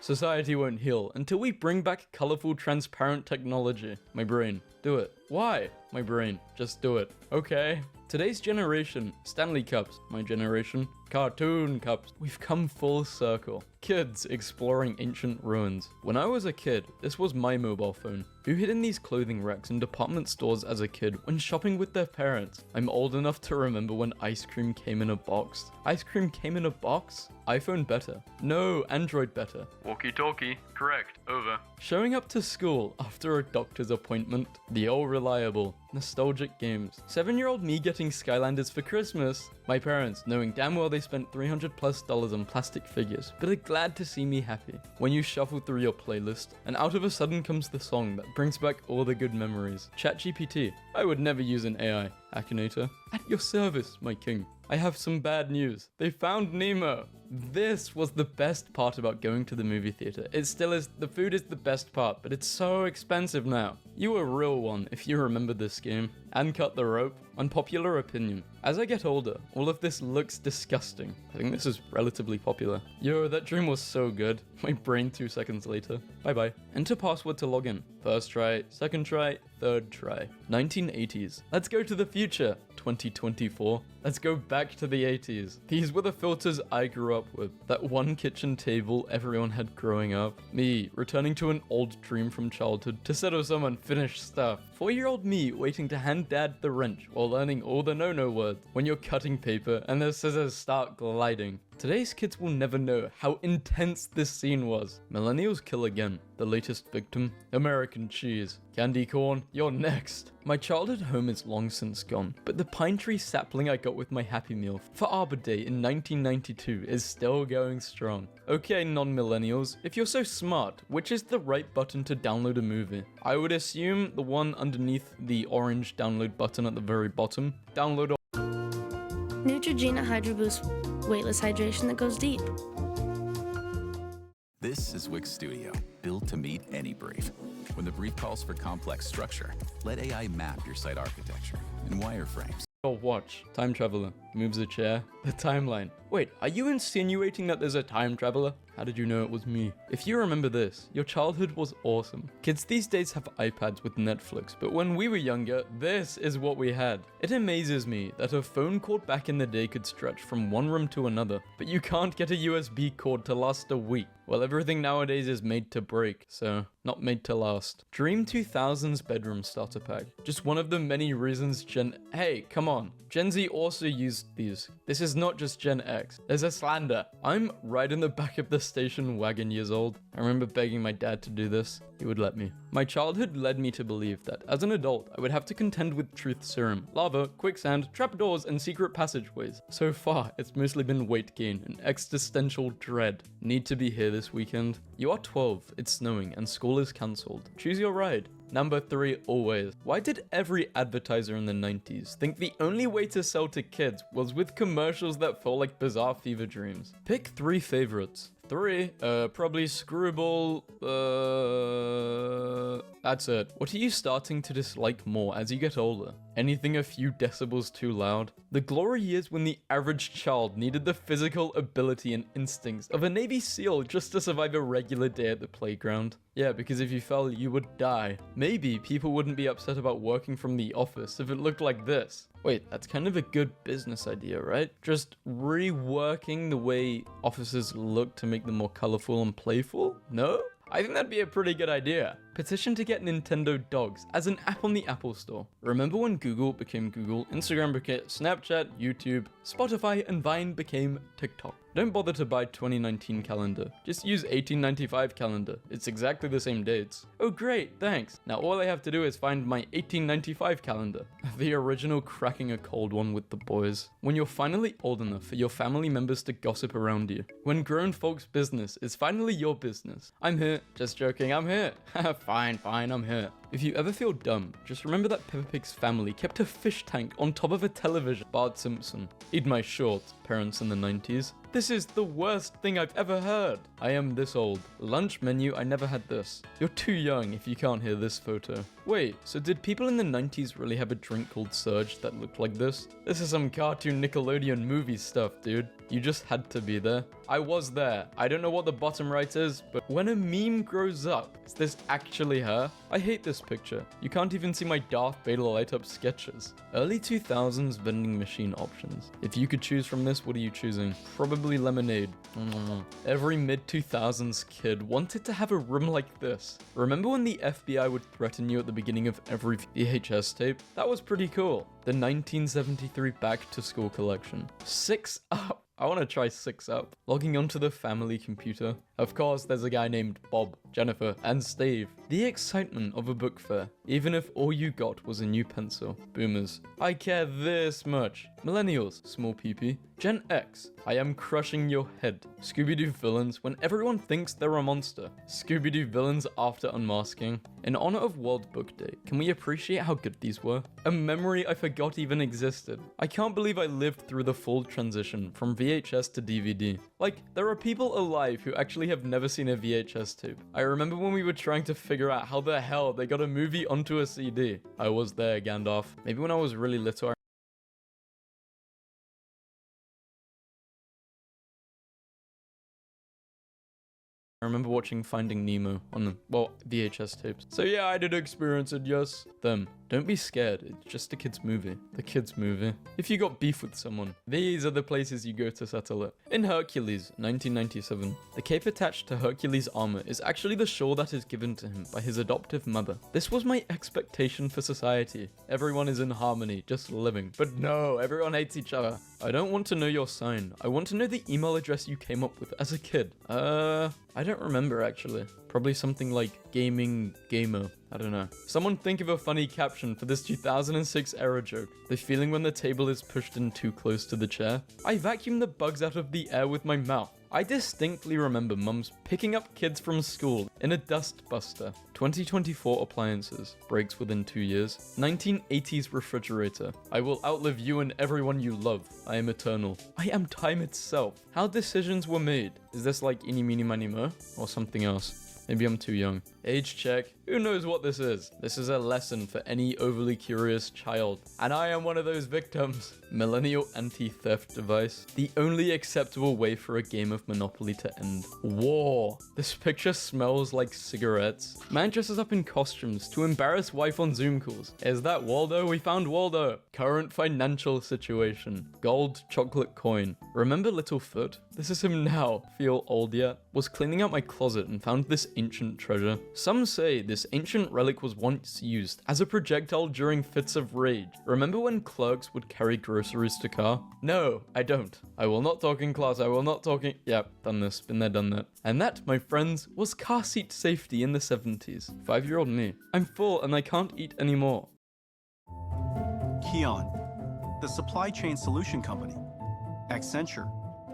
[SPEAKER 7] society won't heal until we bring back colorful, transparent technology. My brain, do it. Why? My brain, just do it. Okay. Today's generation, Stanley Cups. My generation, cartoon cups. We've come full circle. Kids exploring ancient ruins. When I was a kid, this was my mobile phone. Who hid in these clothing racks in department stores as a kid when shopping with their parents? I'm old enough to remember when ice cream came in a box. Ice cream came in a box? iPhone better. No, Android better. Walkie-talkie. Correct. Over. Showing up to school after a doctor's appointment. The all reliable, nostalgic games. 7-year-old me getting Skylanders for Christmas. My parents knowing damn well they spent $300+ on plastic figures, but are glad to see me happy. When you shuffle through your playlist, and out of a sudden comes the song that brings back all the good memories. ChatGPT. I would never use an AI. Akinator. At your service, my king. I have some bad news. They found Nemo. This was the best part about going to the movie theater. It still is. The food is the best part, but it's so expensive now. You a real one if you remember this game. And cut the rope. Unpopular opinion. As I get older, all of this looks disgusting. I think this is relatively popular. Yo, that dream was so good. My brain 2 seconds later. Bye-bye. Enter password to log in. First try, second try, third try. 1980s. Let's go to the future. 2024. Let's go back to the 80s. These were the filters I grew up with. That one kitchen table everyone had growing up. Me, returning to an old dream from childhood to settle some unfinished stuff. 4-year-old me waiting to hand dad the wrench while learning all the no-no words. When you're cutting paper and the scissors start gliding. Today's kids will never know how intense this scene was. Millennials kill again. The latest victim, American cheese. Candy corn, you're next. My childhood home is long since gone, but the pine tree sapling I got with my Happy Meal for Arbor Day in 1992 is still going strong. Okay, non-millennials, if you're so smart, which is the right button to download a movie? I would assume the one underneath the orange download button at the very bottom. Download all.
[SPEAKER 9] Neutrogena Hydro Boost weightless hydration that goes deep.
[SPEAKER 10] This is Wix Studio, built to meet any brief. When the brief calls for complex structure, let AI map your site architecture in wireframes.
[SPEAKER 7] Or watch. Time traveler. Moves a chair. The timeline. Wait, are you insinuating that there's a time traveler? How did you know it was me? If you remember this, your childhood was awesome. Kids these days have iPads with Netflix, but when we were younger, this is what we had. It amazes me that a phone cord back in the day could stretch from one room to another, but you can't get a USB cord to last a week. Well, everything nowadays is made to break, so not made to last. Dream 2000's bedroom starter pack. Just one of the many reasons Hey, come on. Gen Z also used these. This is not just Gen X. There's a slander. I'm right in the back of the station wagon years old. I remember begging my dad to do this. He would let me. My childhood led me to believe that, as an adult, I would have to contend with truth serum, lava, quicksand, trapdoors, and secret passageways. So far, it's mostly been weight gain and existential dread. Need to be here this weekend? You are 12, it's snowing, and school is cancelled. Choose your ride. Number 3, always. Why did every advertiser in the 90s think the only way to sell to kids was with commercials that felt like bizarre fever dreams? Pick 3 favorites. 3, probably Screwball, that's it. What are you starting to dislike more as you get older? anything a few decibels too loud. The glory years when the average child needed the physical ability and instincts of a Navy SEAL just to survive a regular day at the playground. Yeah, because if you fell, you would die. Maybe people wouldn't be upset about working from the office if it looked like this. Wait, that's kind of a good business idea, right? Just reworking the way offices look to make them more colorful and playful? No? I think that'd be a pretty good idea. Petition to get Nintendo Dogs as an app on the Apple Store. Remember when Google became Google, Instagram became Snapchat, YouTube, Spotify, and Vine became TikTok? Don't bother to buy 2019 calendar. Just use 1895 calendar. It's exactly the same dates. Oh great, thanks. Now all I have to do is find my 1895 calendar. The original cracking a cold one with the boys. When you're finally old enough for your family members to gossip around you. When grown folks' business is finally your business. I'm here. Just joking, I'm here. Fine, I'm here. If you ever feel dumb, just remember that Peppa Pig's family kept a fish tank on top of a television. Bart Simpson. Eat my shorts, parents in the 90s. This is the worst thing I've ever heard. I am this old. Lunch menu, I never had this. You're too young if you can't hear this photo. Wait, so did people in the 90s really have a drink called Surge that looked like this? This is some cartoon Nickelodeon movie stuff, dude. You just had to be there. I was there. I don't know what the bottom right is, but when a meme grows up, is this actually her? I hate this picture. You can't even see my Darth Vader light up sketches. Early 2000s vending machine options. If you could choose from this, what are you choosing? Probably lemonade. Every mid-2000s kid wanted to have a room like this. Remember when the FBI would threaten you at the beginning of every VHS tape? That was pretty cool. The 1973 Back to School collection. 6 Up. I want to try 6 Up. Logging onto the family computer. Of course, there's a guy named Bob, Jennifer, and Steve. The excitement of a book fair, even if all you got was a new pencil. Boomers. I care this much. Millennials, small PP. Gen X, I am crushing your head. Scooby-Doo villains when everyone thinks they're a monster. Scooby-Doo villains after unmasking. In honor of World Book Day, can we appreciate how good these were? A memory I forgot even existed. I can't believe I lived through the full transition from VHS to DVD. Like, there are people alive who actually have never seen a VHS tape. I remember when we were trying to figure out how the hell they got a movie onto a CD. I was there, Gandalf. Maybe when I was really little, I remember watching Finding Nemo on the, well, VHS tapes. So yeah, I did experience it, yes. Them. Don't be scared, it's just a kid's movie. The kid's movie. If you got beef with someone, these are the places you go to settle it. In Hercules, 1997, the cape attached to Hercules' armor is actually the shawl that is given to him by his adoptive mother. This was my expectation for society. Everyone is in harmony, just living. But no, everyone hates each other. I don't want to know your sign. I want to know the email address you came up with as a kid. I don't remember actually. Probably something like gaming gamer. I don't know. Someone think of a funny caption for this 2006 era joke. The feeling when the table is pushed in too close to the chair. I vacuum the bugs out of the air with my mouth. I distinctly remember mums picking up kids from school in a dust buster. 2024 appliances. Breaks within 2 years. 1980s refrigerator. I will outlive you and everyone you love. I am eternal. I am time itself. How decisions were made. Is this like Eeny Meeny Miny Mo? Or something else? Maybe I'm too young. Age check. Who knows what this is? This is a lesson for any overly curious child. And I am one of those victims. Millennial anti-theft device. The only acceptable way for a game of Monopoly to end. War. This picture smells like cigarettes. Man dresses up in costumes to embarrass wife on Zoom calls. Is that Waldo? We found Waldo. Current financial situation. Gold chocolate coin. Remember Littlefoot? This is him now. Feel old yet? Was cleaning out my closet and found this ancient treasure. Some say this ancient relic was once used as a projectile during fits of rage. Remember when clerks would carry groceries to car? No, I don't. I will not talk in class. I will not talk in... Yep, done this. Been there, done that. And that, my friends, was car seat safety in the 70s. 5-year-old me. I'm full and I can't eat anymore.
[SPEAKER 11] Keon, the supply chain solution company. Accenture,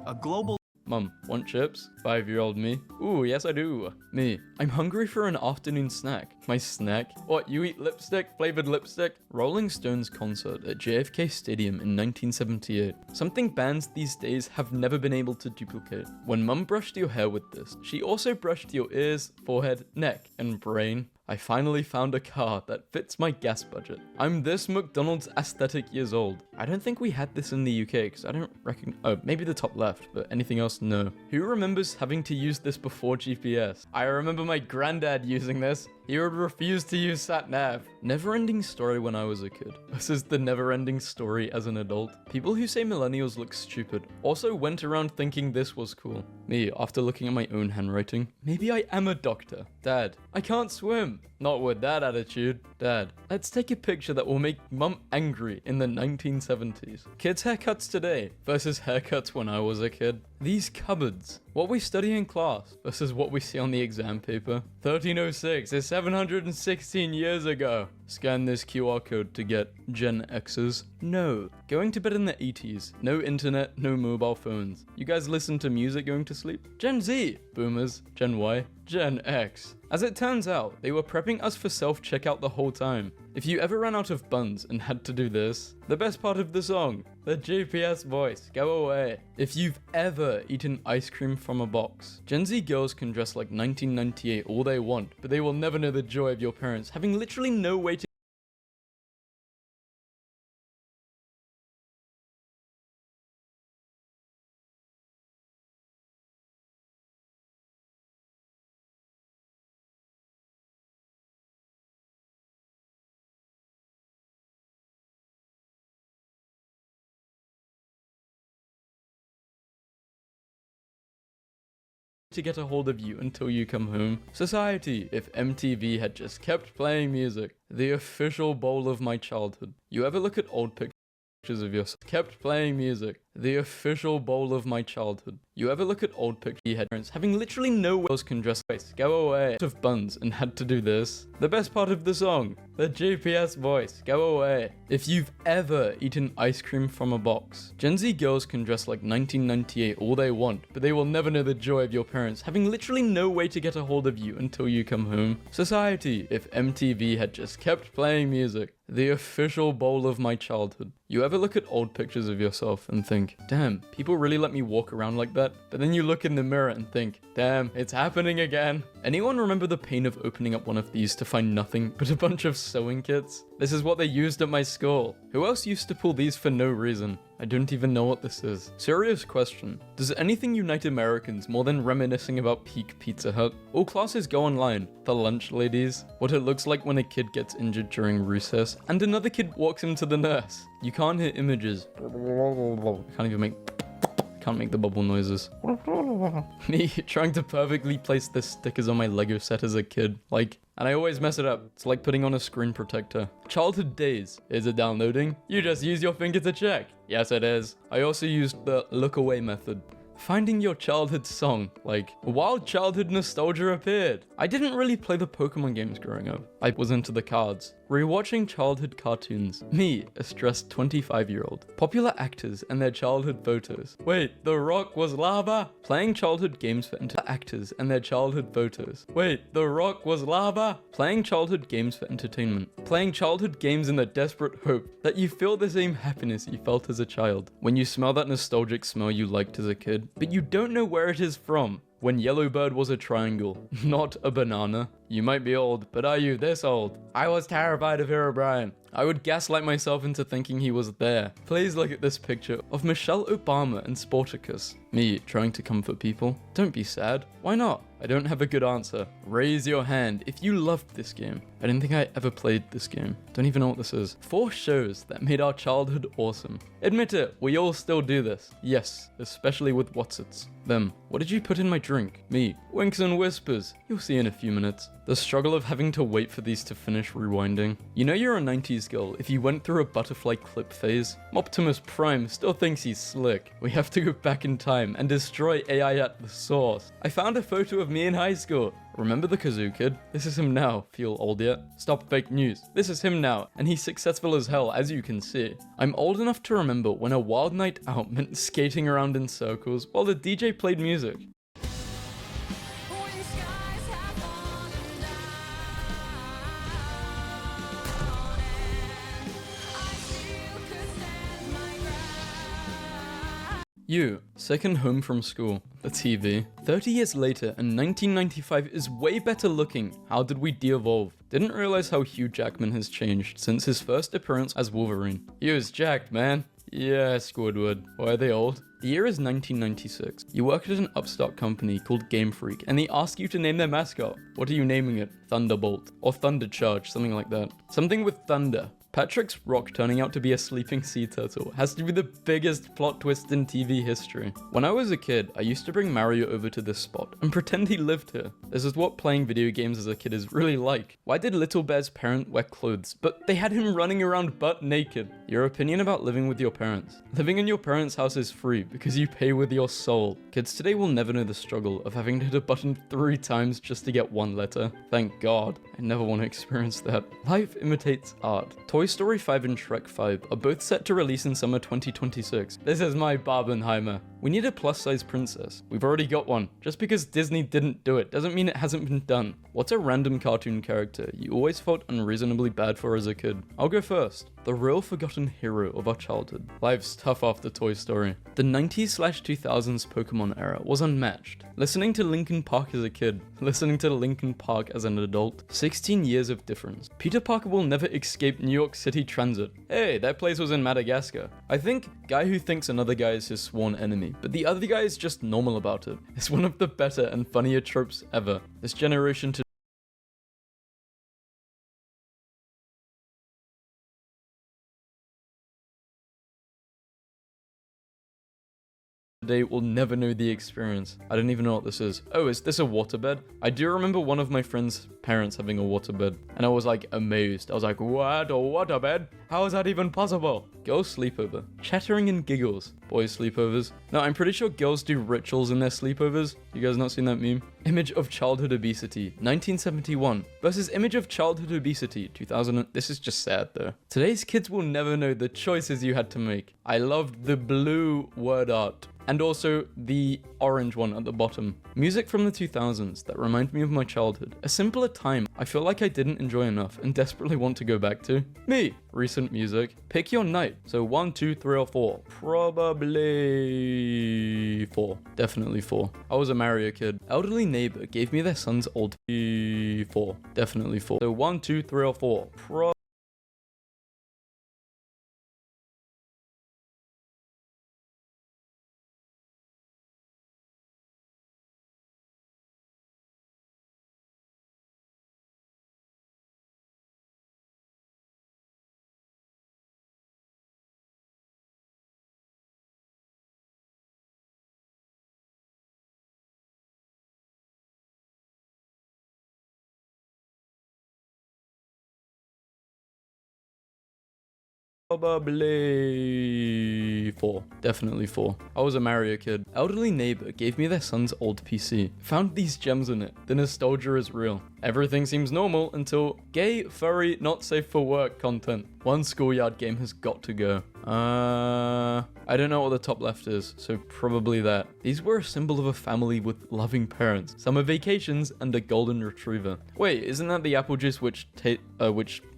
[SPEAKER 11] a global...
[SPEAKER 7] Mum, want chips? 5-year-old me. Ooh, yes I do. Me. I'm hungry for an afternoon snack. My snack? What, you eat lipstick? Flavored lipstick? Rolling Stones concert at JFK Stadium in 1978. Something bands these days have never been able to duplicate. When Mum brushed your hair with this, she also brushed your ears, forehead, neck, and brain. I finally found a car that fits my gas budget. I'm this McDonald's aesthetic years old. I don't think we had this in the UK because I don't reckon. Oh, maybe the top left, but anything else, no. Who remembers having to use this before GPS? I remember my granddad using this. He would refuse to use sat-nav. Never-ending story when I was a kid. This is the never-ending story as an adult. People who say millennials look stupid also went around thinking this was cool. Me, after looking at my own handwriting, maybe I am a doctor. Dad, I can't swim. Not with that attitude. Dad, let's take a picture that will make mum angry in the 1970s. Kids' haircuts today versus haircuts when I was a kid. These cupboards. What we study in class versus what we see on the exam paper. 1306 is 716 years ago. Scan this QR code to get Gen X's. No. Going to bed in the 80s. No internet, no mobile phones. You guys listen to music going to sleep? Gen Z. Boomers. Gen Y. Gen X. As it turns out, they were prepping us for self-checkout the whole time. If you ever ran out of buns and had to do this, the best part of the song, the GPS voice, go away. If you've ever eaten ice cream from a box, Gen Z girls can dress like 1998 all they want, but they will never know the joy of your parents having literally no way to get a hold of you until you come home. Society, if MTV had just kept playing music. The official bowl of my childhood. You ever look at old pictures of yourself? Kept playing music. The official bowl of my childhood. You ever look at old pictures of parents having literally no girls can dress face, go away, of buns and had to do this? The best part of the song, the GPS voice, go away. If you've ever eaten ice cream from a box, Gen Z girls can dress like 1998 all they want, but they will never know the joy of your parents having literally no way to get a hold of you until you come home. Society, if MTV had just kept playing music. The official bowl of my childhood. You ever look at old pictures of yourself and think, damn, people really let me walk around like that? But then you look in the mirror and think, damn, it's happening again. Anyone remember the pain of opening up one of these to find nothing but a bunch of sewing kits? This is what they used at my school. Who else used to pull these for no reason? I don't even know what this is. Serious question. Does anything unite Americans more than reminiscing about peak Pizza Hut? All classes go online. The lunch ladies. What it looks like when a kid gets injured during recess and another kid walks into the nurse. You can't hear images. Can't make the bubble noises. Me trying to perfectly place the stickers on my Lego set as a kid. And I always mess it up. It's like putting on a screen protector. Childhood days. Is it downloading? You just use your finger to check. Yes, it is. I also used the look away method. Finding your childhood song, wild childhood nostalgia appeared. I didn't really play the Pokemon games growing up. I was into the cards. Rewatching childhood cartoons. Me, a stressed 25-year-old. Popular actors and their childhood photos. Wait, The Rock was lava? Playing childhood games for actors and their childhood photos. Wait, The Rock was lava? Playing childhood games for entertainment. Playing childhood games in the desperate hope that you feel the same happiness you felt as a child. When you smell that nostalgic smell you liked as a kid, but you don't know where it is from. When Yellowbird was a triangle, not a banana. You might be old, but are you this old? I was terrified of Herobrine. I would gaslight myself into thinking he was there. Please look at this picture of Michelle Obama and Sporticus. Me trying to comfort people. Don't be sad. Why not? I don't have a good answer. Raise your hand if you loved this game. I didn't think I ever played this game. Don't even know what this is. 4 shows that made our childhood awesome. Admit it, we all still do this. Yes, especially with Whatsits. Them. What did you put in my drink? Me. Winks and whispers. You'll see in a few minutes. The struggle of having to wait for these to finish rewinding. You know you're a 90s girl if you went through a butterfly clip phase. Optimus Prime still thinks he's slick. We have to go back in time and destroy AI at the source. I found a photo of me in high school. Remember the Kazoo kid? This is him now. Feel old yet? Stop fake news. This is him now, and he's successful as hell, as you can see. I'm old enough to remember when a wild night out meant skating around in circles while the DJ played music. You, second home from school, the TV. 30 years later and 1995 is way better looking. How did we de-evolve? Didn't realize how Hugh Jackman has changed since his first appearance as Wolverine. He was jacked, man. Yeah, Squidward. Why are they old? The year is 1996. You work at an upstart company called Game Freak, and they ask you to name their mascot. What are you naming it? Thunderbolt. Or Thundercharge, something like that. Something with thunder. Patrick's rock turning out to be a sleeping sea turtle has to be the biggest plot twist in TV history. When I was a kid, I used to bring Mario over to this spot and pretend he lived here. This is what playing video games as a kid is really like. Why did Little Bear's parent wear clothes, but they had him running around butt naked? Your opinion about living with your parents. Living in your parents' house is free because you pay with your soul. Kids today will never know the struggle of having to hit a button 3 times just to get 1 letter. Thank God. I never want to experience that. Life imitates art. Toy Story 5 and Shrek 5 are both set to release in summer 2026. This is my Barbenheimer. We need a plus-size princess. We've already got one. Just because Disney didn't do it doesn't mean it hasn't been done. What's a random cartoon character you always felt unreasonably bad for as a kid? I'll go first. The real forgotten hero of our childhood. Life's tough after Toy Story. The 90s/2000s Pokemon era was unmatched. Listening to Linkin Park as a kid, listening to Linkin Park as an adult, 16 years of difference. Peter Parker will never escape New York City Transit. Hey, that place was in Madagascar. I think guy who thinks another guy is his sworn enemy, but the other guy is just normal about it. It's one of the better and funnier tropes ever. This generation today will never know the experience. I don't even know what this is. Oh, is this a waterbed? I do remember one of my friend's parents having a waterbed, and I was like amazed. I was like, what, a waterbed? How is that even possible? Girls sleepover. Chattering and giggles. Boys sleepovers. No, I'm pretty sure girls do rituals in their sleepovers. You guys not seen that meme? Image of childhood obesity, 1971 versus image of childhood obesity, 2000. This is just sad though. Today's kids will never know the choices you had to make. I loved the blue word art. And also the orange one at the bottom. Music from the 2000s that remind me of my childhood. A simpler time I feel like I didn't enjoy enough and desperately want to go back to. Me. Recent music. Pick your night. So 1, 2, 3, or 4. Probably 4. Definitely 4. I was a Mario kid. Elderly neighbor gave me their son's old 4. Definitely 4. So 1, 2, 3, or 4. Probably 4. Definitely 4. I was a Mario kid. Elderly neighbor gave me their son's old PC. Found these gems in it. The nostalgia is real. Everything seems normal until gay, furry, not safe for work content. One schoolyard game has got to go. I don't know what the top left is, so probably that. These were a symbol of a family with loving parents, summer vacations, and a golden retriever. Wait, isn't that the apple juice which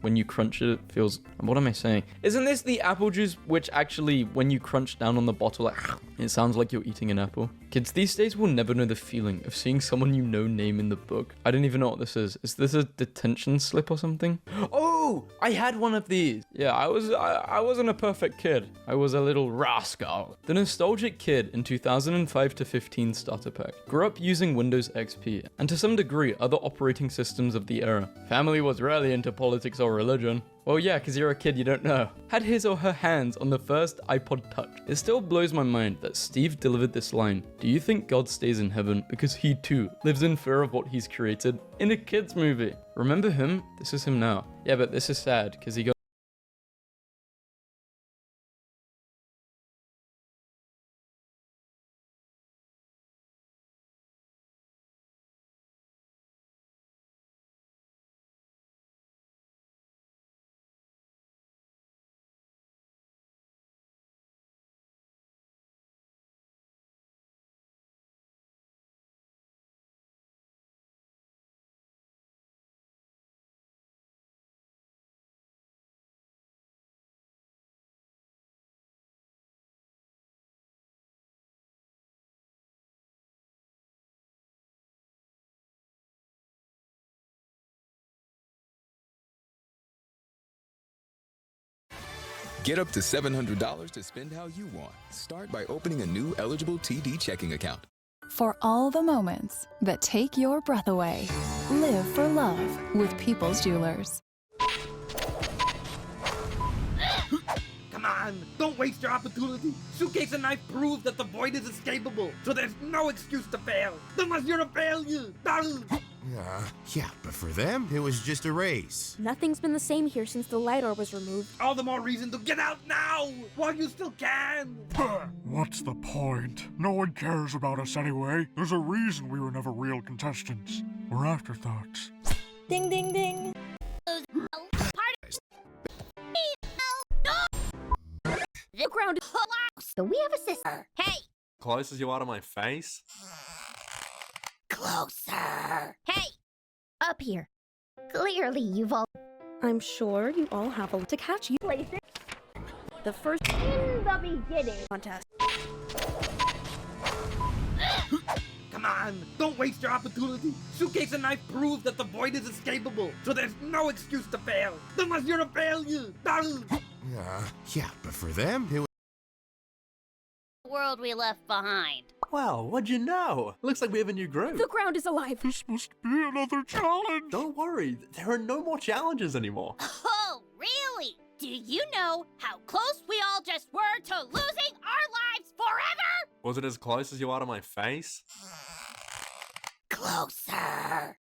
[SPEAKER 7] when you crunch it feels... What am I saying? Isn't this the apple juice which actually, when you crunch down on the bottle, like, it sounds like you're eating an apple? Kids these days will never know the feeling of seeing someone you know name in the book. I don't even know what this is. Is this a detention slip or something? Oh, I had one of these. Yeah, I wasn't a perfect kid. I was a little rascal. The nostalgic kid in 2005 to 15 starter pack grew up using Windows XP and to some degree other operating systems of the era. Family was rarely into politics or religion. Well, yeah, because you're a kid, you don't know. Had his or her hands on the first iPod Touch. It still blows my mind that Steve delivered this line. Do you think God stays in heaven because he too lives in fear of what he's created? In a kid's movie. Remember him? This is him now. Yeah, but this is sad because he got
[SPEAKER 10] Get up to $700 to spend how you want. Start by opening a new eligible TD checking account.
[SPEAKER 5] For all the moments that take your breath away, live for love with People's Jewelers.
[SPEAKER 13] Come on, don't waste your opportunity. Suitcase and knife prove that the void is escapable, so there's no excuse to fail. Unless you're a failure.
[SPEAKER 1] Yeah, but for them, it was just a race.
[SPEAKER 14] Nothing's been the same here since the light orb was removed.
[SPEAKER 13] All the more reason to get out now, while you still can.
[SPEAKER 16] What's the point? No one cares about us anyway. There's a reason we were never real contestants. We're afterthoughts.
[SPEAKER 14] Ding, ding, ding.
[SPEAKER 26] The ground is collapsed, so we have a sister. Hey!
[SPEAKER 17] Close as you are to my face?
[SPEAKER 26] Closer! Hey! Up here. Clearly you've all...
[SPEAKER 14] I'm sure you all have a to catch you places. The first
[SPEAKER 26] In the beginning.
[SPEAKER 14] contest.
[SPEAKER 13] Come on, don't waste your opportunity. Suitcase and knife prove that the void is escapable, so there's no excuse to fail. Unless you're a failure.
[SPEAKER 1] Yeah, but for them, it was...
[SPEAKER 26] World we left behind.
[SPEAKER 17] Wow, what'd you know? Looks like we have a new group.
[SPEAKER 14] The ground is alive.
[SPEAKER 16] This must be another challenge.
[SPEAKER 17] Don't worry, there are no more challenges anymore.
[SPEAKER 26] Oh, really? Do you know how close we all just were to losing our lives forever?
[SPEAKER 17] Was it as close as you are to my face?
[SPEAKER 26] Closer.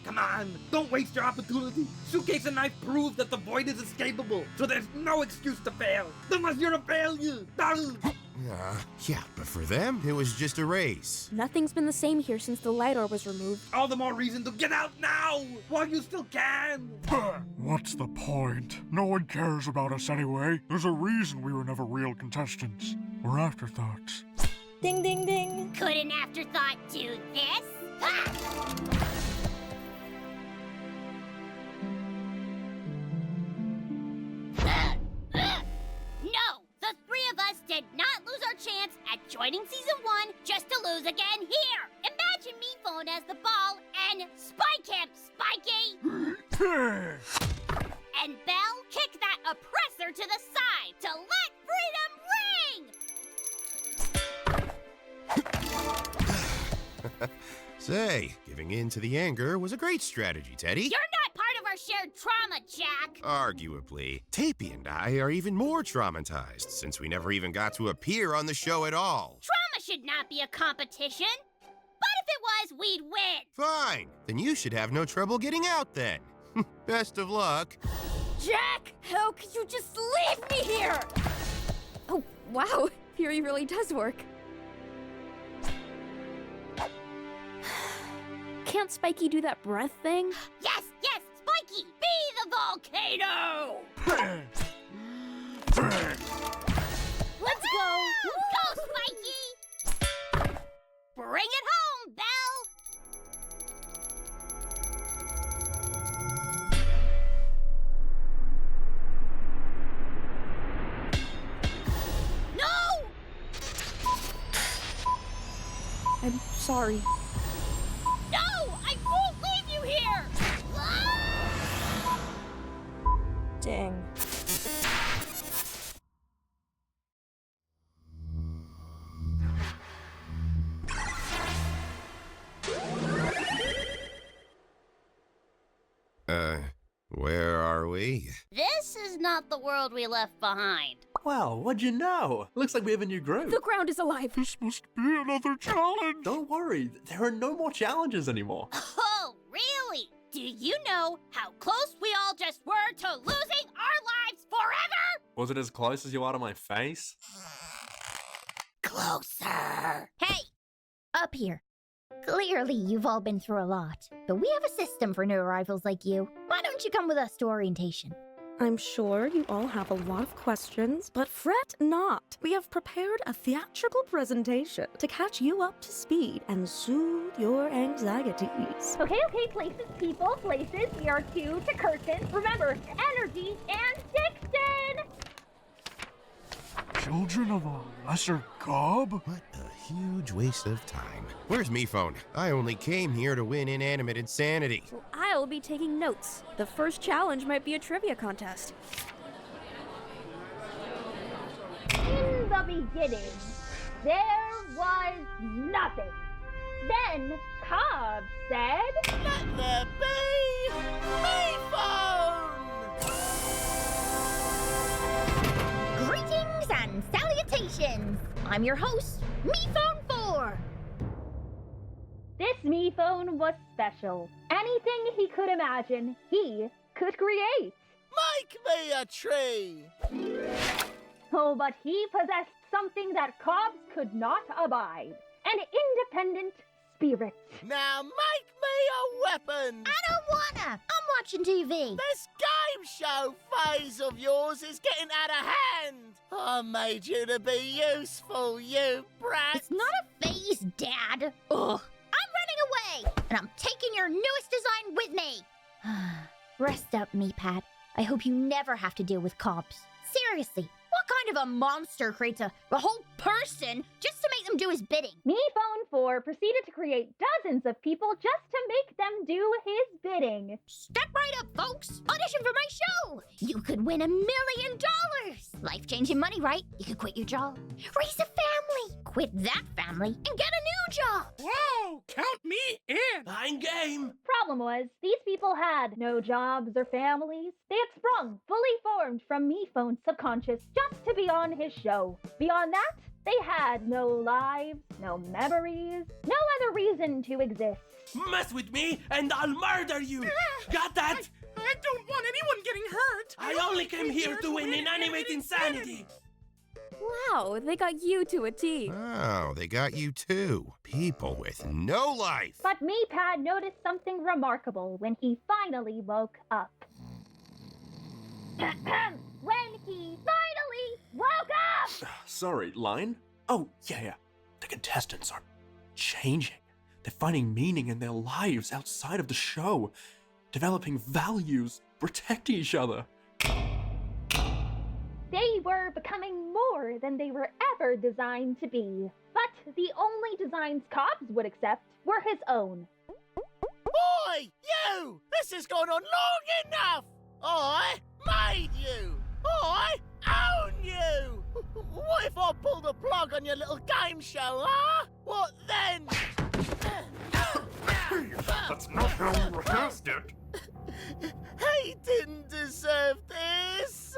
[SPEAKER 13] Come on, don't waste your opportunity. Suitcase and knife prove that the void is escapable, so there's no excuse to fail. Unless you're a failure.
[SPEAKER 1] Yeah, but for them, it was just a race.
[SPEAKER 14] Nothing's been the same here since the light orb was removed.
[SPEAKER 13] All the more reason to get out now, while you still can.
[SPEAKER 16] What's the point? No one cares about us anyway. There's a reason we were never real contestants. We're afterthoughts.
[SPEAKER 14] Ding, ding, ding.
[SPEAKER 26] Could an afterthought do this? Ha! No! The three of us did not lose our chance at joining season 1 just to lose again here! Imagine me phone as the ball and spike him, Spiky! And Belle, kick that oppressor to the side to let freedom ring!
[SPEAKER 1] Say, giving in to the anger was a great strategy, Teddy.
[SPEAKER 26] You're not part of our shared trauma, Jack!
[SPEAKER 1] Arguably. Tapey and I are even more traumatized, since we never even got to appear on the show at all.
[SPEAKER 26] Trauma should not be a competition. But if it was, we'd win.
[SPEAKER 1] Fine. Then you should have no trouble getting out then. Best of luck.
[SPEAKER 14] Jack, how could you just leave me here? Oh, wow. Fury really does work. Can't Spiky do that breath thing?
[SPEAKER 26] Yes, yes, Spiky, be the volcano! Let's go! Go, Spiky! Bring it home, Belle! No!
[SPEAKER 14] I'm sorry.
[SPEAKER 26] No! I won't leave you here!
[SPEAKER 14] Dang.
[SPEAKER 1] Where are we?
[SPEAKER 26] This is not the world we left behind.
[SPEAKER 17] Wow, what'd you know? Looks like we have a new group.
[SPEAKER 14] The ground is alive.
[SPEAKER 16] This must be another challenge.
[SPEAKER 17] Don't worry, there are no more challenges anymore.
[SPEAKER 26] Oh, really? Do you know how close we all just were to losing our lives forever?
[SPEAKER 17] Was it as close as you are to my face?
[SPEAKER 26] Closer. Hey, up here. Clearly, you've all been through a lot, but we have a system for new arrivals like you. Why don't you come with us to orientation?
[SPEAKER 14] I'm sure you all have a lot of questions, but fret not. We have prepared a theatrical presentation to catch you up to speed and soothe your anxieties.
[SPEAKER 26] Okay, places, people, places. We are cue to curtain. Remember, energy and Dixon!
[SPEAKER 16] Children of a lesser gob?
[SPEAKER 1] What a huge waste of time. Where's me phone? I only came here to win inanimate insanity.
[SPEAKER 14] Well, I'll be taking notes. The first challenge might be a trivia contest.
[SPEAKER 26] In the beginning, there was nothing. Then Cobb said, "Let there be me phone!" Greetings and salutations! I'm your host, MePhone4. This MePhone was special. Anything he could imagine, he could create. Make me a tree! Oh, but he possessed something that Cobbs could not abide. An independent spirit. Now make me a weapon! I don't wanna! I'm watching TV. This game show phase of yours is getting out of hand! I made you to be useful, you brat! It's not a phase, Dad! Ugh! I'm running away! And I'm taking your newest design with me! Rest up, Meatpad. I hope you never have to deal with cops. Seriously, what kind of a monster creates a whole person just to make them do his bidding? MePhone4 proceeded to create dozens of people just to make them do his bidding. Step right up, folks! Audition for my show! You could win $1 million! Life-changing money, right? You could quit your job, raise a family, quit that family, and get a new job!
[SPEAKER 13] Whoa! Count me in! I'm game!
[SPEAKER 26] Problem was, these people had no jobs or families. They had sprung, fully formed from MePhone's subconscious just to be on his show. Beyond that, they had no lives, no memories, no other reason to exist.
[SPEAKER 13] Mess with me and I'll murder you! Got that? I don't want anyone getting hurt! I only came here to win inanimate insanity!
[SPEAKER 14] Wow, they got you to a T.
[SPEAKER 1] Oh, they got you too. People with no life.
[SPEAKER 26] But Meatpad noticed something remarkable when he finally woke up. When he finally woke up!
[SPEAKER 17] Sorry, line? Oh, yeah. The contestants are changing. They're finding meaning in their lives outside of the show, developing values, protecting each other.
[SPEAKER 26] They were becoming more than they were ever designed to be. But the only designs Cobbs would accept were his own.
[SPEAKER 15] Oi, you! This has gone on long enough! I made you! I own you! What if I pull the plug on your little game show, huh? What then?
[SPEAKER 16] That's not how we rehearsed it.
[SPEAKER 15] He didn't deserve this,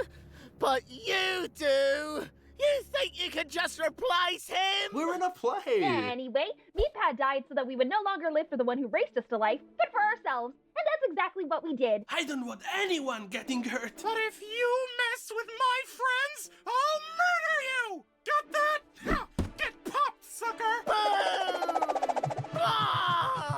[SPEAKER 15] but you do. You think you can just replace him?
[SPEAKER 17] We're in a play.
[SPEAKER 26] Anyway, Meatpad died so that we would no longer live for the one who raised us to life, but for ourselves. And that's exactly what we did.
[SPEAKER 13] I don't want anyone getting hurt. But if you mess with my friends, I'll murder you! Got that? Get popped, sucker!
[SPEAKER 15] Boom! Ah!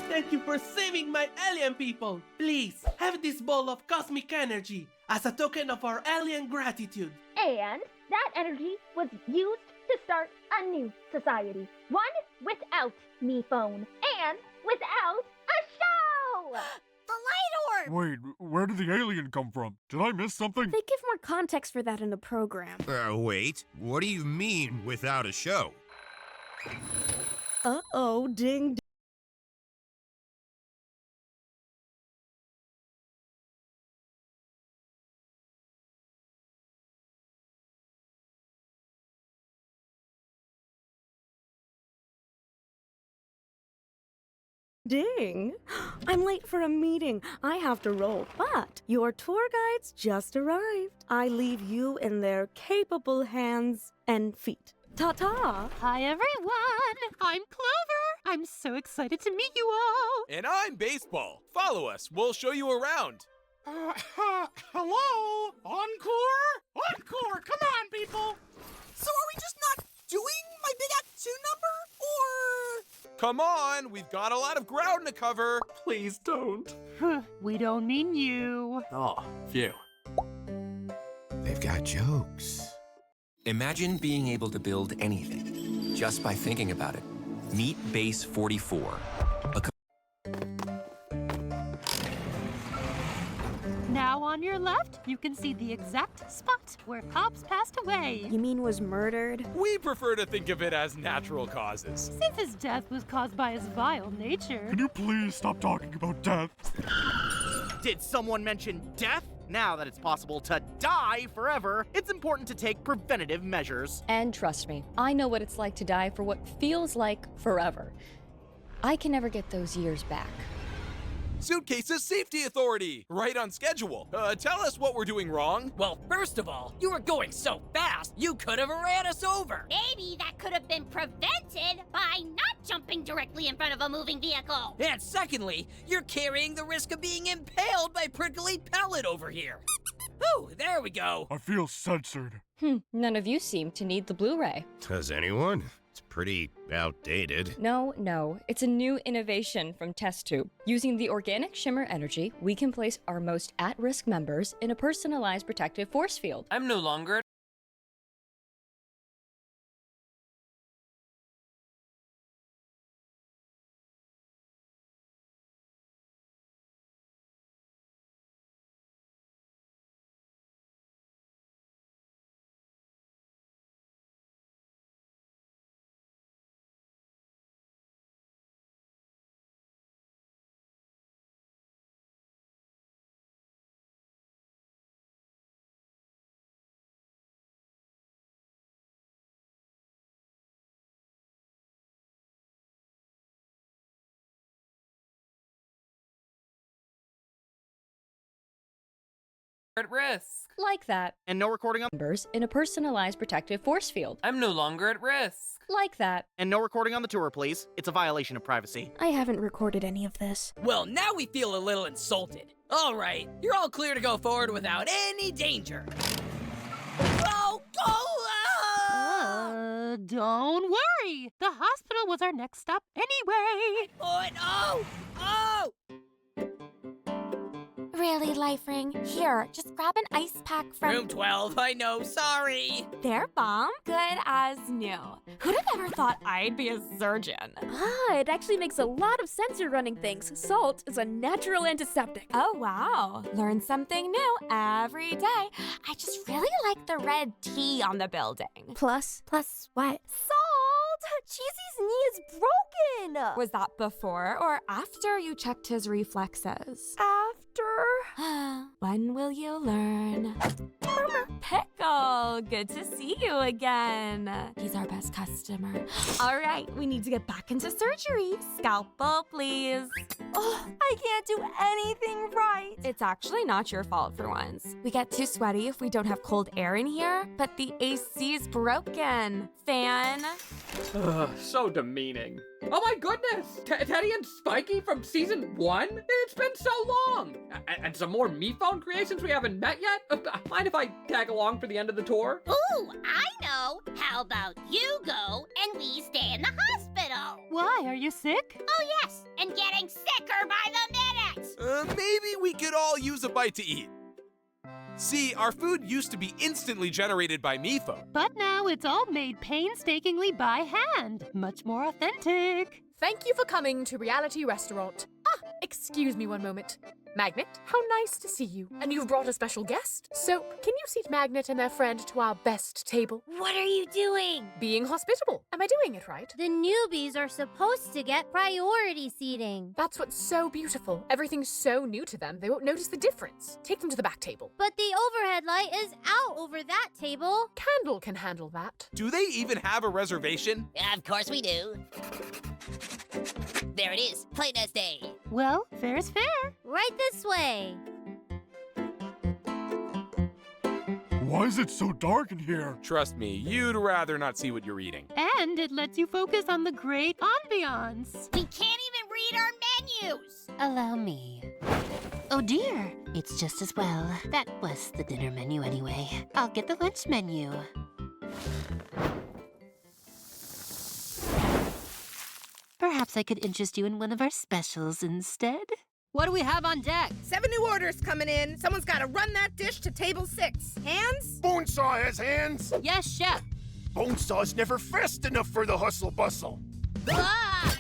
[SPEAKER 13] Thank you for saving my alien people. Please, have this ball of cosmic energy as a token of our alien gratitude.
[SPEAKER 26] And that energy was used to start a new society. One without MePhone. And without a show!
[SPEAKER 8] The light orb!
[SPEAKER 16] Wait, where did the alien come from? Did I miss something?
[SPEAKER 14] They give more context for that in the program.
[SPEAKER 1] Wait, what do you mean without a show?
[SPEAKER 14] Uh-oh, ding. Ding! I'm late for a meeting. I have to roll, but your tour guides just arrived. I leave you in their capable hands and feet. Ta-ta!
[SPEAKER 19] Hi, everyone! I'm Clover! I'm so excited to meet you all!
[SPEAKER 20] And I'm Baseball. Follow us. We'll show you around.
[SPEAKER 13] Hello? Encore? Encore! Come on, people!
[SPEAKER 19] So are we just not doing my Big Act 2 number? Or
[SPEAKER 20] Come on, we've got a lot of ground to cover.
[SPEAKER 17] Please don't.
[SPEAKER 19] We don't mean you.
[SPEAKER 17] Oh, phew.
[SPEAKER 1] They've got jokes.
[SPEAKER 2] Imagine being able to build anything just by thinking about it. Meet Base 44.
[SPEAKER 19] Now on your left, you can see the exact spot where Pops passed away.
[SPEAKER 14] You mean was murdered?
[SPEAKER 20] We prefer to think of it as natural causes.
[SPEAKER 19] Since his death was caused by his vile nature.
[SPEAKER 16] Can you please stop talking about death?
[SPEAKER 15] Did someone mention death? Now that it's possible to die forever, it's important to take preventative measures.
[SPEAKER 18] And trust me, I know what it's like to die for what feels like forever. I can never get those years back.
[SPEAKER 20] Suitcases Safety Authority, right on schedule. Tell us what we're doing wrong.
[SPEAKER 4] Well, first of all, you were going so fast, you could have ran us over.
[SPEAKER 26] Maybe that could have been prevented by not jumping directly in front of a moving vehicle.
[SPEAKER 4] And secondly, you're carrying the risk of being impaled by prickly pellet over here. Oh, there we go.
[SPEAKER 16] I feel censored.
[SPEAKER 18] None of you seem to need the Blu-ray.
[SPEAKER 1] Does anyone? It's pretty outdated.
[SPEAKER 18] No, it's a new innovation from Test Tube. Using the organic shimmer energy, we can place our most at-risk members in a personalized protective force field.
[SPEAKER 4] I'm no longer at risk.
[SPEAKER 18] Like that.
[SPEAKER 15] And no recording on
[SPEAKER 18] members in a personalized protective force field.
[SPEAKER 4] I'm no longer at risk.
[SPEAKER 18] Like that.
[SPEAKER 15] And no recording on the tour, please. It's a violation of privacy.
[SPEAKER 14] I haven't recorded any of this.
[SPEAKER 4] Well, now we feel a little insulted. All right, you're all clear to go forward without any danger. Go!
[SPEAKER 19] Don't worry. The hospital was our next stop anyway.
[SPEAKER 4] Oh!
[SPEAKER 21] Really, Life Ring? Here, just grab an ice pack from...
[SPEAKER 4] Room 12, I know, sorry.
[SPEAKER 21] There, Bomb. Good as new. Who'd have ever thought I'd be a surgeon?
[SPEAKER 22] It actually makes a lot of sense you're running things. Salt is a natural antiseptic.
[SPEAKER 21] Oh, wow. Learn something new every day. I just really like the red T on the building.
[SPEAKER 22] Plus what?
[SPEAKER 21] Salt! Cheesy's knee is broken! Was that before or after you checked his reflexes?
[SPEAKER 22] After.
[SPEAKER 21] When will you learn? Pickle, good to see you again. He's our best customer. All right, we need to get back into surgery. Scalpel, please. Oh, I can't do anything right. It's actually not your fault for once. We get too sweaty if we don't have cold air in here, but the AC's broken. Fan.
[SPEAKER 13] So demeaning. Oh my goodness! Teddy and Spiky from season 1? It's been so long! And some more Me Phone creations we haven't met yet? Mind if I tag along for the end of the tour?
[SPEAKER 26] Ooh, I know! How about you go and we stay in the hospital?
[SPEAKER 19] Why, are you sick?
[SPEAKER 26] Oh yes, and getting sicker by the minute!
[SPEAKER 20] Maybe we could all use a bite to eat. See, our food used to be instantly generated by MePhone.
[SPEAKER 19] But now it's all made painstakingly by hand. Much more authentic.
[SPEAKER 23] Thank you for coming to Reality Restaurant. Excuse me one moment. Magnet, how nice to see you. And you've brought a special guest. So, can you seat Magnet and their friend to our best table?
[SPEAKER 26] What are you doing?
[SPEAKER 23] Being hospitable. Am I doing it right?
[SPEAKER 24] The newbies are supposed to get priority seating.
[SPEAKER 23] That's what's so beautiful. Everything's so new to them, they won't notice the difference. Take them to the back table.
[SPEAKER 24] But the overhead light is out over that table.
[SPEAKER 23] Candle can handle that.
[SPEAKER 20] Do they even have a reservation?
[SPEAKER 26] Of course we do. There it is, Play Test Day.
[SPEAKER 19] Well, fair is fair.
[SPEAKER 24] Right this way.
[SPEAKER 16] Why is it so dark in here?
[SPEAKER 20] Trust me, you'd rather not see what you're eating.
[SPEAKER 19] And it lets you focus on the great ambiance.
[SPEAKER 26] We can't even read our menus.
[SPEAKER 27] Allow me. Oh dear, it's just as well. That was the dinner menu anyway. I'll get the lunch menu. Perhaps I could interest you in one of our specials instead.
[SPEAKER 3] What do we have on deck?
[SPEAKER 6] 7 new orders coming in. Someone's got to run that dish to table 6. Hands?
[SPEAKER 1] Bonesaw has hands.
[SPEAKER 3] Yes, chef.
[SPEAKER 1] Bonesaw's never fast enough for the hustle bustle.
[SPEAKER 3] Ah!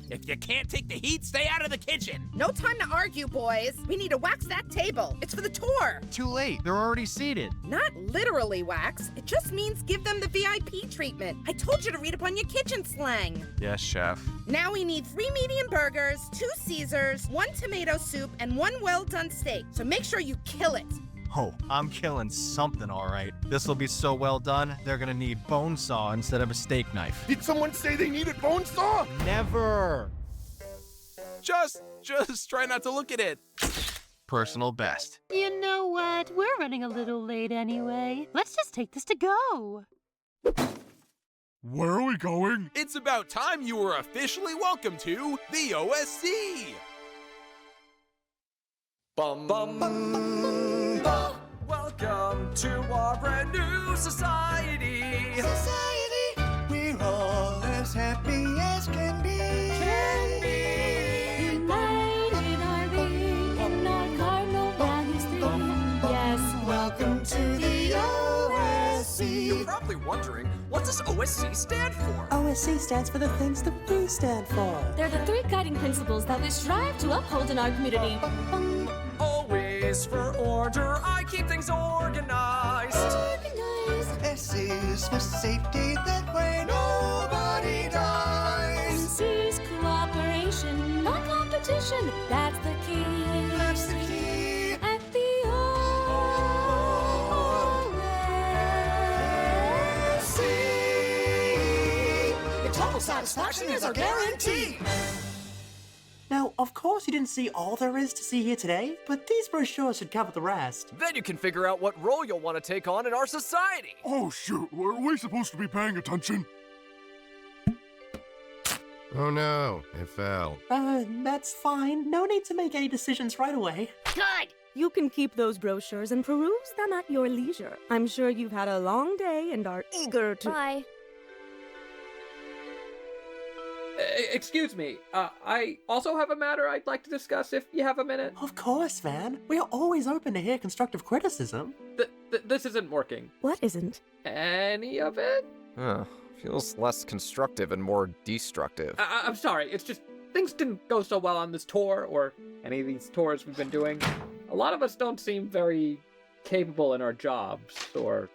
[SPEAKER 20] If you can't take the heat, stay out of the kitchen.
[SPEAKER 6] No time to argue, boys. We need to wax that table. It's for the tour.
[SPEAKER 7] Too late. They're already seated.
[SPEAKER 6] Not literally wax. It just means give them the VIP treatment. I told you to read up on your kitchen slang.
[SPEAKER 7] Yes, chef.
[SPEAKER 6] Now we need 3 medium burgers, 2 Caesars, 1 tomato soup, and 1 well-done steak. So make sure you kill it.
[SPEAKER 7] Oh, I'm killing something, all right. This will be so well done, they're gonna need Bonesaw instead of a steak knife.
[SPEAKER 1] Did someone say they needed Bonesaw?
[SPEAKER 7] Never.
[SPEAKER 20] Just try not to look at it.
[SPEAKER 7] Personal best.
[SPEAKER 19] You know what? We're running a little late anyway. Let's just take this to go.
[SPEAKER 16] Where are we going?
[SPEAKER 20] It's about time you were officially welcome to the OSC.
[SPEAKER 9] Bum bum bum. Welcome to our brand new society.
[SPEAKER 15] We're all as happy as can be.
[SPEAKER 21] United are we in our cardinal values 3. Yes,
[SPEAKER 15] welcome to the OSC.
[SPEAKER 9] You're probably wondering, what does OSC stand for?
[SPEAKER 11] OSC stands for the things that we stand for.
[SPEAKER 21] They're the 3 guiding principles that we strive to uphold in our community.
[SPEAKER 9] Always for order, I keep things organized.
[SPEAKER 15] S is for safety, that way nobody dies.
[SPEAKER 21] C is cooperation, not competition. That's the key.
[SPEAKER 15] That's the key.
[SPEAKER 21] At the OSC.
[SPEAKER 15] Your total satisfaction is our guarantee.
[SPEAKER 11] Now, of course you didn't see all there is to see here today, but these brochures should cover the rest.
[SPEAKER 9] Then you can figure out what role you'll want to take on in our society.
[SPEAKER 16] Oh shoot, were we supposed to be paying attention?
[SPEAKER 1] Oh no, it fell.
[SPEAKER 11] That's fine. No need to make any decisions right away.
[SPEAKER 26] Good!
[SPEAKER 14] You can keep those brochures and peruse them at your leisure. I'm sure you've had a long day and are eager to...
[SPEAKER 21] Bye.
[SPEAKER 13] Excuse me, I also have a matter I'd like to discuss if you have a minute.
[SPEAKER 11] Of course, Van. We are always open to hear constructive criticism.
[SPEAKER 13] This isn't working.
[SPEAKER 14] What isn't?
[SPEAKER 13] Any of it?
[SPEAKER 12] Feels less constructive and more destructive.
[SPEAKER 13] I'm sorry, it's just things didn't go so well on this tour, or any of these tours we've been doing. A lot of us don't seem very capable in our jobs, or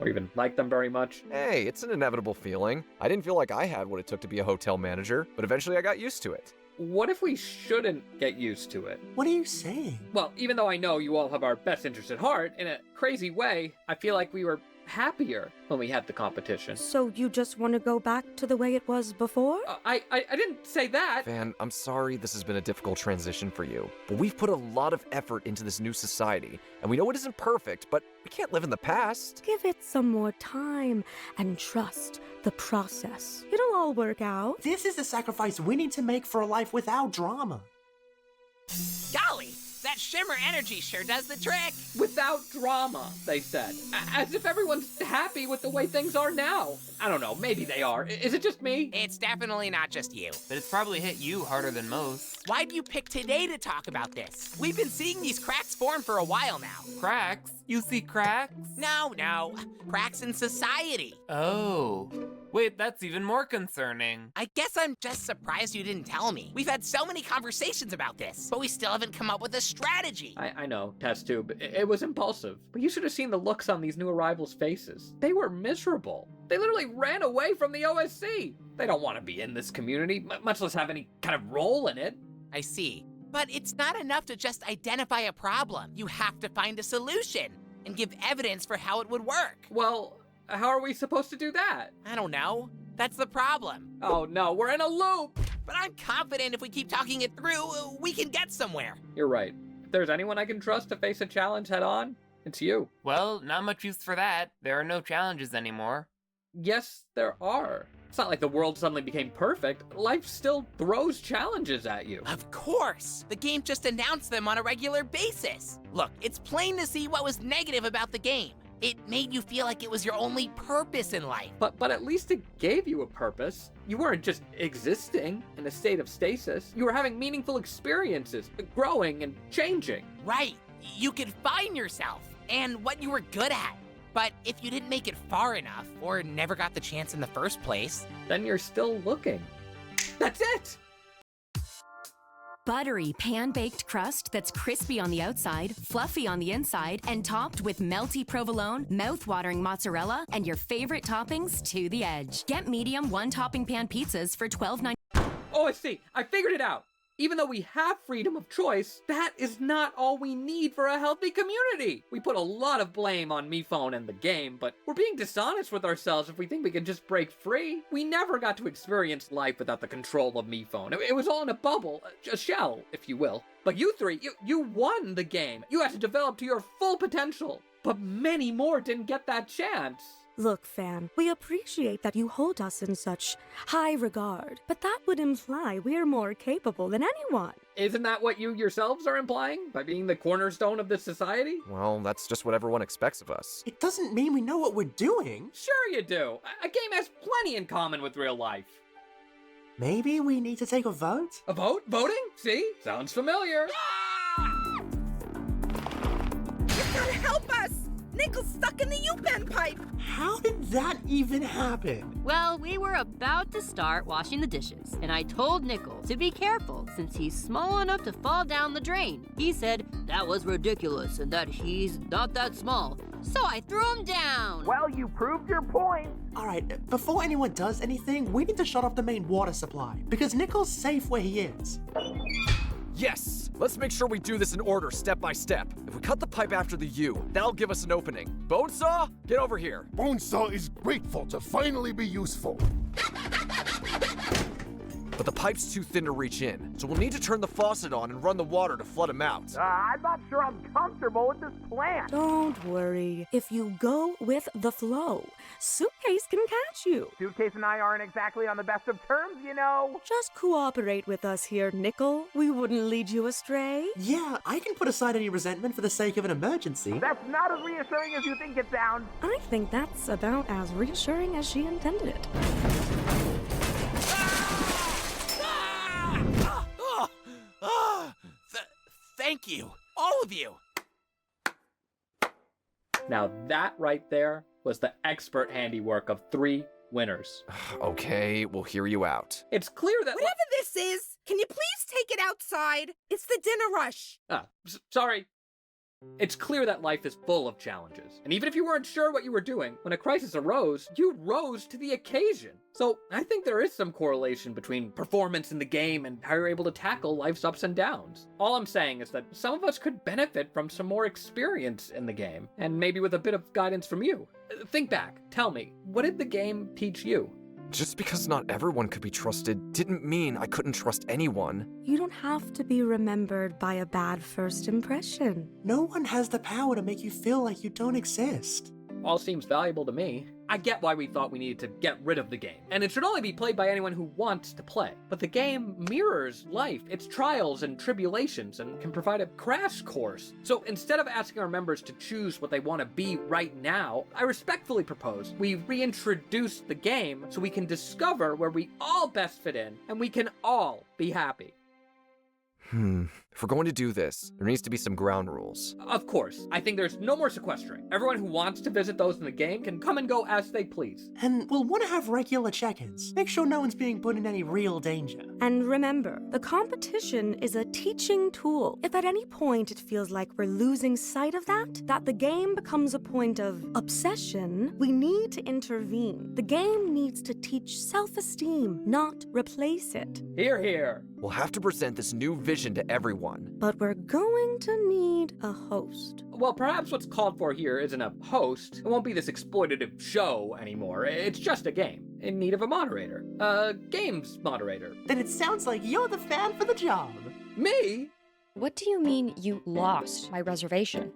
[SPEAKER 13] even like them very much.
[SPEAKER 12] Hey, it's an inevitable feeling. I didn't feel like I had what it took to be a hotel manager, but eventually I got used to it.
[SPEAKER 13] What if we shouldn't get used to it?
[SPEAKER 11] What are you saying?
[SPEAKER 13] Well, even though I know you all have our best interest at heart, in a crazy way, I feel like we were happier when we had the competition.
[SPEAKER 14] So you just want to go back to the way it was before?
[SPEAKER 13] I didn't say that.
[SPEAKER 12] Van, I'm sorry this has been a difficult transition for you, but we've put a lot of effort into this new society, and we know it isn't perfect, but we can't live in the past.
[SPEAKER 14] Give it some more time and trust the process. It'll all work out.
[SPEAKER 11] This is the sacrifice we need to make for a life without drama.
[SPEAKER 4] Golly, that shimmer energy sure does the trick.
[SPEAKER 13] Without drama, they said. As if everyone's happy with the way things are now. I don't know, maybe they are. Is it just me?
[SPEAKER 4] It's definitely not just you.
[SPEAKER 2] But it's probably hit you harder than most.
[SPEAKER 4] Why'd you pick today to talk about this? We've been seeing these cracks form for a while now.
[SPEAKER 2] Cracks? You see cracks?
[SPEAKER 4] No. Cracks in society.
[SPEAKER 2] Oh. Wait, that's even more concerning.
[SPEAKER 4] I guess I'm just surprised you didn't tell me. We've had so many conversations about this, but we still haven't come up with a strategy.
[SPEAKER 13] I know, test tube. It was impulsive. But you should have seen the looks on these new arrivals' faces. They were miserable. They literally ran away from the OSC. They don't want to be in this community, much less have any kind of role in it.
[SPEAKER 4] I see. But it's not enough to just identify a problem. You have to find a solution and give evidence for how it would work.
[SPEAKER 13] Well, how are we supposed to do that?
[SPEAKER 4] I don't know. That's the problem.
[SPEAKER 13] Oh no, we're in a loop!
[SPEAKER 4] But I'm confident if we keep talking it through, we can get somewhere.
[SPEAKER 13] You're right. If there's anyone I can trust to face a challenge head on, it's you.
[SPEAKER 2] Well, not much use for that. There are no challenges anymore.
[SPEAKER 13] Yes, there are. It's not like the world suddenly became perfect. Life still throws challenges at you.
[SPEAKER 4] Of course! The game just announced them on a regular basis. Look, it's plain to see what was negative about the game. It made you feel like it was your only purpose in life.
[SPEAKER 5] But at least it gave you a purpose. You weren't just existing in a state of stasis. You were having meaningful experiences, growing and changing.
[SPEAKER 4] Right. You could find yourself and what you were good at. But if you didn't make it far enough, or never got the chance in the first place,
[SPEAKER 5] then you're still looking. That's it!
[SPEAKER 8] Buttery, pan-baked crust that's crispy on the outside, fluffy on the inside, and topped with melty provolone, mouth-watering mozzarella, and your favorite toppings to the edge. Get medium one-topping pan pizzas for $12.99.
[SPEAKER 5] Oh, I see. I figured it out. Even though we have freedom of choice, that is not all we need for a healthy community. We put a lot of blame on MePhone and the game, but we're being dishonest with ourselves if we think we can just break free. We never got to experience life without the control of MePhone. It was all in a bubble, a shell, if you will. But you three, you won the game. You had to develop to your full potential. But many more didn't get that chance.
[SPEAKER 14] Look, fan, we appreciate that you hold us in such high regard, but that would imply we're more capable than anyone.
[SPEAKER 5] Isn't that what you yourselves are implying by being the cornerstone of this society?
[SPEAKER 12] Well, that's just what everyone expects of us.
[SPEAKER 11] It doesn't mean we know what we're doing.
[SPEAKER 5] Sure you do. A game has plenty in common with real life.
[SPEAKER 11] Maybe we need to take a vote?
[SPEAKER 5] A vote? Voting? See? Sounds familiar.
[SPEAKER 6] You gotta help us! Nickel's stuck in the U-bend pipe!
[SPEAKER 11] How did that even happen?
[SPEAKER 3] Well, we were about to start washing the dishes, and I told Nickel to be careful since he's small enough to fall down the drain. He said that was ridiculous and that he's not that small, so I threw him down.
[SPEAKER 15] Well, you proved your point.
[SPEAKER 11] All right, before anyone does anything, we need to shut off the main water supply, because Nickel's safe where he is.
[SPEAKER 12] Yes! Let's make sure we do this in order, step by step. If we cut the pipe after the U, that'll give us an opening. Bonesaw, get over here.
[SPEAKER 10] Bonesaw is grateful to finally be useful.
[SPEAKER 12] But the pipe's too thin to reach in, so we'll need to turn the faucet on and run the water to flood him out.
[SPEAKER 15] I'm not sure I'm comfortable with this plan.
[SPEAKER 14] Don't worry. If you go with the flow, Suitcase can catch you.
[SPEAKER 15] Suitcase and I aren't exactly on the best of terms, you know.
[SPEAKER 14] Just cooperate with us here, Nickel. We wouldn't lead you astray.
[SPEAKER 11] Yeah, I can put aside any resentment for the sake of an emergency.
[SPEAKER 15] That's not as reassuring as you think it sounds.
[SPEAKER 14] I think that's about as reassuring as she intended it.
[SPEAKER 4] Thank you, all of you.
[SPEAKER 5] Now that right there was the expert handiwork of 3 winners.
[SPEAKER 12] Okay, we'll hear you out.
[SPEAKER 5] It's clear that—
[SPEAKER 6] Whatever this is, can you please take it outside? It's the dinner rush.
[SPEAKER 5] Sorry. It's clear that life is full of challenges. And even if you weren't sure what you were doing, when a crisis arose, you rose to the occasion. So I think there is some correlation between performance in the game and how you're able to tackle life's ups and downs. All I'm saying is that some of us could benefit from some more experience in the game, and maybe with a bit of guidance from you. Think back. Tell me, what did the game teach you?
[SPEAKER 12] Just because not everyone could be trusted didn't mean I couldn't trust anyone.
[SPEAKER 14] You don't have to be remembered by a bad first impression.
[SPEAKER 11] No one has the power to make you feel like you don't exist.
[SPEAKER 5] All seems valuable to me. I get why we thought we needed to get rid of the game, and it should only be played by anyone who wants to play. But the game mirrors life, its trials and tribulations, and can provide a crash course. So instead of asking our members to choose what they want to be right now, I respectfully propose we reintroduce the game so we can discover where we all best fit in, and we can all be happy.
[SPEAKER 12] If we're going to do this, there needs to be some ground rules.
[SPEAKER 5] Of course. I think there's no more sequestering. Everyone who wants to visit those in the game can come and go as they please.
[SPEAKER 11] And we'll want to have regular check-ins. Make sure no one's being put in any real danger.
[SPEAKER 14] And remember, the competition is a teaching tool. If at any point it feels like we're losing sight of that the game becomes a point of obsession, we need to intervene. The game needs to teach self-esteem, not replace it.
[SPEAKER 5] Hear, hear.
[SPEAKER 12] We'll have to present this new vision to everyone.
[SPEAKER 14] But we're going to need a host.
[SPEAKER 5] Well, perhaps what's called for here isn't a host. It won't be this exploitative show anymore. It's just a game in need of a moderator. A games moderator.
[SPEAKER 11] Then it sounds like you're the fan for the job.
[SPEAKER 5] Me?
[SPEAKER 17] What do you mean you lost my reservation?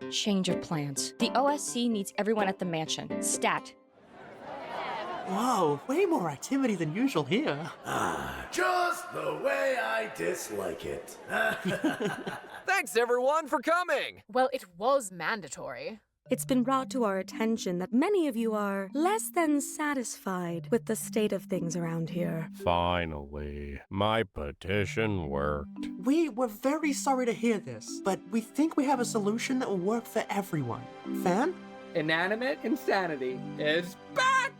[SPEAKER 17] Change of plans. The OSC needs everyone at the mansion. Stat.
[SPEAKER 11] Whoa, way more activity than usual here.
[SPEAKER 18] Just the way I dislike it.
[SPEAKER 12] Thanks everyone for coming!
[SPEAKER 23] Well, it was mandatory.
[SPEAKER 14] It's been brought to our attention that many of you are less than satisfied with the state of things around here.
[SPEAKER 7] Finally, my petition worked.
[SPEAKER 11] We were very sorry to hear this, but we think we have a solution that will work for everyone. Fan?
[SPEAKER 5] Inanimate Insanity is back!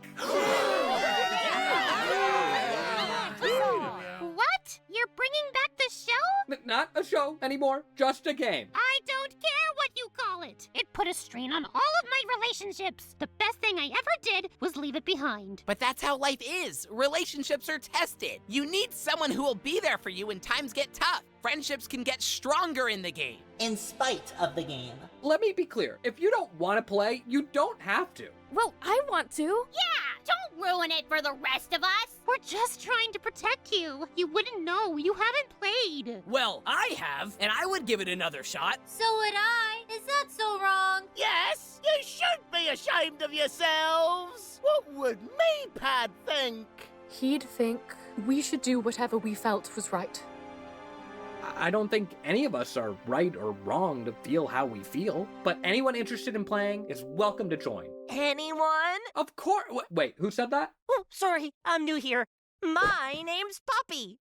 [SPEAKER 26] What? You're bringing back the show?
[SPEAKER 5] Not a show anymore, just a game.
[SPEAKER 26] I don't care what you call it. It put a strain on all of my relationships. The best thing I ever did was leave it behind.
[SPEAKER 4] But that's how life is. Relationships are tested. You need someone who will be there for you when times get tough. Friendships can get stronger in the game.
[SPEAKER 19] In spite of the game.
[SPEAKER 5] Let me be clear. If you don't want to play, you don't have to.
[SPEAKER 21] Well, I want to.
[SPEAKER 26] Yeah, don't ruin it for the rest of us. We're just trying to protect you. You wouldn't know. You haven't played.
[SPEAKER 9] Well, I have, and I would give it another shot.
[SPEAKER 26] So would I. Is that so wrong?
[SPEAKER 15] Yes, you should be ashamed of yourselves. What would Meepad think?
[SPEAKER 23] He'd think we should do whatever we felt was right.
[SPEAKER 5] I don't think any of us are right or wrong to feel how we feel, but anyone interested in playing is welcome to join.
[SPEAKER 20] Anyone?
[SPEAKER 5] Of course. Wait, who said that?
[SPEAKER 20] Oh, sorry, I'm new here. My name's Poppy.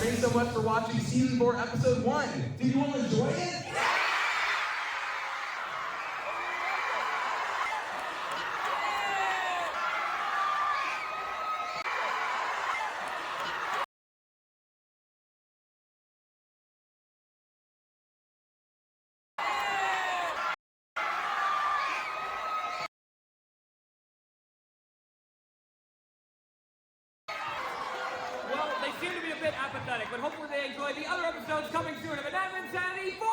[SPEAKER 22] Thanks so much for watching Season 4, Episode 1. Did you all enjoy it?
[SPEAKER 5] Well, they seem to be a bit apathetic, but hopefully they enjoy the other episodes coming soon of Inanimate Insanity 4!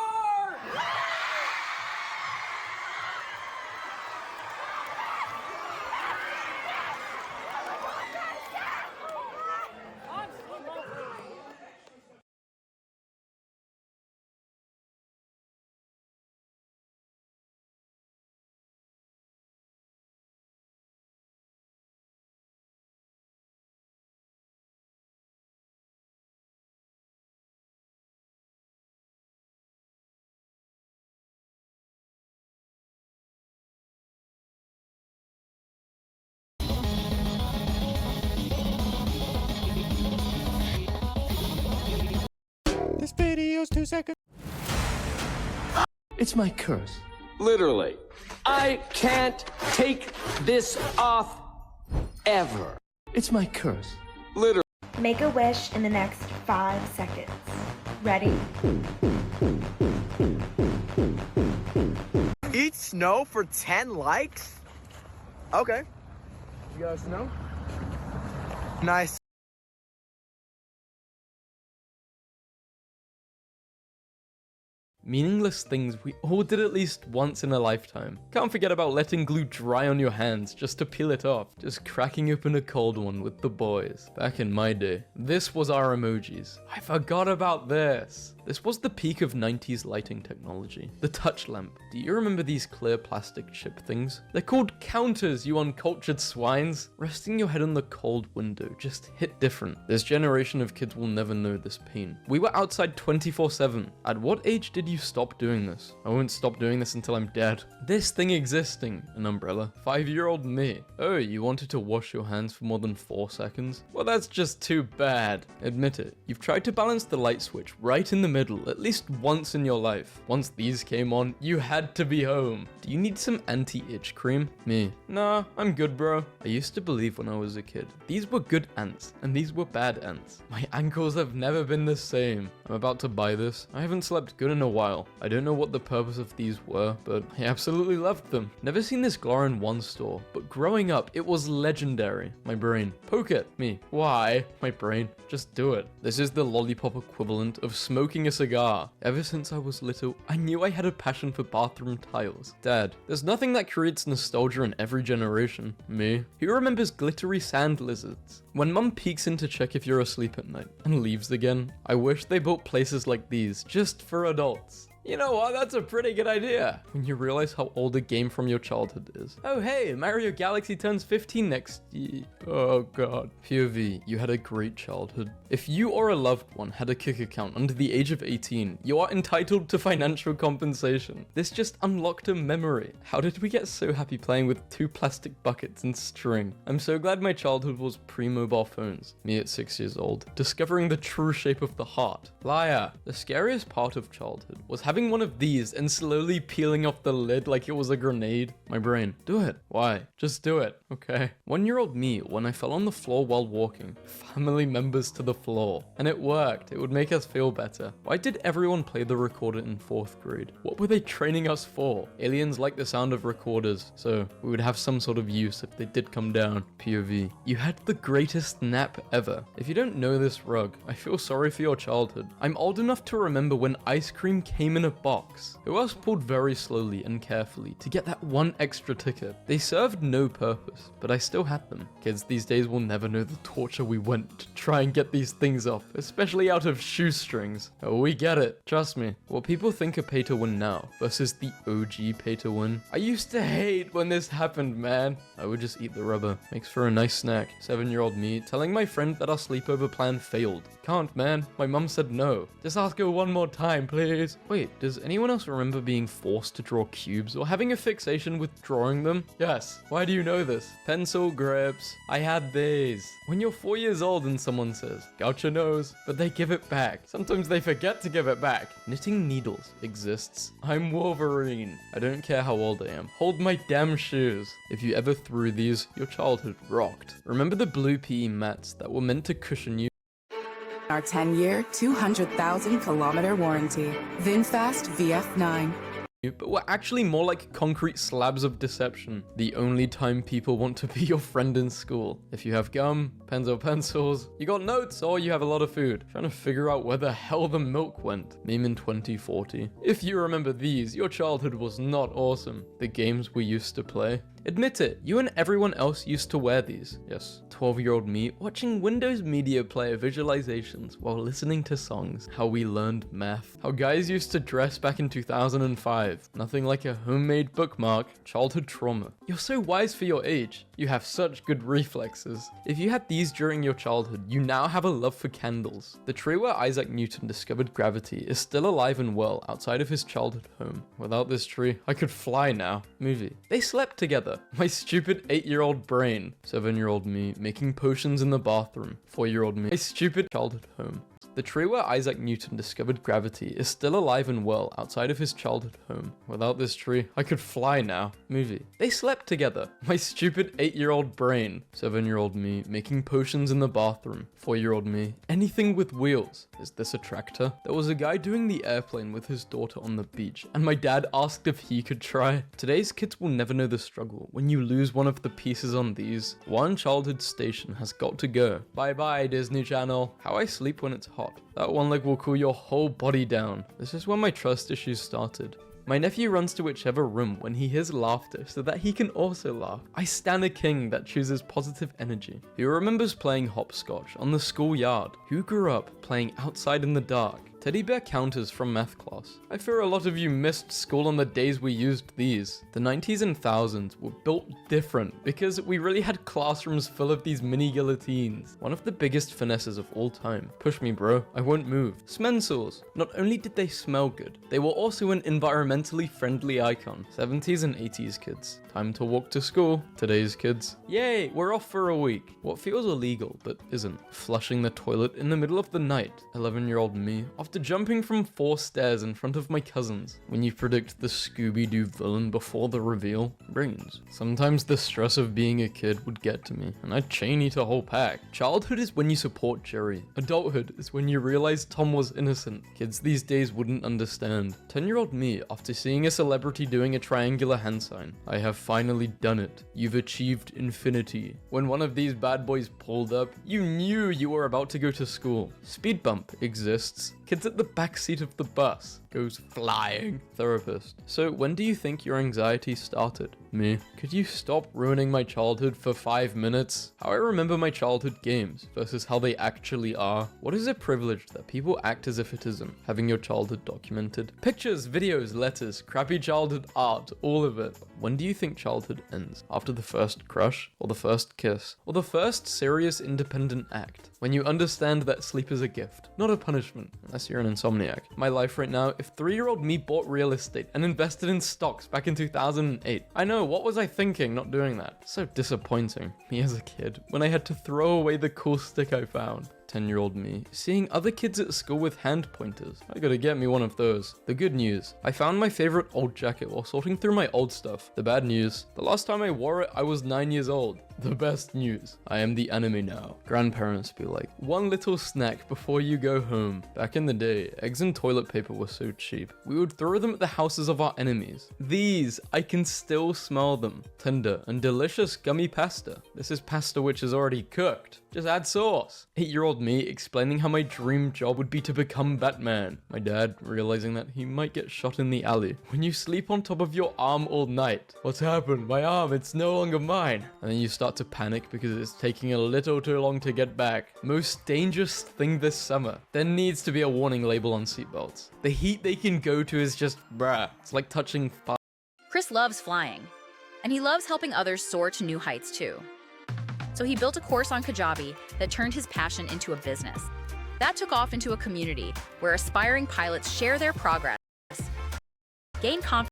[SPEAKER 24] This video's 2 seconds.
[SPEAKER 25] It's my curse. Literally. I can't take this off ever.
[SPEAKER 1] It's my curse.
[SPEAKER 2] Literally.
[SPEAKER 8] Make a wish in the next 5 seconds. Ready?
[SPEAKER 9] Eat snow for 10 likes? Okay. You got snow? Nice.
[SPEAKER 13] Meaningless things we all did at least once in a lifetime. Can't forget about letting glue dry on your hands just to peel it off. Just cracking open a cold one with the boys. Back in my day, this was our emojis. I forgot about this. This was the peak of 90s lighting technology. The touch lamp. Do you remember these clear plastic chip things? They're called counters, you uncultured swines. Resting your head on the cold window just hit different. This generation of kids will never know this pain. We were outside 24/7. At what age did you stop doing this? I won't stop doing this until I'm dead. This thing existing. An umbrella. 5-year-old me. Oh, you wanted to wash your hands for more than 4 seconds? Well, that's just too bad. Admit it. You've tried to balance the light switch right in the middle at least once in your life. Once these came on, you had to be home. Do you need some anti-itch cream? Me. Nah, I'm good, bro. I used to believe when I was a kid, these were good ants, and these were bad ants. My ankles have never been the same. I'm about to buy this. I haven't slept good in a while. I don't know what the purpose of these were, but I absolutely loved them. Never seen this Glor in one store, but growing up, it was legendary. My brain. Poke it. Me. Why? My brain. Just do it. This is the lollipop equivalent of smoking a cigar. Ever since I was little, I knew I had a passion for bathroom tiles. Dad, there's nothing that creates nostalgia in every generation. Me. Who remembers glittery sand lizards? When mum peeks in to check if you're asleep at night and leaves again, I wish they built places like these just for adults. You know what, that's a pretty good idea. When you realize how old a game from your childhood is. Oh hey, Mario Galaxy turns 15 next year. Oh god. POV, you had a great childhood. If you or a loved one had a Kick account under the age of 18, you are entitled to financial compensation. This just unlocked a memory. How did we get so happy playing with 2 plastic buckets and string? I'm so glad my childhood was pre-mobile phones. Me at 6 years old, discovering the true shape of the heart. Liar. The scariest part of childhood was having one of these and slowly peeling off the lid like it was a grenade. My brain. Do it. Why? Just do it. Okay. 1-year-old me, when I fell on the floor while walking, family members to the floor. And it worked. It would make us feel better. Why did everyone play the recorder in 4th grade? What were they training us for? Aliens like the sound of recorders, so we would have some sort of use if they did come down. POV. You had the greatest nap ever. If you don't know this rug, I feel sorry for your childhood. I'm old enough to remember when ice cream came in a box. Who else pulled very slowly and carefully to get that one extra ticket? They served no purpose, but I still had them. Kids these days will never know the torture we went to try and get these things off, especially out of shoestrings. Oh, we get it. Trust me. What people think a pay to win now versus the OG pay to win. I used to hate when this happened, man. I would just eat the rubber. Makes for a nice snack. 7-year-old me telling my friend that our sleepover plan failed. Can't, man. My mum said no. Just ask her one more time, please. Wait, does anyone else remember being forced to draw cubes or having a fixation with drawing them? Yes. Why do you know this? Pencil grips. I had these. When you're 4 years old and someone says, "Got your nose," but they give it back. Sometimes they forget to give it back. Knitting needles exists. I'm Wolverine. I don't care how old I am. Hold my damn shoes. If you ever threw these, your childhood rocked. Remember the blue PE mats that were meant to cushion you?
[SPEAKER 16] Our 10-year, 200,000-kilometer warranty. VinFast VF9.
[SPEAKER 13] But we're actually more like concrete slabs of deception. The only time people want to be your friend in school. If you have gum, pens or pencils, you got notes, or you have a lot of food. Trying to figure out where the hell the milk went. Meme in 2040. If you remember these, your childhood was not awesome. The games we used to play. Admit it, you and everyone else used to wear these. Yes, 12-year-old me watching Windows Media Player visualizations while listening to songs. How we learned math. How guys used to dress back in 2005. Nothing like a homemade bookmark. Childhood trauma. You're so wise for your age. You have such good reflexes. If you had these during your childhood, you now have a love for candles. The tree where Isaac Newton discovered gravity is still alive and well outside of his childhood home. Without this tree, I could fly now. Movie. They slept together. My stupid 8-year-old brain. 7-year-old me making potions in the bathroom. 4-year-old me. My stupid childhood home. The tree where Isaac Newton discovered gravity is still alive and well outside of his childhood home. Without this tree, I could fly now. Movie. They slept together. My stupid 8-year-old brain. 7-year-old me making potions in the bathroom. 4-year-old me. Anything with wheels. Is this a tractor? There was a guy doing the airplane with his daughter on the beach, and my dad asked if he could try. Today's kids will never know the struggle when you lose one of the pieces on these. One childhood station has got to go. Bye bye, Disney Channel. How I sleep when it's hot. That one leg will cool your whole body down. This is when my trust issues started. My nephew runs to whichever room when he hears laughter so that he can also laugh. I stand a king that chooses positive energy. Who remembers playing hopscotch on the schoolyard? Who grew up playing outside in the dark? Teddy bear counters from math class. I fear a lot of you missed school on the days we used these. The 90s and thousands were built different because we really had classrooms full of these mini guillotines. One of the biggest finesses of all time. Push me bro, I won't move. Smensors. Not only did they smell good, they were also an environmentally friendly icon. 70s and 80s kids. Time to walk to school. Today's kids. Yay, we're off for a week. What feels illegal but isn't. Flushing the toilet in the middle of the night. 11-year-old me. After jumping from 4 stairs in front of my cousins. When you predict the Scooby-Doo villain before the reveal. Brains. Sometimes the stress of being a kid would get to me, and I'd chain eat a whole pack. Childhood is when you support Jerry. Adulthood is when you realize Tom was innocent. Kids these days wouldn't understand. 10-year-old me, after seeing a celebrity doing a triangular hand sign. I have finally done it. You've achieved infinity. When one of these bad boys pulled up, you knew you were about to go to school. Speed bump exists. Kids at the back seat of the bus goes flying. Therapist. So when do you think your anxiety started? Me. Could you stop ruining my childhood for 5 minutes? How I remember my childhood games versus how they actually are. What is a privilege that people act as if it isn't? Having your childhood documented. Pictures, videos, letters, crappy childhood art, all of it. When do you think childhood ends? After the first crush? Or the first kiss? Or the first serious independent act? When you understand that sleep is a gift, not a punishment, unless you're an insomniac. My life right now, if 3-year-old me bought real estate and invested in stocks back in 2008. I know, what was I thinking not doing that? So disappointing. Me as a kid, when I had to throw away the cool stick I found. 10-year-old me, seeing other kids at school with hand pointers. I gotta get me one of those. The good news, I found my favorite old jacket while sorting through my old stuff. The bad news, the last time I wore it, I was 9 years old. The best news, I am the enemy now. Grandparents be like, one little snack before you go home. Back in the day, eggs and toilet paper were so cheap. We would throw them at the houses of our enemies. These, I can still smell them. Tender and delicious gummy pasta. This is pasta which is already cooked. Just add sauce. 8-year-old me explaining how my dream job would be to become Batman. My dad realizing that he might get shot in the alley. When you sleep on top of your arm all night. What's happened? My arm, it's no longer mine. And then you start to panic because it's taking a little too long to get back. Most dangerous thing this summer. There needs to be a warning label on seatbelts. The heat they can go to is just bruh. It's like touching fire.
[SPEAKER 1] Chris loves flying, and he loves helping others soar to new heights too. So he built a course on Kajabi that turned his passion into a business. That took off into a community where aspiring pilots share their progress, gain confidence.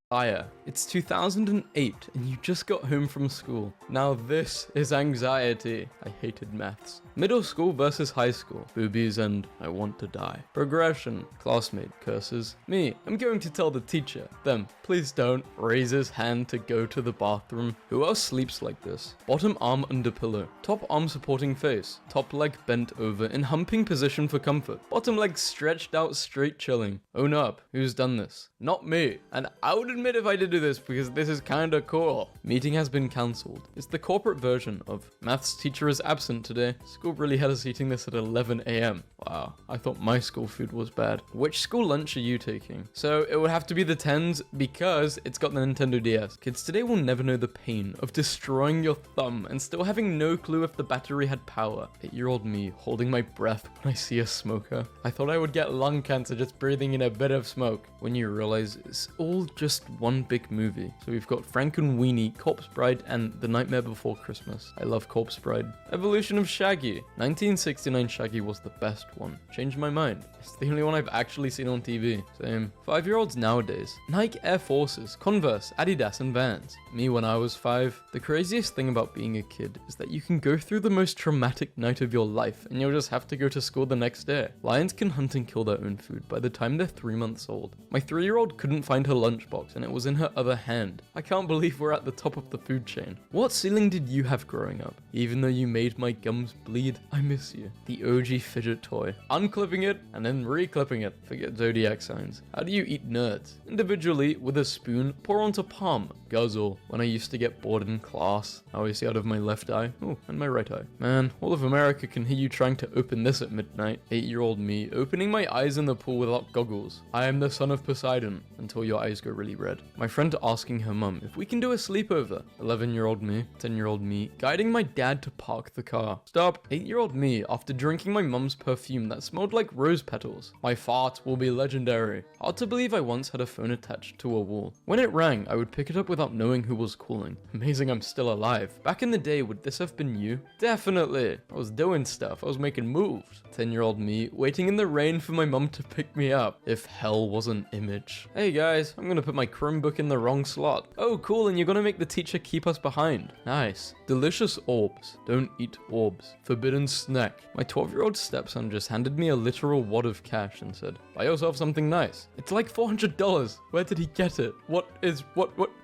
[SPEAKER 13] It's 2008 and you just got home from school. Now this is anxiety. I hated maths. Middle school versus high school. Boobies and I want to die. Progression. Classmate curses. Me, I'm going to tell the teacher. Them, please don't. Raises hand to go to the bathroom. Who else sleeps like this? Bottom arm under pillow. Top arm supporting face. Top leg bent over in humping position for comfort. Bottom leg stretched out straight chilling. Own up. Who's done this? Not me. And I would admit if I did do this because this is kinda cool. Meeting has been cancelled. It's the corporate version of maths teacher is absent today. School really had us eating this at 11 a.m. Wow, I thought my school food was bad. Which school lunch are you taking? So it would have to be the 10s because it's got the Nintendo DS. Kids today will never know the pain of destroying your thumb and still having no clue if the battery had power. 8-year-old me holding my breath when I see a smoker. I thought I would get lung cancer just breathing in a bit of smoke. When you realize it's all just one big movie. So we've got Frankenweenie, Corpse Bride, and The Nightmare Before Christmas. I love Corpse Bride. Evolution of Shaggy. 1969 Shaggy was the best one. Changed my mind. It's the only one I've actually seen on TV. Same. 5-year-olds nowadays. Nike Air Forces, Converse, Adidas, and Vans. me when I was 5. The craziest thing about being a kid is that you can go through the most traumatic night of your life and you'll just have to go to school the next day. Lions can hunt and kill their own food by the time they're 3 months old. My 3-year-old couldn't find her lunchbox and it was in her other hand. I can't believe we're at the top of the food chain. What ceiling did you have growing up? Even though you made my gums bleed, I miss you. The OG fidget toy. Unclipping it and then reclipping it. Forget zodiac signs. How do you eat nerds? Individually, with a spoon, pour onto palm. Guzzle. When I used to get bored in class, obviously out of my left eye. Oh, and my right eye. Man, all of America can hear you trying to open this at midnight. 8-year-old me, opening my eyes in the pool without goggles. I am the son of Poseidon, until your eyes go really red. My friend asking her mum if we can do a sleepover. 11-year-old me, 10-year-old me, guiding my dad to park the car. Stop. 8-year-old me, after drinking my mum's perfume that smelled like rose petals. My fart will be legendary. Hard to believe I once had a phone attached to a wall. When it rang, I would pick it up without knowing who was calling. Amazing I'm still alive. Back in the day, would this have been you? Definitely. I was doing stuff. I was making moves. 10-year-old me, waiting in the rain for my mum to pick me up. If hell was an image. Hey guys, I'm gonna put my Chromebook in the wrong slot. Oh cool, and you're gonna make the teacher keep us behind. Nice. Delicious orbs. Don't eat orbs. Forbidden snack. My 12-year-old stepson just handed me a literal wad of cash and said, buy yourself something nice. It's like $400. Where did he get it? What?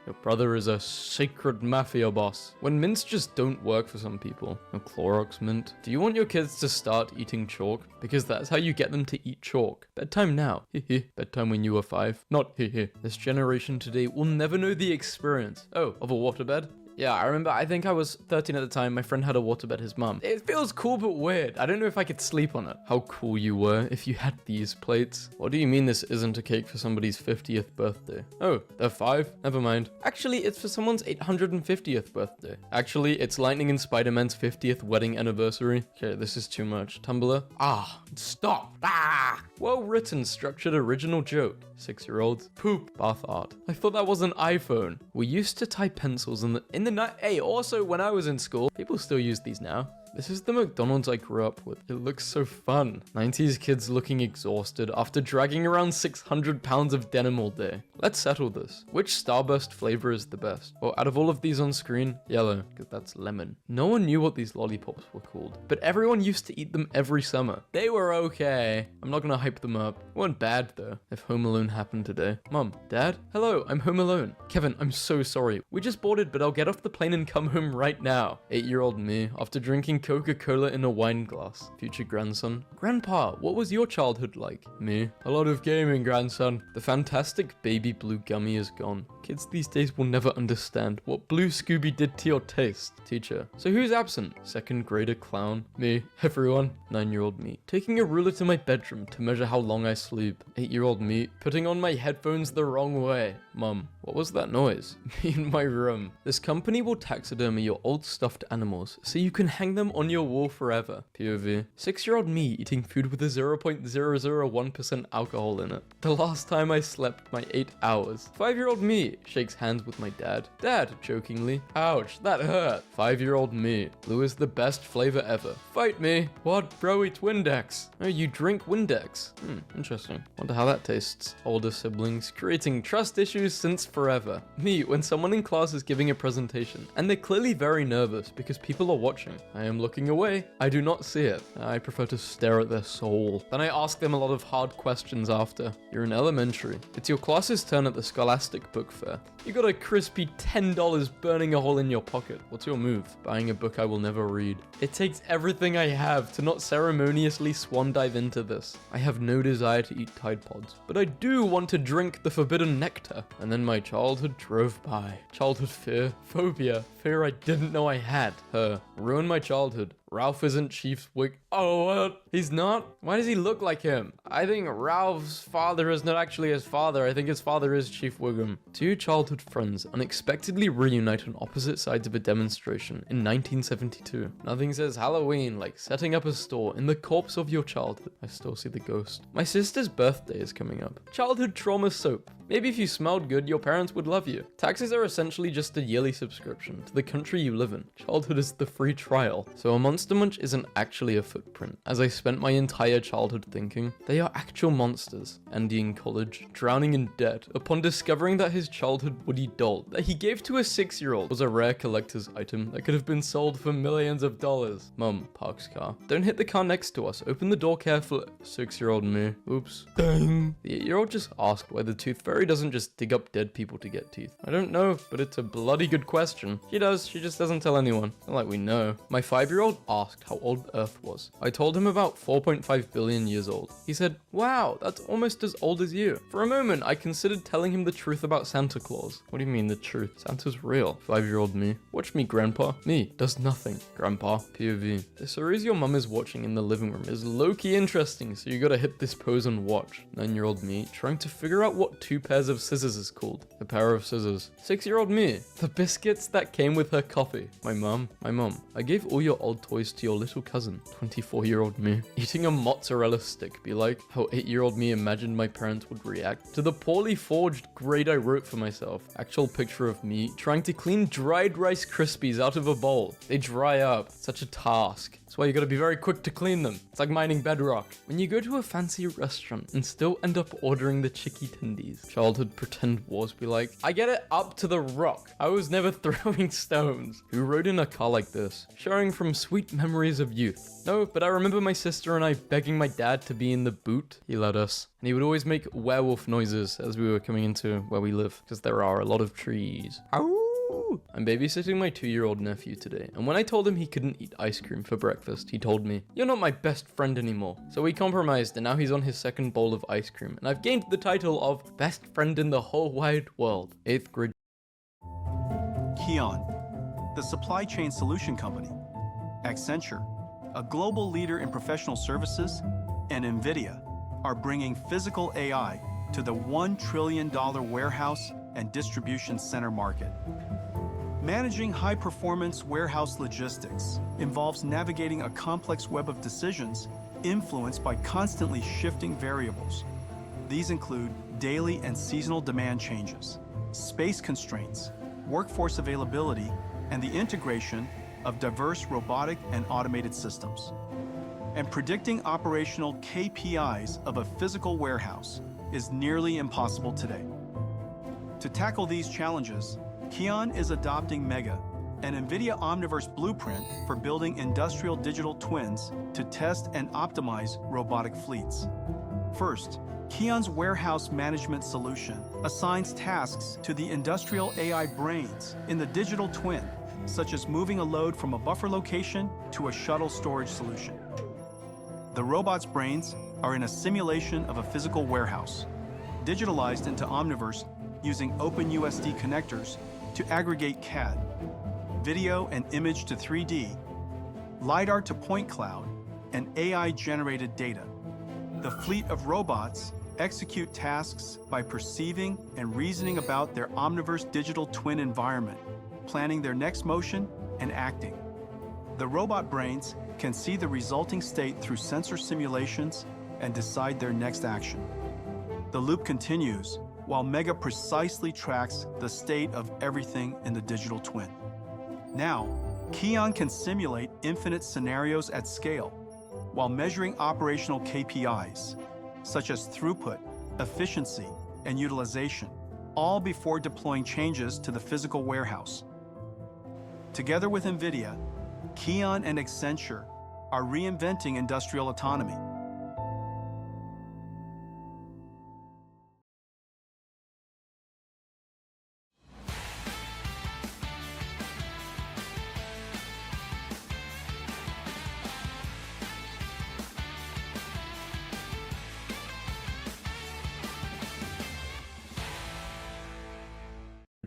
[SPEAKER 13] Your brother is a sacred mafia boss. When mints just don't work for some people. A Clorox mint. Do you want your kids to start eating chalk? Because that's how you get them to eat chalk. Bedtime now. Hehe. Bedtime when you were 5. Not hehe. This generation today will never know the experience. Oh, of a waterbed? Yeah, I remember, I think I was 13 at the time, my friend had a waterbed, his mum. It feels cool but weird. I don't know if I could sleep on it. How cool you were if you had these plates. What do you mean this isn't a cake for somebody's 50th birthday? Oh, they're 5? Never mind. Actually, it's for someone's 850th birthday. Actually, it's Lightning and Spider-Man's 50th wedding anniversary. Okay, this is too much. Tumblr? Ah, stop. Ah! Well-written, structured, original joke. 6-year-olds. Poop. Bath art. I thought that was an iPhone. We used to tie pencils in the night. Hey, also when I was in school, people still use these now. This is the McDonald's I grew up with. It looks so fun. 90s kids looking exhausted after dragging around 600 pounds of denim all day. Let's settle this. Which Starburst flavor is the best? Well, out of all of these on screen, yellow, because that's lemon. No one knew what these lollipops were called, but everyone used to eat them every summer. They were okay. I'm not gonna hype them up. They weren't bad though, if Home Alone happened today. Mom, Dad? Hello, I'm home alone. Kevin, I'm so sorry. We just boarded, but I'll get off the plane and come home right now. 8-year-old me, after drinking Coca-Cola in a wine glass. Future grandson. Grandpa, what was your childhood like? Me. A lot of gaming, grandson. The fantastic baby blue gummy is gone. Kids these days will never understand what Blue Scooby did to your taste. Teacher. So who's absent? 2nd grader clown. Me. Everyone. 9-year-old me. Taking a ruler to my bedroom to measure how long I sleep. 8-year-old me. Putting on my headphones the wrong way. Mum. What was that noise? Me in my room. This company will taxidermy your old stuffed animals so you can hang them on your wall forever. POV. 6-year-old me eating food with a 0.001% alcohol in it. The last time I slept my 8 hours. 5-year-old me shakes hands with my dad. Dad, jokingly. Ouch, that hurt. 5-year-old me. Blue is the best flavor ever. Fight me. What? Bro, it's Windex. Oh, you drink Windex. Interesting. Wonder how that tastes. Older siblings creating trust issues since forever. Me, when someone in class is giving a presentation and they're clearly very nervous because people are watching. I am looking away. I do not see it. I prefer to stare at their soul. Then I ask them a lot of hard questions after. You're in elementary. It's your class's turn at the Scholastic Book Fair. You got a crispy $10 burning a hole in your pocket. What's your move? Buying a book I will never read. It takes everything I have to not ceremoniously swan dive into this. I have no desire to eat Tide Pods, but I do want to drink the forbidden nectar. And then my childhood drove by. Childhood fear, phobia, fear I didn't know I had. Her. Ruin my childhood. Ralph isn't Chief Wig. Oh, what? He's not? Why does he look like him? I think Ralph's father is not actually his father. I think his father is Chief Wiggum. 2 childhood friends unexpectedly reunite on opposite sides of a demonstration in 1972. Nothing says Halloween like setting up a store in the corpse of your childhood. I still see the ghost. My sister's birthday is coming up. Childhood trauma soap. Maybe if you smelled good, your parents would love you. Taxes are essentially just a yearly subscription to the country you live in. Childhood is the free trial. So a month Monster Munch isn't actually a footprint, as I spent my entire childhood thinking they are actual monsters. Andy in college, drowning in debt upon discovering that his childhood Woody doll that he gave to a 6-year-old was a rare collector's item that could have been sold for millions of dollars. Mum parks car. Don't hit the car next to us. Open the door carefully. 6-year-old me. Oops. Dang. The 8-year-old just asked why the tooth fairy doesn't just dig up dead people to get teeth. I don't know, but it's a bloody good question. She does, she just doesn't tell anyone. Not like we know. My 5-year-old asked how old Earth was. I told him about 4.5 billion years old. He said, wow, that's almost as old as you. For a moment, I considered telling him the truth about Santa Claus. What do you mean the truth? Santa's real. 5-year-old me. Watch me, Grandpa. Me, does nothing. Grandpa, POV. The series your mum is watching in the living room is low-key interesting, so you gotta hit this pose and watch. 9-year-old me, trying to figure out what 2 pairs of scissors is called. A pair of scissors. 6-year-old me, the biscuits that came with her coffee. My mum, I gave all your old toys to your little cousin. 24-year-old me, eating a mozzarella stick. Be like how 8-year-old me imagined my parents would react to the poorly forged grade I wrote for myself. Actual picture of me trying to clean dried Rice Krispies out of a bowl. They dry up. Such a task. That's why you gotta be very quick to clean them. It's like mining bedrock. When you go to a fancy restaurant and still end up ordering the chicky tendies. Childhood pretend wars be like, I get it up to the rock. I was never throwing stones. Who rode in a car like this? Sharing from sweet memories of youth. No, but I remember my sister and I begging my dad to be in the boot. He let us. And he would always make werewolf noises as we were coming into where we live, because there are a lot of trees. Ow! I'm babysitting my 2-year-old nephew today, and when I told him he couldn't eat ice cream for breakfast, he told me, you're not my best friend anymore. So we compromised, and now he's on his 2nd bowl of ice cream, and I've gained the title of best friend in the whole wide world. 8th grade.
[SPEAKER 2] Keon, the supply chain solution company, Accenture, a global leader in professional services, and NVIDIA are bringing physical AI to the $1 trillion warehouse and distribution center market. Managing high-performance warehouse logistics involves navigating a complex web of decisions influenced by constantly shifting variables. These include daily and seasonal demand changes, space constraints, workforce availability, and the integration of diverse robotic and automated systems. And predicting operational KPIs of a physical warehouse is nearly impossible today. To tackle these challenges, Keon is adopting Mega, an NVIDIA Omniverse blueprint for building industrial digital twins to test and optimize robotic fleets. First, Keon's warehouse management solution assigns tasks to the industrial AI brains in the digital twin, such as moving a load from a buffer location to a shuttle storage solution. The robot's brains are in a simulation of a physical warehouse, digitalized into Omniverse using OpenUSD connectors to aggregate CAD, video and image to 3D, LiDAR to point cloud, and AI-generated data. The fleet of robots execute tasks by perceiving and reasoning about their Omniverse digital twin environment, planning their next motion and acting. The robot brains can see the resulting state through sensor simulations and decide their next action. The loop continues while Mega precisely tracks the state of everything in the digital twin. Now, Keon can simulate infinite scenarios at scale while measuring operational KPIs, such as throughput, efficiency, and utilization, all before deploying changes to the physical warehouse. Together with NVIDIA, Keon and Accenture are reinventing industrial autonomy.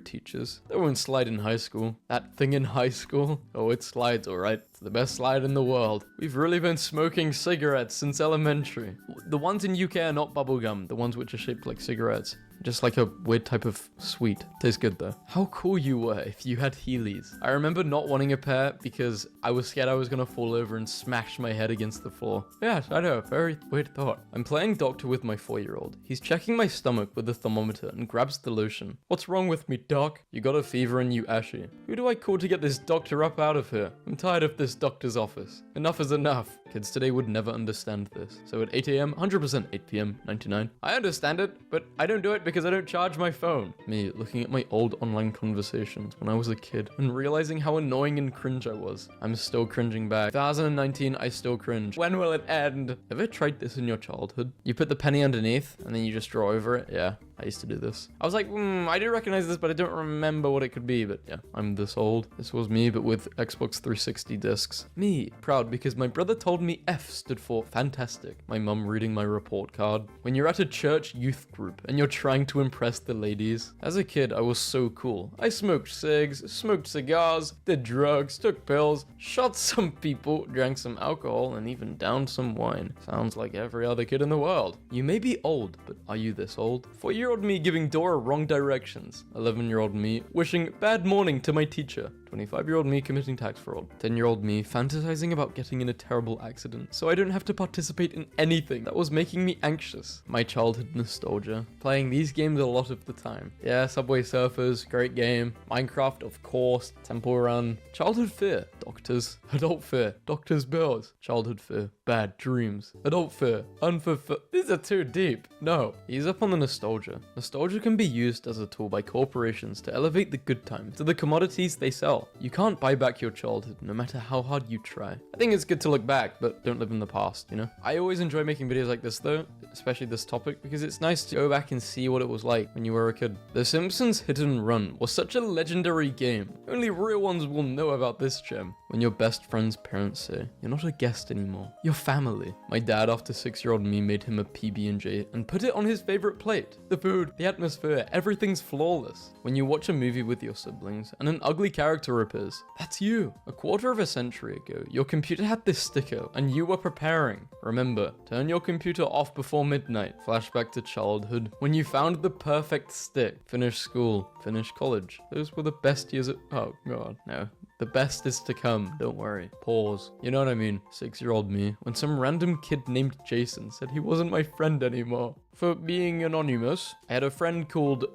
[SPEAKER 13] Teachers. They won't slide in high school. That thing in high school? Oh, it slides, alright. It's the best slide in the world. We've really been smoking cigarettes since elementary. The ones in UK are not bubblegum, the ones which are shaped like cigarettes. Just like a weird type of sweet. Tastes good though. How cool you were if you had Heelys. I remember not wanting a pair because I was scared I was gonna fall over and smash my head against the floor. Yeah, I know, very weird thought. I'm playing doctor with my 4-year-old. He's checking my stomach with the thermometer and grabs the lotion. What's wrong with me, doc? You got a fever and you ashy. Who do I call to get this doctor up out of here? I'm tired of this doctor's office. Enough is enough. Kids today would never understand this. So at 8 a.m., 100%, 8 p.m., 99. I understand it, but I don't do it because I don't charge my phone. Me looking at my old online conversations when I was a kid and realizing how annoying and cringe I was. I'm still cringing back. 2019, I still cringe. When will it end? Ever tried this in your childhood? You put the penny underneath and then you just draw over it? Yeah, I used to do this. I was like, I do recognize this, but I don't remember what it could be. But yeah, I'm this old. This was me, but with Xbox 360 discs. Me, proud because my brother told me F stood for fantastic. My mum reading my report card. When you're at a church youth group and you're trying to impress the ladies. As a kid, I was so cool. I smoked cigs, smoked cigars, did drugs, took pills, shot some people, drank some alcohol, and even downed some wine. Sounds like every other kid in the world. You may be old, but are you this old? 4-year-old me giving Dora wrong directions. 11-year-old me wishing bad morning to my teacher. 25-year-old me committing tax fraud. 10-year-old me fantasizing about getting in a terrible accident so I don't have to participate in anything that was making me anxious. My childhood nostalgia. Playing these games a lot of the time. Yeah, Subway Surfers, great game. Minecraft, of course. Temple Run. Childhood fear. Doctors. Adult fear. Doctors' bills. Childhood fear. Bad dreams. Adult fear. Unfulfilled. These are too deep. No. Ease up on the nostalgia. Nostalgia can be used as a tool by corporations to elevate the good times to the commodities they sell. You can't buy back your childhood, no matter how hard you try. I think it's good to look back, but don't live in the past, you know? I always enjoy making videos like this though, especially this topic, because it's nice to go back and see what it was like when you were a kid. The Simpsons Hit and Run was such a legendary game. Only real ones will know about this gem. When your best friend's parents say, you're not a guest anymore, you're family. My dad, after 6-year-old me, made him a PB&J and put it on his favorite plate. The food, the atmosphere, everything's flawless. When you watch a movie with your siblings and an ugly character appears, that's you. A quarter of a century ago, your computer had this sticker and you were preparing. Remember, turn your computer off before midnight. Flashback to childhood, when you found the perfect stick. Finish school, finish college. Those were the best years of— oh god, no. The best is to come, don't worry. Pause. You know what I mean? 6-year-old me, when some random kid named Jason said he wasn't my friend anymore. For being anonymous, I had a friend called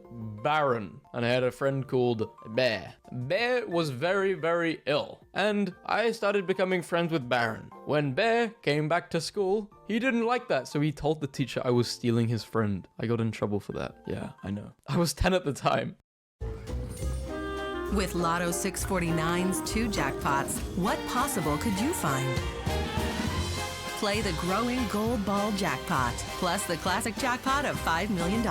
[SPEAKER 13] Baron, and I had a friend called Bear. Bear was very, very ill, and I started becoming friends with Baron. When Bear came back to school, he didn't like that, so he told the teacher I was stealing his friend. I got in trouble for that. Yeah, I know. I was 10 at the time.
[SPEAKER 3] With Lotto 649's 2 jackpots, what possible could you find? Play the growing gold ball jackpot, plus the classic jackpot of $5 million.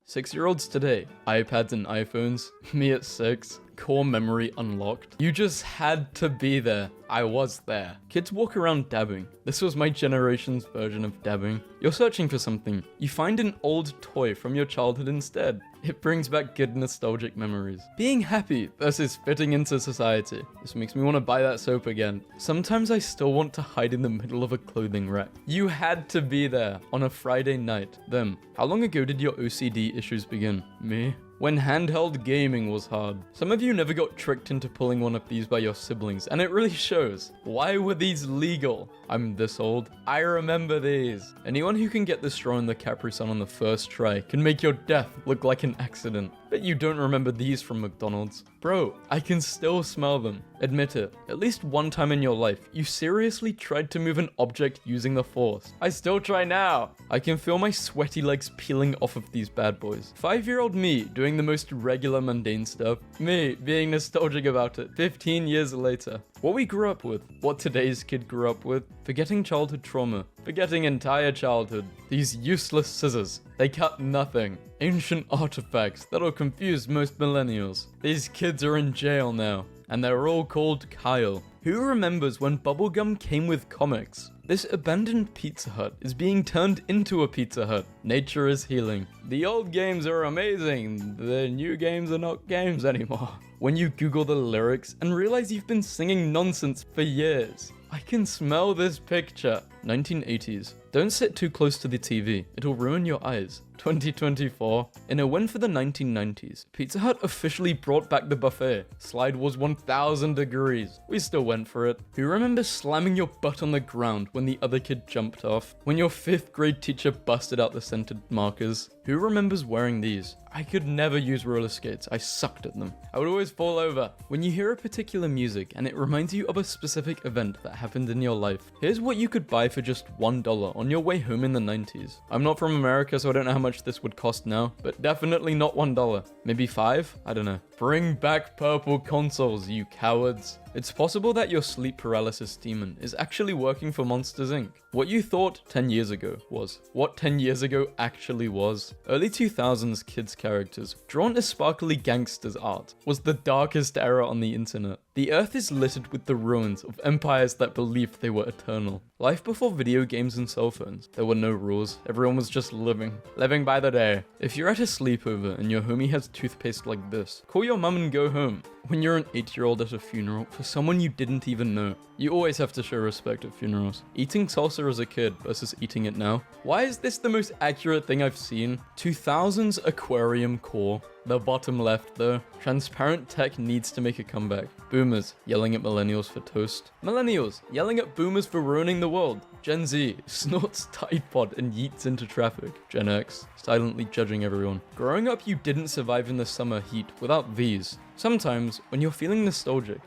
[SPEAKER 13] 6-year-olds today, iPads and iPhones, me at 6, core memory unlocked. You just had to be there. I was there. Kids walk around dabbing. This was my generation's version of dabbing. You're searching for something. You find an old toy from your childhood instead. It brings back good nostalgic memories. Being happy versus fitting into society. This makes me want to buy that soap again. Sometimes I still want to hide in the middle of a clothing rack. You had to be there on a Friday night. Them. How long ago did your OCD issues begin? Me? When handheld gaming was hard. Some of you never got tricked into pulling one of these by your siblings, and it really shows. Why were these legal? I'm this old. I remember these. Anyone who can get the straw in the Capri Sun on the first try can make your death look like an accident. Bet you don't remember these from McDonald's. Bro, I can still smell them. Admit it. At least one time in your life, you seriously tried to move an object using the Force. I still try now. I can feel my sweaty legs peeling off of these bad boys. 5-year-old me doing the most regular mundane stuff. Me being nostalgic about it 15 years later. What we grew up with. What today's kid grew up with. Forgetting childhood trauma. Forgetting entire childhood. These useless scissors. They cut nothing. Ancient artifacts that'll confuse most millennials. These kids are in jail now. And they're all called Kyle. Who remembers when bubblegum came with comics? This abandoned Pizza Hut is being turned into a Pizza Hut. Nature is healing. The old games are amazing. The new games are not games anymore. When you Google the lyrics and realize you've been singing nonsense for years. I can smell this picture. 1980s. Don't sit too close to the TV. It'll ruin your eyes. 2024. In a win for the 1990s, Pizza Hut officially brought back the buffet. Slide was 1000 degrees. We still went for it. Who remembers slamming your butt on the ground when the other kid jumped off? When your 5th grade teacher busted out the scented markers? Who remembers wearing these? I could never use roller skates. I sucked at them. I would always fall over. When you hear a particular music and it reminds you of a specific event that happened in your life, here's what you could buy for just $1 on your way home in the 90s. I'm not from America, so I don't know how much this would cost now, but definitely not $1. Maybe $5? I don't know. Bring back purple consoles, you cowards. It's possible that your sleep paralysis demon is actually working for Monsters Inc. What you thought 10 years ago was what 10 years ago actually was. Early 2000s kids characters, drawn as sparkly gangsters art, was the darkest era on the internet. The earth is littered with the ruins of empires that believed they were eternal. Life before video games and cell phones. There were no rules. Everyone was just living by the day. If you're at a sleepover and your homie has toothpaste like this, call your mum and go home. When you're an 8-year-old at a funeral for someone you didn't even know, you always have to show respect at funerals. Eating salsa as a kid versus eating it now. Why is this the most accurate thing I've seen? 2000s aquarium core. The bottom left though. Transparent tech needs to make a comeback. Boomers yelling at millennials for toast. Millennials yelling at boomers for ruining the world. Gen Z snorts Tpot and yeets into traffic. Gen X silently judging everyone. Growing up, you didn't survive in the summer heat without these. Sometimes, when you're feeling nostalgic,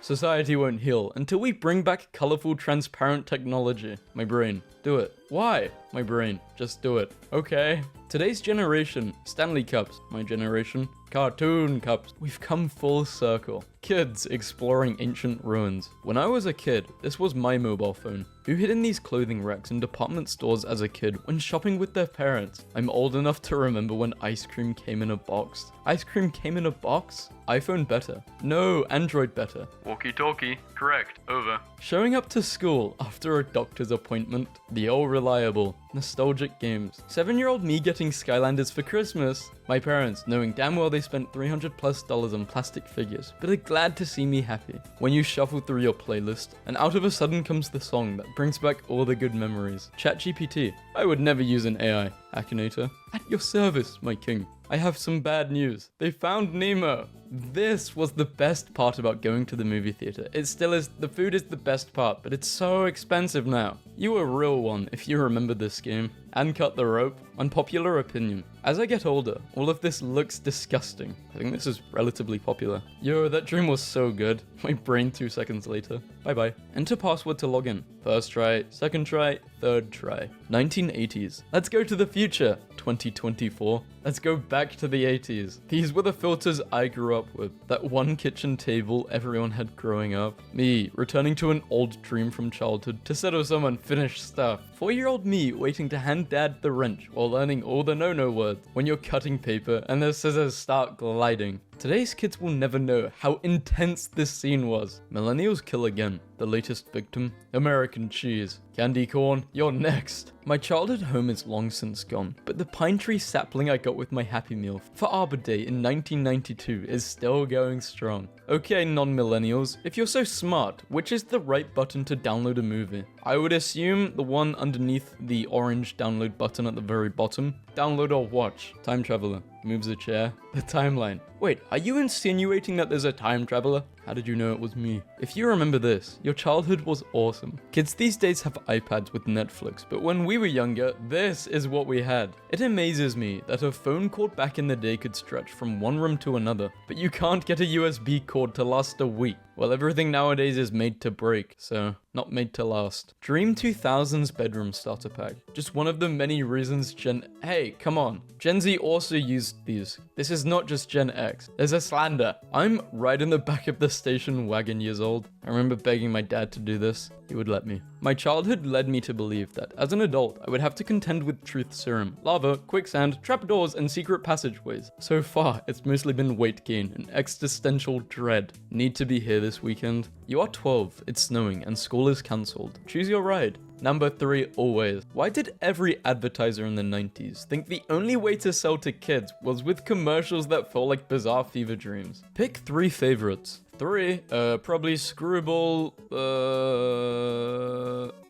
[SPEAKER 13] society won't heal until we bring back colorful, transparent technology. My brain, do it. Why? My brain, just do it. Okay. Today's generation, Stanley Cups. My generation, cartoon cups. We've come full circle. Kids exploring ancient ruins. When I was a kid, this was my mobile phone. Who hid in these clothing racks in department stores as a kid when shopping with their parents? I'm old enough to remember when ice cream came in a box. Ice cream came in a box? iPhone better. No, Android better. Walkie-talkie. Correct. Over. Showing up to school after a doctor's appointment. The old reliable. Nostalgic games. 7-year-old me getting Skylanders for Christmas. My parents knowing damn well they spent $300+ on plastic figures, but are glad to see me happy. When you shuffle through your playlist, and out of a sudden comes the song that brings back all the good memories. ChatGPT. I would never use an AI. Akinator. At your service, my king. I have some bad news. They found Nemo. This was the best part about going to the movie theater. It still is. The food is the best part, but it's so expensive now. You a real one if you remember this game. And cut the rope. Unpopular opinion. As I get older, all of this looks disgusting. I think this is relatively popular. Yo, that dream was so good. My brain 2 seconds later. Bye bye. Enter password to log in. First try, second try, third try. 1980s. Let's go to the future. 2024. Let's go back to the 80s. These were the filters I grew up with. That one kitchen table everyone had growing up. Me, returning to an old dream from childhood to settle some unfinished stuff. 4-year-old me waiting to hand dad the wrench while learning all the no-no words when you're cutting paper and the scissors start gliding. Today's kids will never know how intense this scene was. Millennials kill again. The latest victim? American cheese. Candy corn, you're next. My childhood home is long since gone, but the pine tree sapling I got with my Happy Meal for Arbor Day in 1992 is still going strong. Okay, non-millennials, if you're so smart, which is the right button to download a movie? I would assume the one underneath the orange download button at the very bottom. Download or watch. Time traveler. Moves a chair. The timeline. Wait, are you insinuating that there's a time traveler? How did you know it was me? If you remember this, your childhood was awesome. Kids these days have iPads with Netflix, but when we were younger, this is what we had. It amazes me that a phone cord back in the day could stretch from one room to another, but you can't get a USB cord to last a week. Well, everything nowadays is made to break, so not made to last. Dream 2000's bedroom starter pack. Just one of the many reasons Hey, come on. Gen Z also used these. This is not just Gen X. X. There's a slander. I'm right in the back of the station wagon years old. I remember begging my dad to do this. He would let me. My childhood led me to believe that as an adult, I would have to contend with truth serum, lava, quicksand, trapdoors, and secret passageways. So far, it's mostly been weight gain and existential dread. Need to be here this weekend. You are 12, it's snowing, and school is cancelled. Choose your ride. Number 3, always. Why did every advertiser in the 90s think the only way to sell to kids was with commercials that felt like bizarre fever dreams? Pick 3 favorites. 3, probably Screwball,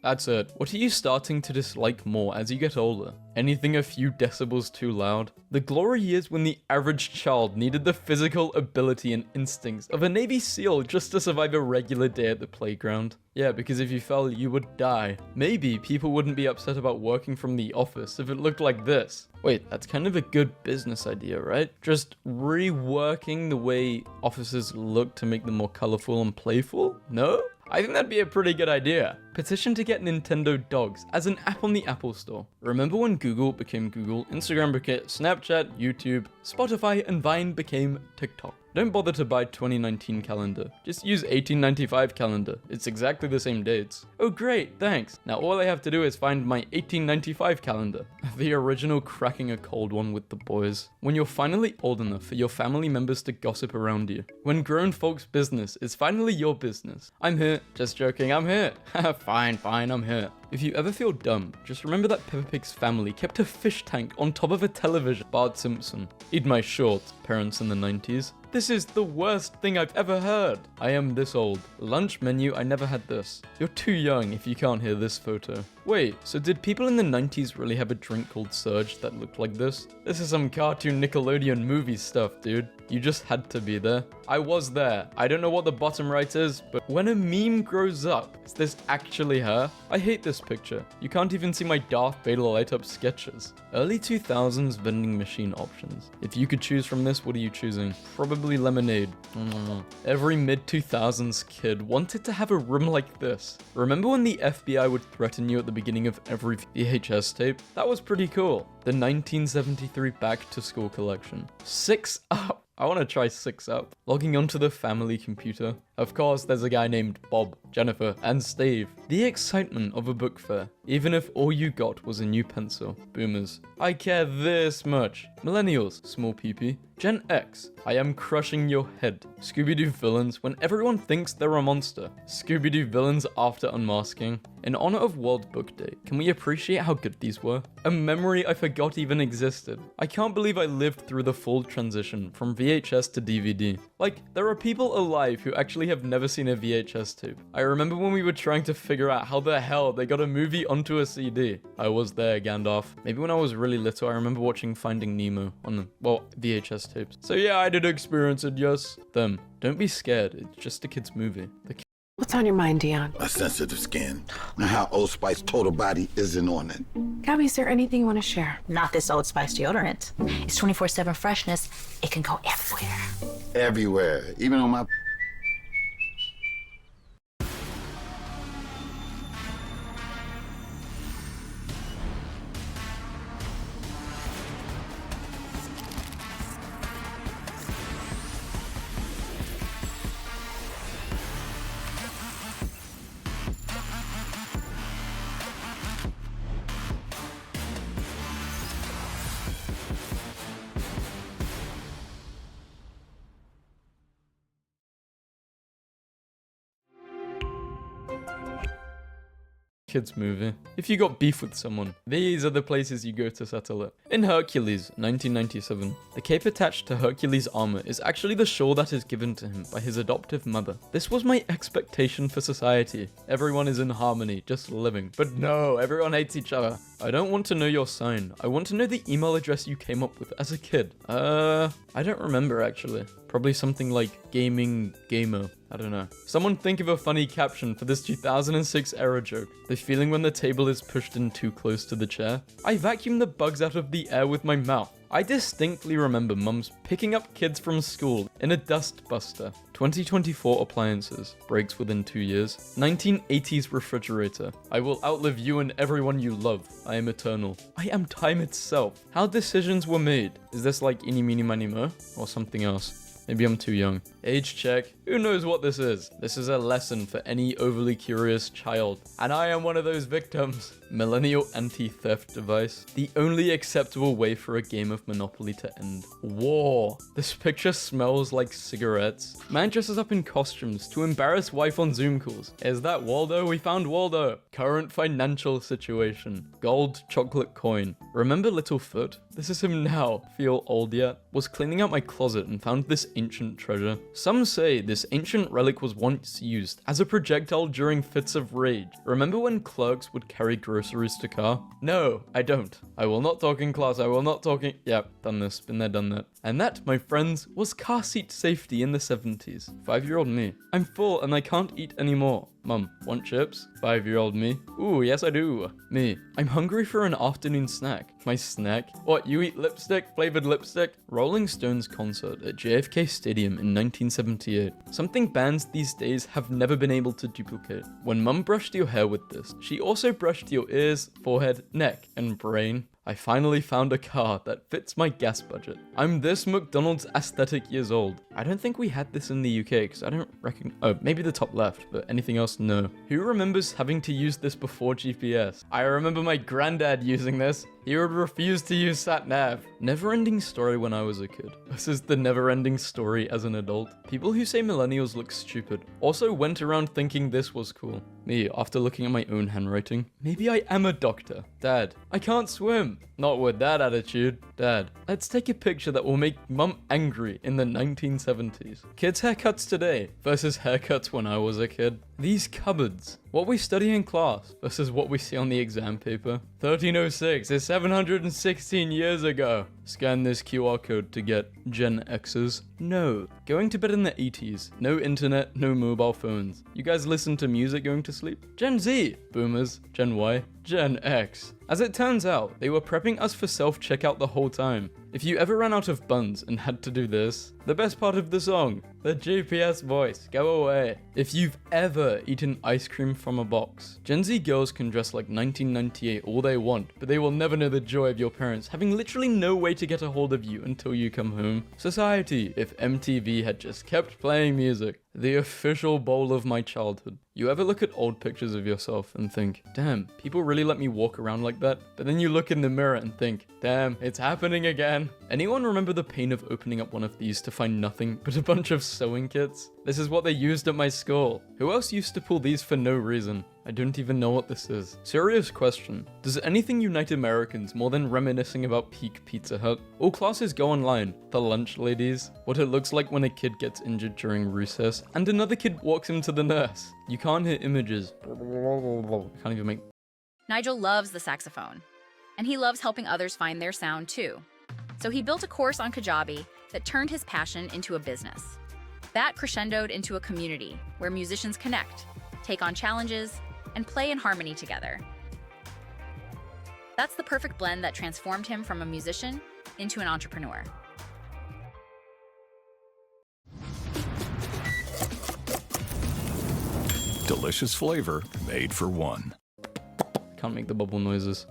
[SPEAKER 13] that's it. What are you starting to dislike more as you get older? Anything a few decibels too loud? The glory years when the average child needed the physical ability and instincts of a Navy SEAL just to survive a regular day at the playground. Yeah, because if you fell, you would die. Maybe people wouldn't be upset about working from the office if it looked like this. Wait, that's kind of a good business idea, right? Just reworking the way offices look to make them more colorful and playful? No? I think that'd be a pretty good idea. Petition to get Nintendo Dogs as an app on the Apple Store. Remember when Google became Google, Instagram became Snapchat, YouTube, Spotify, and Vine became TikTok? Don't bother to buy 2019 calendar. Just use 1895 calendar. It's exactly the same dates. Oh great, thanks. Now all I have to do is find my 1895 calendar. The original cracking a cold one with the boys. When you're finally old enough for your family members to gossip around you. When grown folks' business is finally your business. I'm here. Just joking, I'm here. Fine, I'm here. If you ever feel dumb, just remember that Peppa Pig's family kept a fish tank on top of a television. Bart Simpson. Eat my shorts, parents in the 90s. This is the worst thing I've ever heard. I am this old. Lunch menu, I never had this. You're too young if you can't hear this photo. Wait, so did people in the 90s really have a drink called Surge that looked like this? This is some cartoon Nickelodeon movie stuff, dude. You just had to be there. I was there. I don't know what the bottom right is, but when a meme grows up, is this actually her? I hate this picture. You can't even see my Darth Vader light up sketches. Early 2000s vending machine options. If you could choose from this, what are you choosing? Probably lemonade. Every mid-2000s kid wanted to have a room like this. Remember when the FBI would threaten you at the beginning of every VHS tape? That was pretty cool. The 1973 Back to School collection. 6 Up. I want to try 6 Up. Logging onto the family computer. Of course, there's a guy named Bob, Jennifer, and Steve. The excitement of a book fair, even if all you got was a new pencil. Boomers. I care this much. Millennials, small peepee. Gen X, I am crushing your head. Scooby-Doo villains when everyone thinks they're a monster. Scooby-Doo villains after unmasking. In honor of World Book Day, can we appreciate how good these were? A memory I forgot even existed. I can't believe I lived through the full transition from VHS to DVD. Like, there are people alive who actually have never seen a VHS tape. I remember when we were trying to figure out how the hell they got a movie onto a CD. I was there, Gandalf. Maybe when I was really little, I remember watching Finding Nemo on, well, VHS tapes. So yeah, I did experience it, yes. Them. Don't be scared, it's just a kid's movie.
[SPEAKER 6] What's on your mind, Dion?
[SPEAKER 10] My sensitive skin. And how Old Spice Total Body isn't on it.
[SPEAKER 6] Gabby, is there anything you want to share?
[SPEAKER 12] Not this Old Spice deodorant. It's 24/7 freshness. It can go everywhere.
[SPEAKER 10] Everywhere. Even on my...
[SPEAKER 13] Kids movie. If you got beef with someone, these are the places you go to settle it. In Hercules, 1997, the cape attached to Hercules' armor is actually the shawl that is given to him by his adoptive mother. This was my expectation for society. Everyone is in harmony, just living. But no, everyone hates each other. I don't want to know your sign. I want to know the email address you came up with as a kid. I don't remember actually. Probably something like gaming gamer. I don't know. Someone think of a funny caption for this 2006 era joke. The feeling when the table is pushed in too close to the chair. I vacuum the bugs out of the air with my mouth. I distinctly remember mums picking up kids from school in a dustbuster. 2024 appliances, breaks within 2 years. 1980s refrigerator. I will outlive you and everyone you love. I am eternal. I am time itself. How decisions were made. Is this like Eeny Meeny Miny Mo? Or something else? Maybe I'm too young. Age check. Who knows what this is? This is a lesson for any overly curious child. And I am one of those victims. Millennial anti-theft device. The only acceptable way for a game of Monopoly to end. War. This picture smells like cigarettes. Man dresses up in costumes to embarrass wife on Zoom calls. Is that Waldo? We found Waldo. Current financial situation. Gold chocolate coin. Remember Littlefoot? This is him now. Feel old yet? Was cleaning out my closet and found this ancient treasure. Some say this ancient relic was once used as a projectile during fits of rage. Remember when clerks would carry groceries to car? No, I don't. I will not talk in class. I will not talk in... Yep, done this. Been there, done that. And that, my friends, was car seat safety in the 70s. 5-year-old me. I'm full and I can't eat anymore. Mum, want chips? 5-year-old me. Ooh, yes I do. Me. I'm hungry for an afternoon snack. My snack? What, you eat lipstick? Flavored lipstick? Rolling Stones concert at JFK Stadium in 1978. Something bands these days have never been able to duplicate. When mum brushed your hair with this, she also brushed your ears, forehead, neck, and brain. I finally found a car that fits my gas budget. I'm this McDonald's aesthetic years old. I don't think we had this in the UK because I don't reckon. Oh, maybe the top left, but anything else, no. Who remembers having to use this before GPS? I remember my granddad using this. He would refuse to use sat-nav. Never-ending story when I was a kid. This is the never-ending story as an adult. People who say millennials look stupid also went around thinking this was cool. Me, after looking at my own handwriting, maybe I am a doctor. Dad, I can't swim. Not with that attitude. Dad, let's take a picture that will make mum angry in the 1970s. Kids' haircuts today versus haircuts when I was a kid. These cupboards. What we study in class versus what we see on the exam paper. 1306 is 716 years ago. Scan this QR code to get Gen X's. No. Going to bed in the 80s. No internet, no mobile phones. You guys listen to music going to sleep? Gen Z. Boomers. Gen Y. Gen X. As it turns out, they were prepping us for self-checkout the whole time. If you ever ran out of buns and had to do this, the best part of the song, the GPS voice, go away. If you've ever eaten ice cream from a box, Gen Z girls can dress like 1998 all they want, but they will never know the joy of your parents having literally no way to get a hold of you until you come home. Society, if MTV had just kept playing music. The official bowl of my childhood. You ever look at old pictures of yourself and think, damn, people really let me walk around like that? But then you look in the mirror and think, damn, it's happening again. Anyone remember the pain of opening up one of these to find nothing but a bunch of sewing kits? This is what they used at my school. Who else used to pull these for no reason? I don't even know what this is. Serious question. Does anything unite Americans more than reminiscing about peak Pizza Hut? All classes go online. The lunch ladies. What it looks like when a kid gets injured during recess and another kid walks into the nurse. You can't hear images. I can't even make...
[SPEAKER 1] Nigel loves the saxophone. And he loves helping others find their sound too. So he built a course on Kajabi that turned his passion into a business. That crescendoed into a community where musicians connect, take on challenges, and play in harmony together. That's the perfect blend that transformed him from a musician into an entrepreneur.
[SPEAKER 7] Delicious flavor made for one.
[SPEAKER 13] Can't make the bubble noises.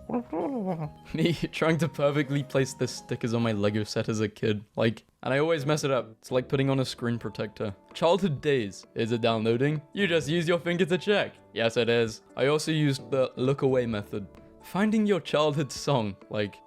[SPEAKER 13] Me trying to perfectly place the stickers on my Lego set as a kid. And I always mess it up. It's like putting on a screen protector. Childhood days. Is it downloading? You just use your finger to check. Yes, it is. I also used the look away method. Finding your childhood song,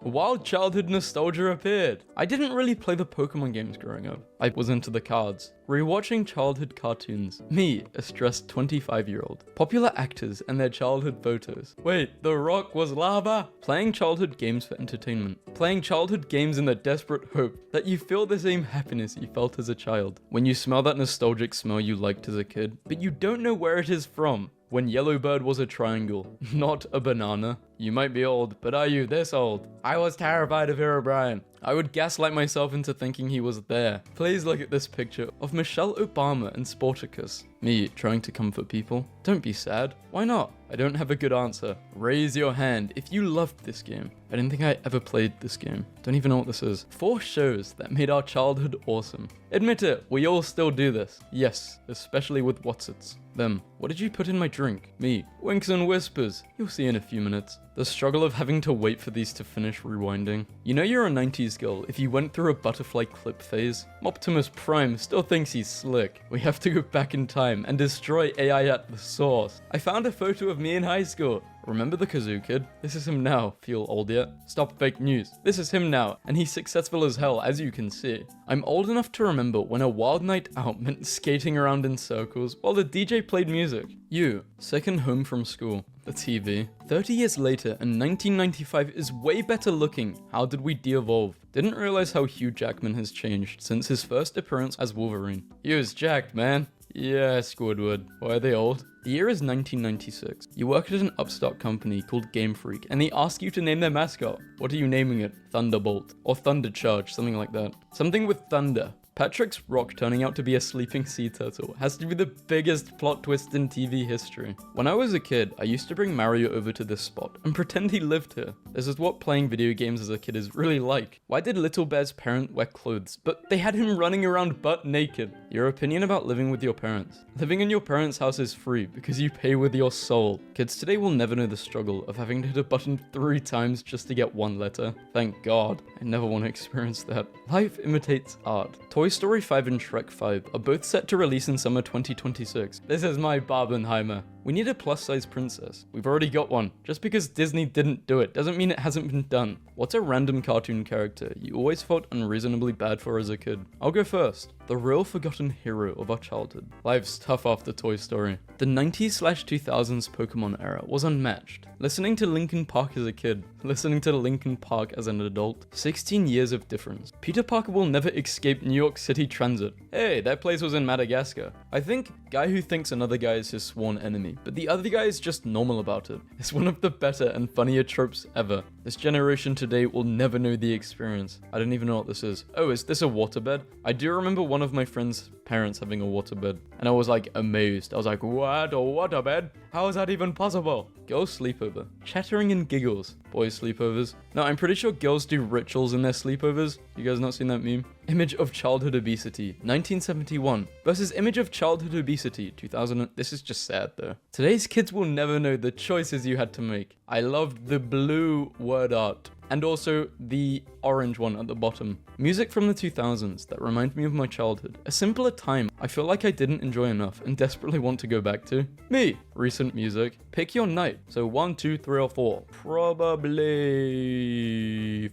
[SPEAKER 13] wild childhood nostalgia appeared. I didn't really play the Pokemon games growing up. I was into the cards. Rewatching childhood cartoons. Me, a stressed 25-year-old. Popular actors and their childhood photos. Wait, The Rock was lava? Playing childhood games for entertainment. Playing childhood games in the desperate hope that you feel the same happiness you felt as a child. When you smell that nostalgic smell you liked as a kid, but you don't know where it is from. When Yellowbird was a triangle, not a banana. You might be old, but are you this old? I was terrified of Herobrine. I would gaslight myself into thinking he was there. Please look at this picture of Michelle Obama and Sporticus. Me trying to comfort people. Don't be sad. Why not? I don't have a good answer. Raise your hand if you loved this game. I didn't think I ever played this game. Don't even know what this is. 4 shows that made our childhood awesome. Admit it, we all still do this. Yes, especially with Whatsits. Them. What did you put in my drink? Me. Winks and whispers. You'll see in a few minutes. The struggle of having to wait for these to finish rewinding. You know you're a 90s girl if you went through a butterfly clip phase. Optimus Prime still thinks he's slick. We have to go back in time and destroy AI at the source. I found a photo of me in high school. Remember the kazoo kid? This is him now. Feel old yet? Stop fake news. This is him now, and he's successful as hell, as you can see. I'm old enough to remember when a wild night out meant skating around in circles while the DJ played music. You, second home from school. The TV. 30 years later, and 1995 is way better looking. How did we de-evolve? Didn't realize how Hugh Jackman has changed since his first appearance as Wolverine. He was jacked, man. Yeah, Squidward. Why are they old? The year is 1996. You work at an upstart company called Game Freak, and they ask you to name their mascot. What are you naming it? Thunderbolt. Or Thundercharge, something like that. Something with thunder. Patrick's rock turning out to be a sleeping sea turtle has to be the biggest plot twist in TV history. When I was a kid, I used to bring Mario over to this spot and pretend he lived here. This is what playing video games as a kid is really like. Why did Little Bear's parent wear clothes, but they had him running around butt naked? Your opinion about living with your parents. Living in your parents' house is free because you pay with your soul. Kids today will never know the struggle of having to hit a button 3 times just to get 1 letter. Thank God. I never want to experience that. Life imitates art. Toy Story 5 and Shrek 5 are both set to release in summer 2026. This is my Barbenheimer. We need a plus-size princess. We've already got one. Just because Disney didn't do it doesn't mean it hasn't been done. What's a random cartoon character you always felt unreasonably bad for as a kid? I'll go first. The real forgotten hero of our childhood. Life's tough after Toy Story. The 90s/2000s Pokemon era was unmatched. Listening to Linkin Park as a kid, listening to Linkin Park as an adult, 16 years of difference. Peter Parker will never escape New York City Transit. Hey, that place was in Madagascar. I think guy who thinks another guy is his sworn enemy, but the other guy is just normal about it. It's one of the better and funnier tropes ever. This generation today will never know the experience. I don't even know what this is. Oh, is this a waterbed? I do remember one of my friend's parents having a waterbed, and I was like amazed. I was like, what, a waterbed? How is that even possible? Girls sleepover. Chattering and giggles. Boys sleepovers. No, I'm pretty sure girls do rituals in their sleepovers. You guys not seen that meme? Image of childhood obesity, 1971 versus image of childhood obesity, 2000. This is just sad though. Today's kids will never know the choices you had to make. I loved the blue word art and also the orange one at the bottom. Music from the 2000s that remind me of my childhood. A simpler time I feel like I didn't enjoy enough and desperately want to go back to. Me. Recent music. Pick your night. So 1, 2, 3 or 4. Probably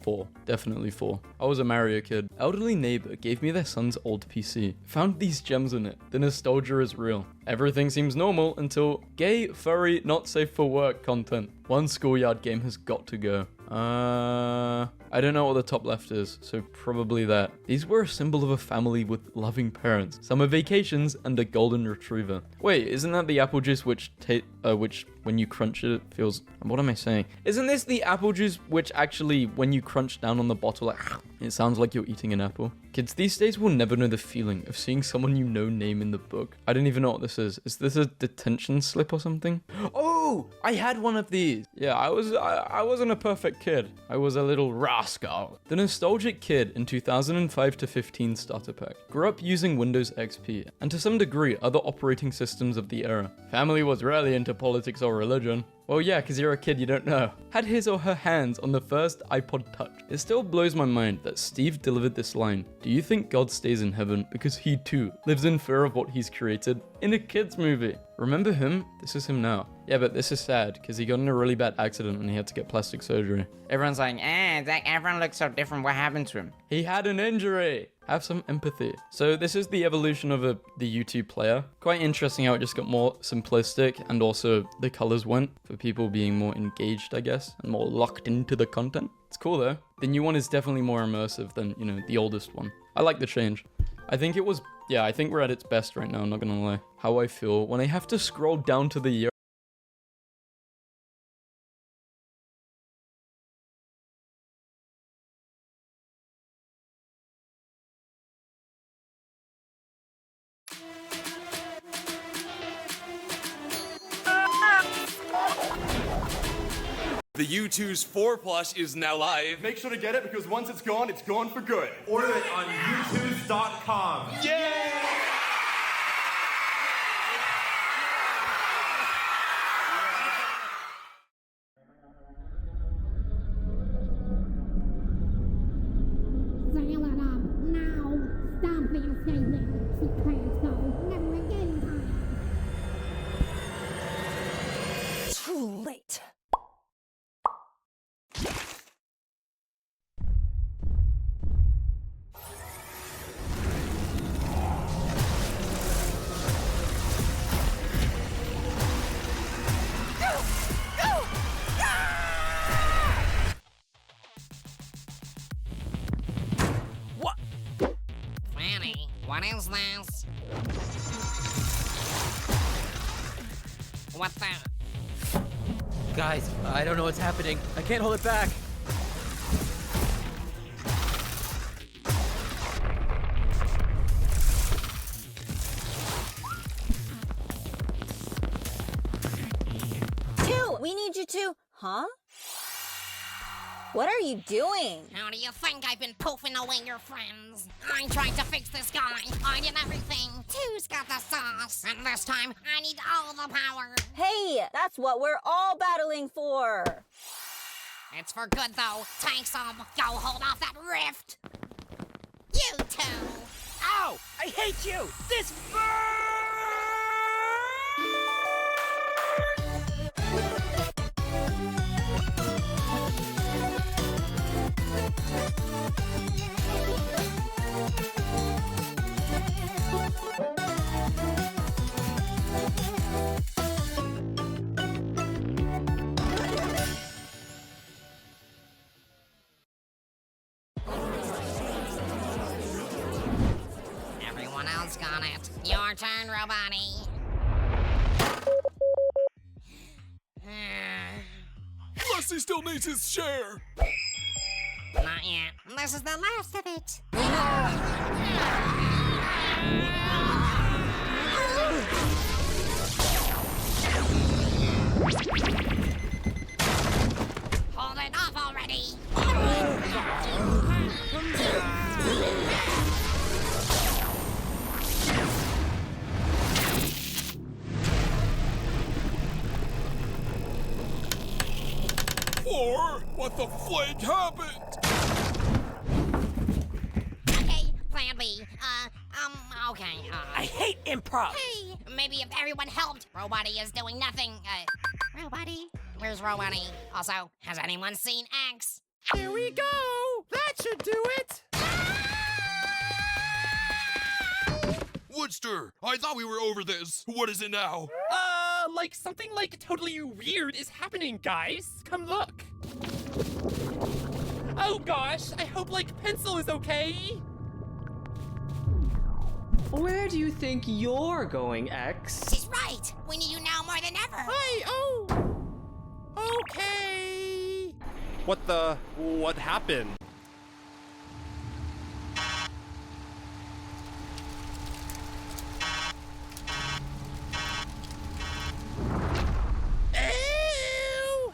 [SPEAKER 13] 4. Definitely 4. I was a Mario kid. Elderly neighbor gave me their son's old PC. Found these gems in it. The nostalgia is real. Everything seems normal until gay, furry, not safe for work content. One schoolyard game has got to go. I don't know what the top left is, so probably that. These were a symbol of a family with loving parents, summer vacations, and a golden retriever. Wait, isn't that the apple juice which when you crunch it, it feels... What am I saying? Isn't this the apple juice which actually, when you crunch down on the bottle, like, it sounds like you're eating an apple? Kids these days will never know the feeling of seeing someone you know name in the book. I don't even know what this is. Is this a detention slip or something? Oh, I had one of these. Yeah, I wasn't a perfect kid. I was a little rascal. The nostalgic kid in 2005 to 15 starter pack. Grew up using Windows XP and to some degree other operating systems of the era. Family was rarely into politics or religion. Well, yeah, because you're a kid, you don't know. Had his or her hands on the first iPod Touch. It still blows my mind that Steve delivered this line. Do you think God stays in heaven because he too lives in fear of what he's created? In a kid's movie. Remember him? This is him now. Yeah, but this is sad because he got in a really bad accident and he had to get plastic surgery. Everyone's like, Zac Efron looks so different. What happened to him? He had an injury. Have some empathy. So this is the evolution of the YouTube player. Quite interesting how it just got more simplistic and also the colors went for people being more engaged, I guess, and more locked into the content. It's cool though. The new one is definitely more immersive than, you know, the oldest one. I like the change. I think it was, yeah, I think we're at its best right now, I'm not gonna lie. How I feel when I have to scroll down to the year.
[SPEAKER 4] The U2's 4 plush is now live.
[SPEAKER 22] Make sure to get it because once it's gone for good. Order it on U2s.com.
[SPEAKER 4] Yay!
[SPEAKER 11] Too late. What?
[SPEAKER 14] Fanny, what is this? What the?
[SPEAKER 17] Guys, I don't know what's happening. I can't hold it back.
[SPEAKER 18] Two, we need you to... Huh? What are you doing?
[SPEAKER 14] How do you think I've been poofing away your friends? I'm trying to fix this guy. I did everything. Two's got the sauce. And this time, I need all the power.
[SPEAKER 18] Hey, that's what we're all battling for.
[SPEAKER 14] It's for good, though. Take some. Go hold off that rift. You two.
[SPEAKER 15] Ow! I hate you! This
[SPEAKER 14] Everyone else got it. Your turn, Robotty.
[SPEAKER 4] Leslie still needs his share.
[SPEAKER 14] Not yet. This is the last of it. Hold it off already.
[SPEAKER 4] Or what the flake happened?
[SPEAKER 14] Okay, plan B. Okay,
[SPEAKER 15] I hate improv!
[SPEAKER 14] Hey, maybe if everyone helped. Robotty is doing nothing. Robotty? Where's Robotty? Also, has anyone seen X?
[SPEAKER 15] Here we go! That should do it!
[SPEAKER 4] Woodster, I thought we were over this. What is it now?
[SPEAKER 25] Like something like totally weird is happening, guys. Come look. Oh gosh, I hope like Pencil is okay.
[SPEAKER 27] Where do you think you're going, X?
[SPEAKER 14] She's right. We need you now more than ever.
[SPEAKER 25] Hey, oh. Okay.
[SPEAKER 22] What happened?
[SPEAKER 15] Ew!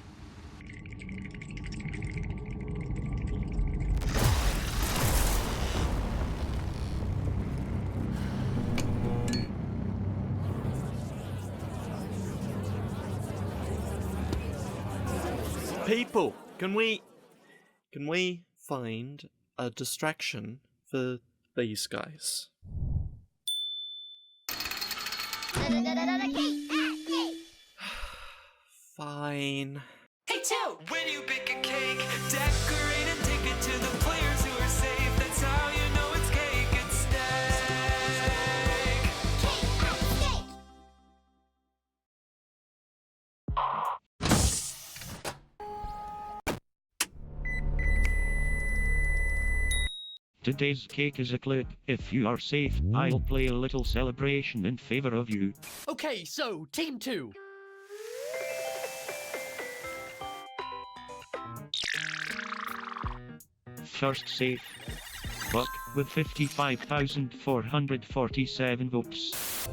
[SPEAKER 28] People, can we find a distraction for these guys? Fine.
[SPEAKER 11] Hey, Two! When you bake a cake, decorate and take it to the players who are safe. That's how you know it's cake. It's steak.
[SPEAKER 26] Cake at steak.
[SPEAKER 29] Today's cake is a clip. If you are safe, I'll play a little celebration in favor of you.
[SPEAKER 25] Okay, so Team 2.
[SPEAKER 29] First safe. Buck, with 55,447 votes.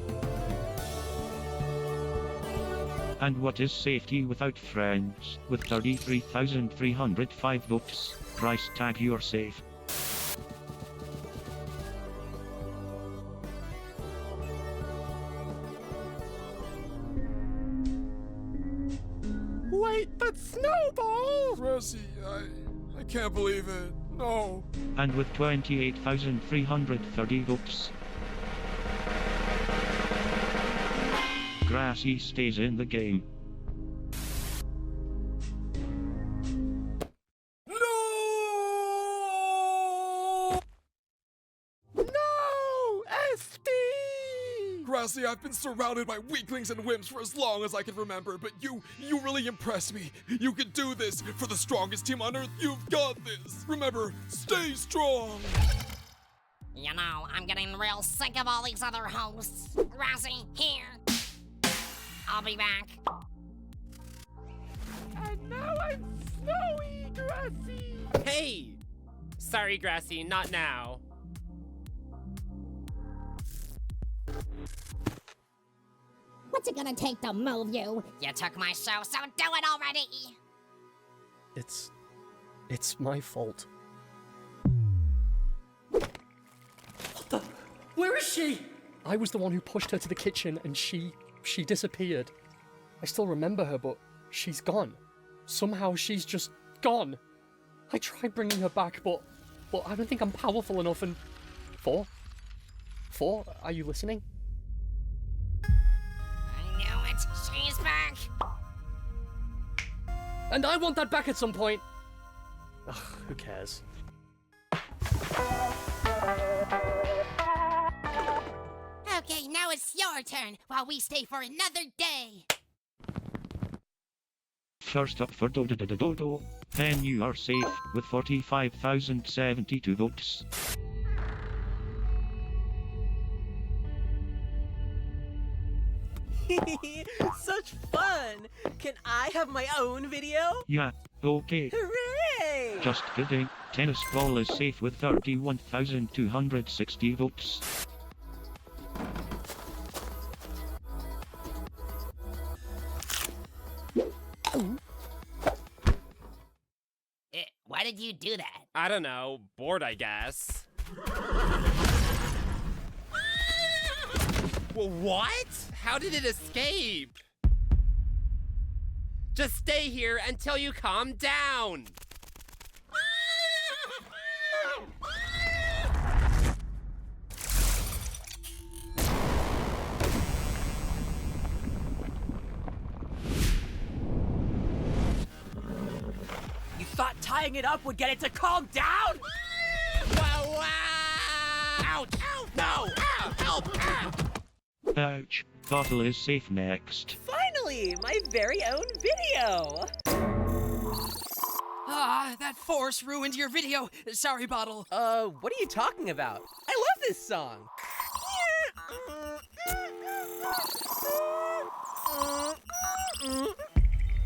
[SPEAKER 29] And what is safety without friends? With 33,305 votes, price tag you're safe.
[SPEAKER 25] Wait, but Snowball!
[SPEAKER 4] Grassy, I can't believe it. No.
[SPEAKER 29] And with 28,330 votes, Grassy stays in the game.
[SPEAKER 25] No! SD!
[SPEAKER 4] Grassy, I've been surrounded by weaklings and wimps for as long as I can remember, but you really impressed me. You can do this. For the strongest team on Earth, you've got this. Remember, stay strong.
[SPEAKER 14] You know, I'm getting real sick of all these other hosts. Grassy, here. I'll be back.
[SPEAKER 25] And now I'm Snowy Grassy! Hey! Sorry, Grassy, not now.
[SPEAKER 14] What's it gonna take to move you? You took my show, so do it already!
[SPEAKER 17] It's my fault. What the? Where is she? I was the one who pushed her to the kitchen and she disappeared. I still remember her, but she's gone. Somehow she's just gone. I tried bringing her back, but I don't think I'm powerful enough and... Four, are you listening?
[SPEAKER 14] I knew it. She's back.
[SPEAKER 17] And I want that back at some point. Ugh, who cares?
[SPEAKER 14] Okay, now it's your turn while we stay for another day.
[SPEAKER 29] First up for Dodo. Then you are safe with 45,072 votes.
[SPEAKER 18] Such fun! Can I have my own video?
[SPEAKER 29] Yeah, okay.
[SPEAKER 18] Hooray!
[SPEAKER 29] Just kidding. Tennis ball is safe with 31,260 votes.
[SPEAKER 14] Why did you do that?
[SPEAKER 25] I don't know, bored I guess. Well, what? How did it escape? Just stay here until you calm down.
[SPEAKER 18] You thought tying it up would get it to calm down?
[SPEAKER 25] Wow, wow. Ouch! Ow! No! Ow! Help! Ow!
[SPEAKER 29] Ouch. Bottle is safe next.
[SPEAKER 18] Finally, my very own video.
[SPEAKER 5] Ah, that force ruined your video. Sorry, Bottle.
[SPEAKER 18] What are you talking about? I love this song.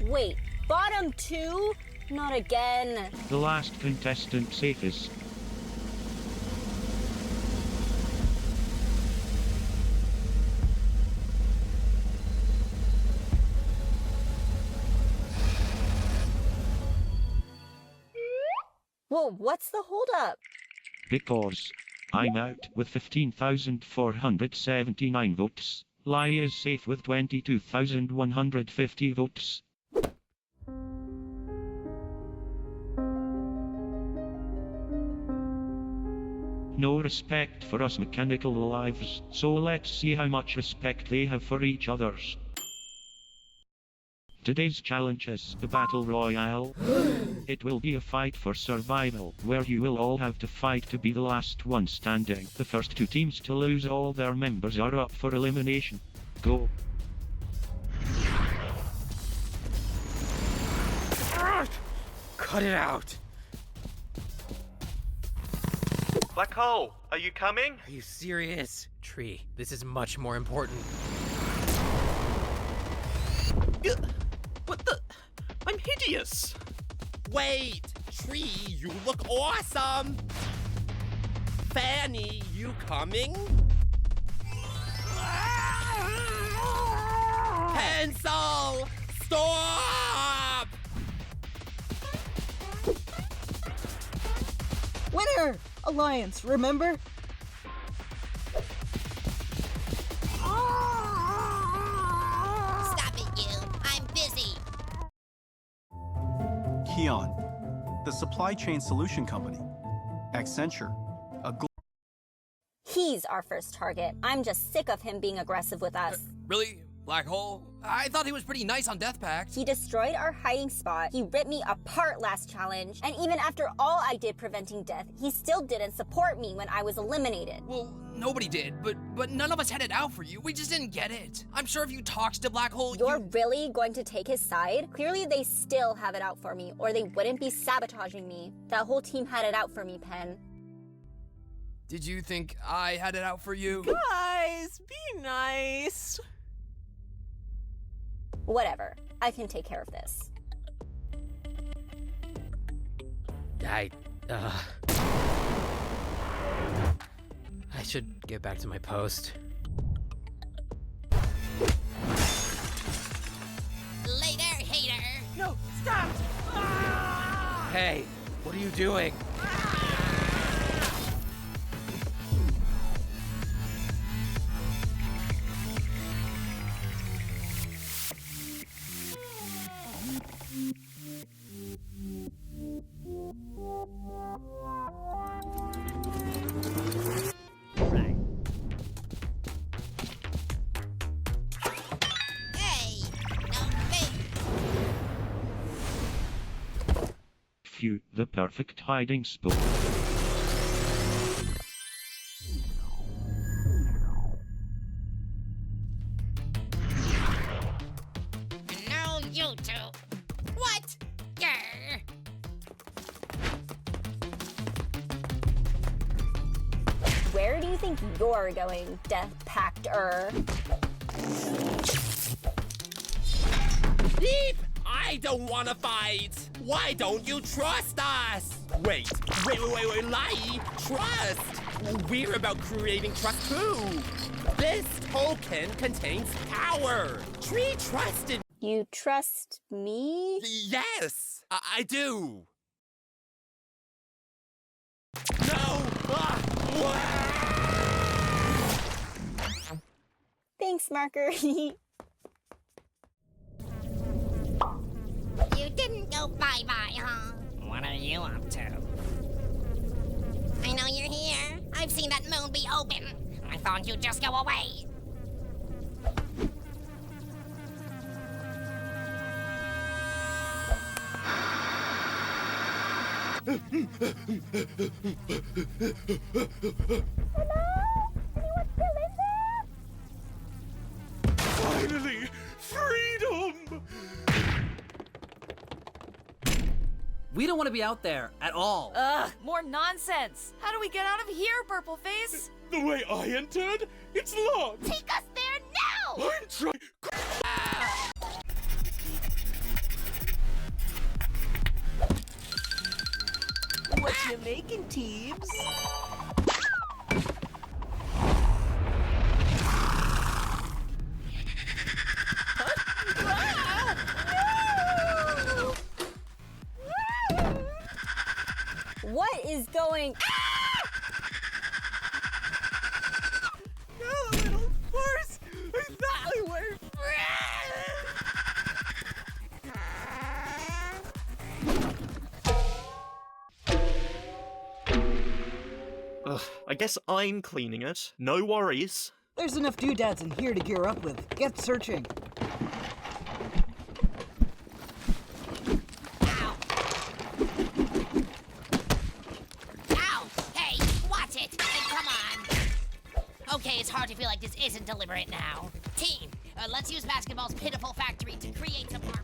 [SPEAKER 12] Wait, bottom two? Not again.
[SPEAKER 29] The last contestant safest.
[SPEAKER 12] Whoa, what's the holdup?
[SPEAKER 29] Because I'm out with 15,479 votes. Lie is safe with 22,150 votes. No respect for us mechanical lives, so let's see how much respect they have for each others. Today's challenge is the Battle Royale. It will be a fight for survival, where you will all have to fight to be the last one standing. The first two teams to lose all their members are up for elimination. Go.
[SPEAKER 25] Cut it out.
[SPEAKER 8] Black Hole, are you coming?
[SPEAKER 25] Are you serious? Tree, this is much more important.
[SPEAKER 28] What the? I'm hideous!
[SPEAKER 25] Wait! Tree, you look awesome! Fanny, you coming? Pencil! Stop!
[SPEAKER 2] Winner! Alliance, remember?
[SPEAKER 14] Stop it, you. I'm busy.
[SPEAKER 3] Keon, the supply chain solution company. Accenture, a
[SPEAKER 18] He's our first target. I'm just sick of him being aggressive with us.
[SPEAKER 5] Really? Black Hole? I thought he was pretty nice on Death Pact.
[SPEAKER 18] He destroyed our hiding spot, he ripped me apart last challenge, and even after all I did preventing death, he still didn't support me when I was eliminated.
[SPEAKER 5] Well, nobody did, but none of us had it out for you. We just didn't get it. I'm sure if you talked to Black Hole,
[SPEAKER 18] You're really going to take his side? Clearly they still have it out for me, or they wouldn't be sabotaging me. That whole team had it out for me, Pen.
[SPEAKER 5] Did you think I had it out for you?
[SPEAKER 2] Guys, be nice.
[SPEAKER 18] Whatever. I can take care of this.
[SPEAKER 25] I should get back to my post.
[SPEAKER 14] Later, hater.
[SPEAKER 2] No, stop!
[SPEAKER 25] Hey, what are you doing?
[SPEAKER 14] Hey, no big.
[SPEAKER 29] Phew, the perfect hiding spot.
[SPEAKER 14] No, you two. What? Grr.
[SPEAKER 18] Where do you think you're going, Death Pacter?
[SPEAKER 25] Beep! I don't wanna fight! Why don't you trust us? Wait, lie! Trust! We're about creating trust too! This token contains power! Tree trusted.
[SPEAKER 18] You trust me?
[SPEAKER 25] Yes! I do! No! Ah!
[SPEAKER 18] Thanks, Marker.
[SPEAKER 14] You didn't go bye-bye, huh? What are you up to? I know you're here. I've seen that moon be open. I thought you'd just go away.
[SPEAKER 4] Finally! Freedom!
[SPEAKER 9] We don't want to be out there at all.
[SPEAKER 16] Ugh, more nonsense. How do we get out of here, Purple Face?
[SPEAKER 4] The way I entered? It's locked!
[SPEAKER 26] Take us there now!
[SPEAKER 4] I'm trying.
[SPEAKER 2] What you making, Teebs?
[SPEAKER 18] What is going...
[SPEAKER 2] No, little horse! I thought we were
[SPEAKER 28] Ugh, I guess I'm cleaning it. No worries.
[SPEAKER 2] There's enough doodads in here to gear up with. Get searching.
[SPEAKER 14] Ow! Hey, watch it! Come on! Okay, it's hard to feel like this isn't deliberate now. Team, let's use Basketball's pitiful factory to create some armor.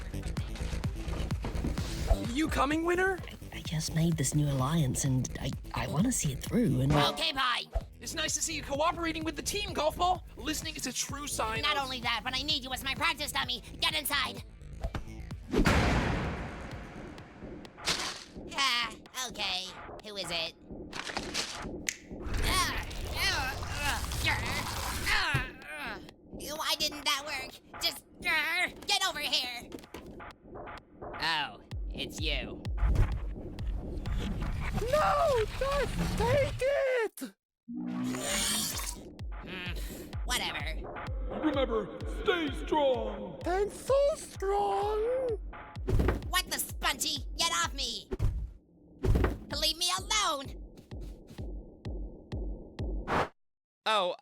[SPEAKER 5] You coming, Winner?
[SPEAKER 19] I just made this new alliance and I want to see it through and...
[SPEAKER 14] Okay, bye!
[SPEAKER 5] It's nice to see you cooperating with the team, Golf Ball. Listening is a true sign
[SPEAKER 14] Not
[SPEAKER 5] of...
[SPEAKER 14] only that, but I need you as my practice dummy. Get inside. Okay. Who is it? Why didn't that work? Just... Whatever.
[SPEAKER 4] Remember, stay strong.
[SPEAKER 15] I'm so strong.
[SPEAKER 14] What the spongy? Get off me! Leave me alone!
[SPEAKER 25] Oh,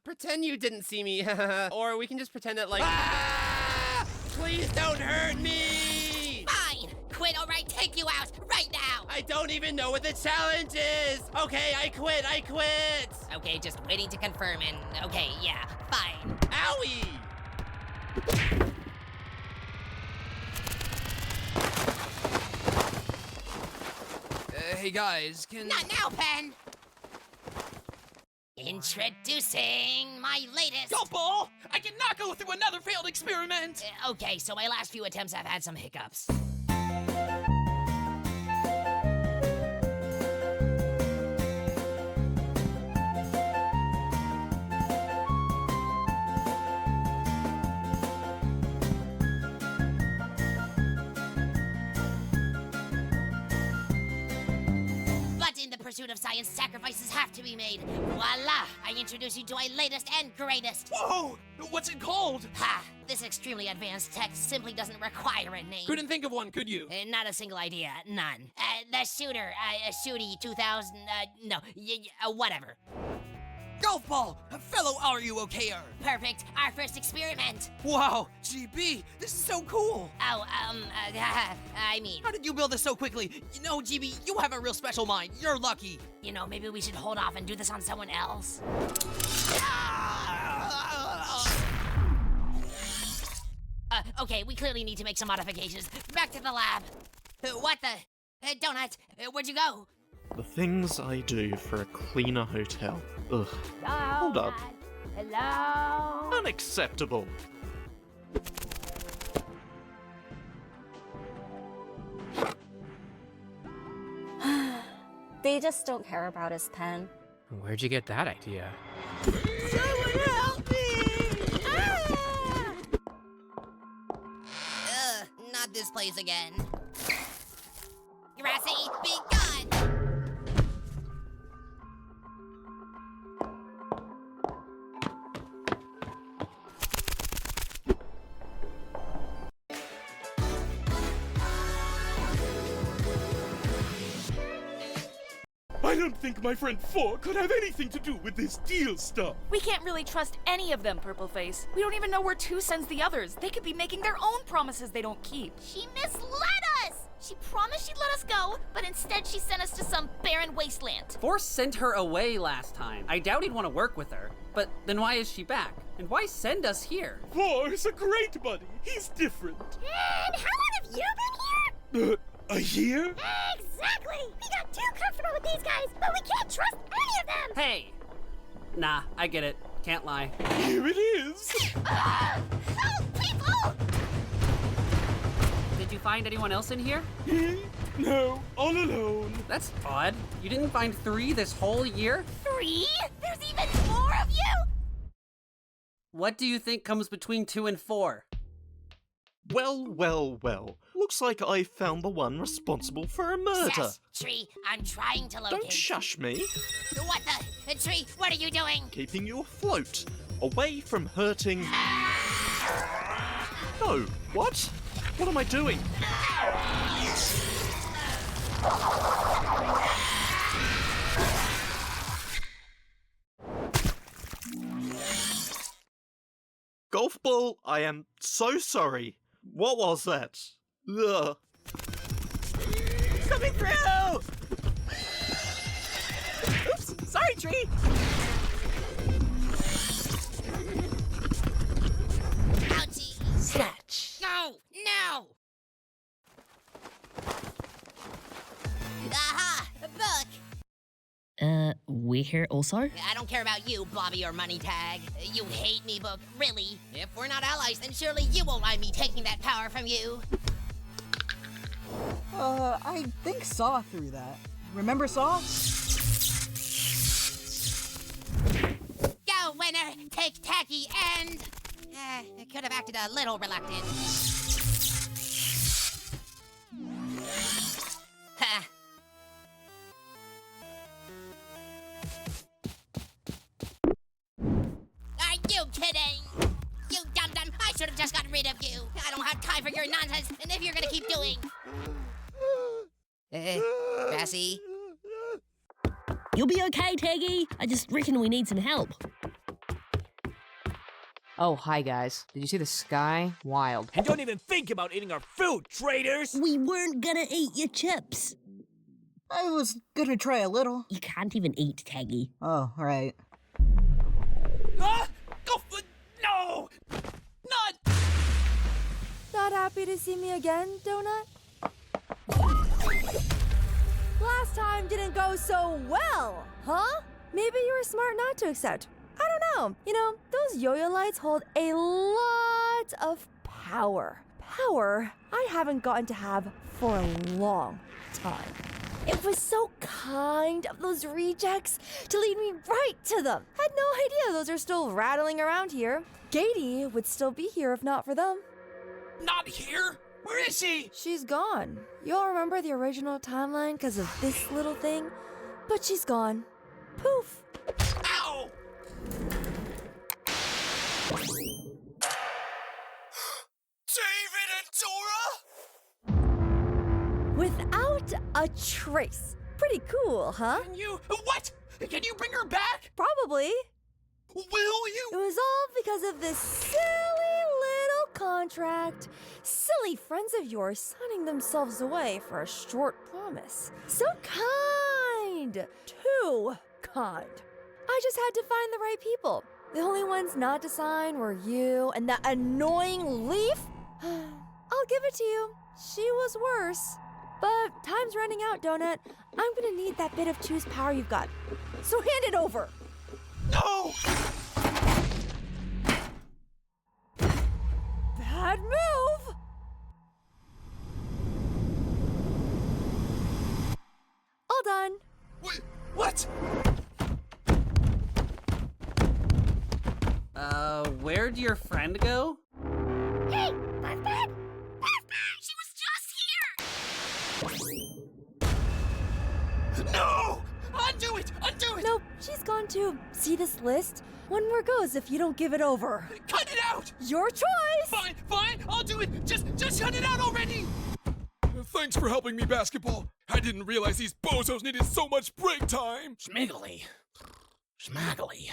[SPEAKER 25] pretend you didn't see me. Or we can just pretend that, like... Ah! Please don't hurt me!
[SPEAKER 14] Fine! Quit or I take you out right now!
[SPEAKER 25] I don't even know what the challenge is! Okay, I quit!
[SPEAKER 14] Okay, just waiting to confirm and... Okay, yeah, fine.
[SPEAKER 25] Owie!
[SPEAKER 5] Hey guys, can...
[SPEAKER 14] Not now, Pen! Introducing my latest...
[SPEAKER 5] Golf ball! I cannot go through another failed experiment!
[SPEAKER 14] Okay, so my last few attempts have had some hiccups. In the pursuit of science, sacrifices have to be made. Voila! I introduce you to my latest and greatest.
[SPEAKER 5] Whoa! What's it called?
[SPEAKER 14] Ha! This extremely advanced tech simply doesn't require a name.
[SPEAKER 5] Couldn't think of one, could you?
[SPEAKER 14] Not a single idea. None. The shooter, Shooty 2000, no, whatever.
[SPEAKER 5] Golf ball! Fellow RUOKer!
[SPEAKER 14] Perfect. Our first experiment.
[SPEAKER 5] Wow! GB, this is so cool!
[SPEAKER 14] Oh, I mean...
[SPEAKER 5] How did you build this so quickly? You know, GB, you have a real special mind. You're lucky.
[SPEAKER 14] You know, maybe we should hold off and do this on someone else. Okay, we clearly need to make some modifications. Back to the lab. What the... Donut, where'd you go?
[SPEAKER 28] The things I do for a cleaner hotel. Ugh. Hold up.
[SPEAKER 26] Hello?
[SPEAKER 28] Unacceptable.
[SPEAKER 18] They just don't care about his pen.
[SPEAKER 27] Where'd you get that idea?
[SPEAKER 15] Someone help me!
[SPEAKER 14] Not this place again. Grassy, be gone!
[SPEAKER 1] I don't think my friend 4 could have anything to do with this deal stuff.
[SPEAKER 16] We can't really trust any of them, Purpleface. We don't even know where 2 sends the others. They could be making their own promises they don't keep.
[SPEAKER 26] She misled us! She promised she'd let us go, but instead she sent us to some barren wasteland.
[SPEAKER 9] Force sent her away last time. I doubt he'd want to work with her. But then why is she back? And why send us here?
[SPEAKER 1] 4 is a great buddy. He's different.
[SPEAKER 26] And how long have you been here?
[SPEAKER 1] A year?
[SPEAKER 26] Exactly! We got too comfortable with these guys, but we can't trust any of them!
[SPEAKER 9] Hey! Nah, I get it. Can't lie.
[SPEAKER 1] Here it is!
[SPEAKER 26] Help, people!
[SPEAKER 9] Did you find anyone else in here?
[SPEAKER 1] No, all alone.
[SPEAKER 9] That's odd. You didn't find 3 this whole year?
[SPEAKER 26] 3? There's even more of you?
[SPEAKER 9] What do you think comes between 2 and 4?
[SPEAKER 28] Well. Looks like I found the one responsible for a murder.
[SPEAKER 14] Shush, Tree, I'm trying to locate...
[SPEAKER 28] Don't shush me.
[SPEAKER 14] What the... Tree, what are you doing?
[SPEAKER 28] Keeping you afloat, away from hurting... No, what? What am I doing? Golf ball, I am so sorry. What was that? Ugh.
[SPEAKER 15] Coming through! Oops, sorry, Tree!
[SPEAKER 14] Ouchie!
[SPEAKER 9] Snatch!
[SPEAKER 14] No! Aha! A book!
[SPEAKER 19] We're here also?
[SPEAKER 14] I don't care about you, Bobby or Money Tag. You hate me, book. Really? If we're not allies, then surely you won't mind me taking that power from you.
[SPEAKER 2] I think Saw threw that. Remember Saw?
[SPEAKER 14] Go, winner! Take tacky and... I could have acted a little reluctant. Ha! You kidding? You dum-dum, I should have just gotten rid of you. I don't have time for your nonsense, and if you're gonna keep doing... Bessie?
[SPEAKER 19] You'll be okay, Teggy. I just reckon we need some help.
[SPEAKER 6] Oh, hi guys. Did you see the sky? Wild.
[SPEAKER 15] And don't even think about eating our food, traitors!
[SPEAKER 19] We weren't gonna eat your chips.
[SPEAKER 2] I was gonna try a little.
[SPEAKER 19] You can't even eat, Teggy.
[SPEAKER 2] Oh, right.
[SPEAKER 15] Ah! Go for... No! Not...
[SPEAKER 7] Not happy to see me again, Donut? Last time didn't go so well, huh? Maybe you were smart not to accept. I don't know. You know, those yo-yo lights hold a lot of power. Power I haven't gotten to have for a long time. It was so kind of those rejects to lead me right to them. Had no idea those are still rattling around here. Katie would still be here if not for them.
[SPEAKER 15] Not here? Where is she?
[SPEAKER 7] She's gone. You all remember the original timeline because of this little thing? But she's gone. Poof.
[SPEAKER 15] Ow! David and Dora?
[SPEAKER 7] Without a trace. Pretty cool, huh?
[SPEAKER 15] Can you... What? Can you bring her back?
[SPEAKER 7] Probably.
[SPEAKER 15] Will you?
[SPEAKER 7] It was all because of this silly little contract. Silly friends of yours signing themselves away for a short promise. So kind. Too kind. I just had to find the right people. The only ones not to sign were you and that annoying Leaf. I'll give it to you. She was worse. But time's running out, Donut. I'm gonna need that bit of choose power you've got. So hand it over.
[SPEAKER 15] No!
[SPEAKER 7] Bad move! All done.
[SPEAKER 15] Wait, what?
[SPEAKER 9] Where'd your friend go?
[SPEAKER 26] Hey, Buffbag! Buffbag! She was just here!
[SPEAKER 15] No! Undo it! Undo it!
[SPEAKER 7] Nope, she's gone too. See this list? One more goes if you don't give it over.
[SPEAKER 15] Cut it out!
[SPEAKER 7] Your choice!
[SPEAKER 15] Fine, I'll do it! Just cut it out already! Thanks for helping me, Basketball. I didn't realize these bozos needed so much break time.
[SPEAKER 10] Schmiggly. Schmaggly.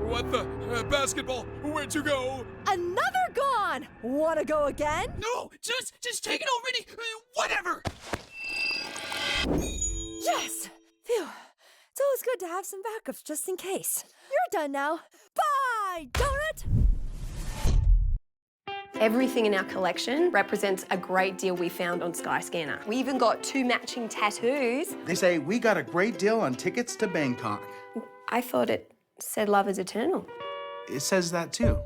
[SPEAKER 4] What the? Basketball, where'd you go?
[SPEAKER 7] Another gone! Wanna go again?
[SPEAKER 15] No, just take it already! Whatever!
[SPEAKER 7] Yes! Phew. It's always good to have some backups just in case. You're done now. Bye, Donut!
[SPEAKER 13] Everything in our collection represents a great deal we found on Skyscanner. We even got 2 matching tattoos.
[SPEAKER 20] They say we got a great deal on tickets to Bangkok.
[SPEAKER 13] I thought it said love is eternal.
[SPEAKER 20] It says that too.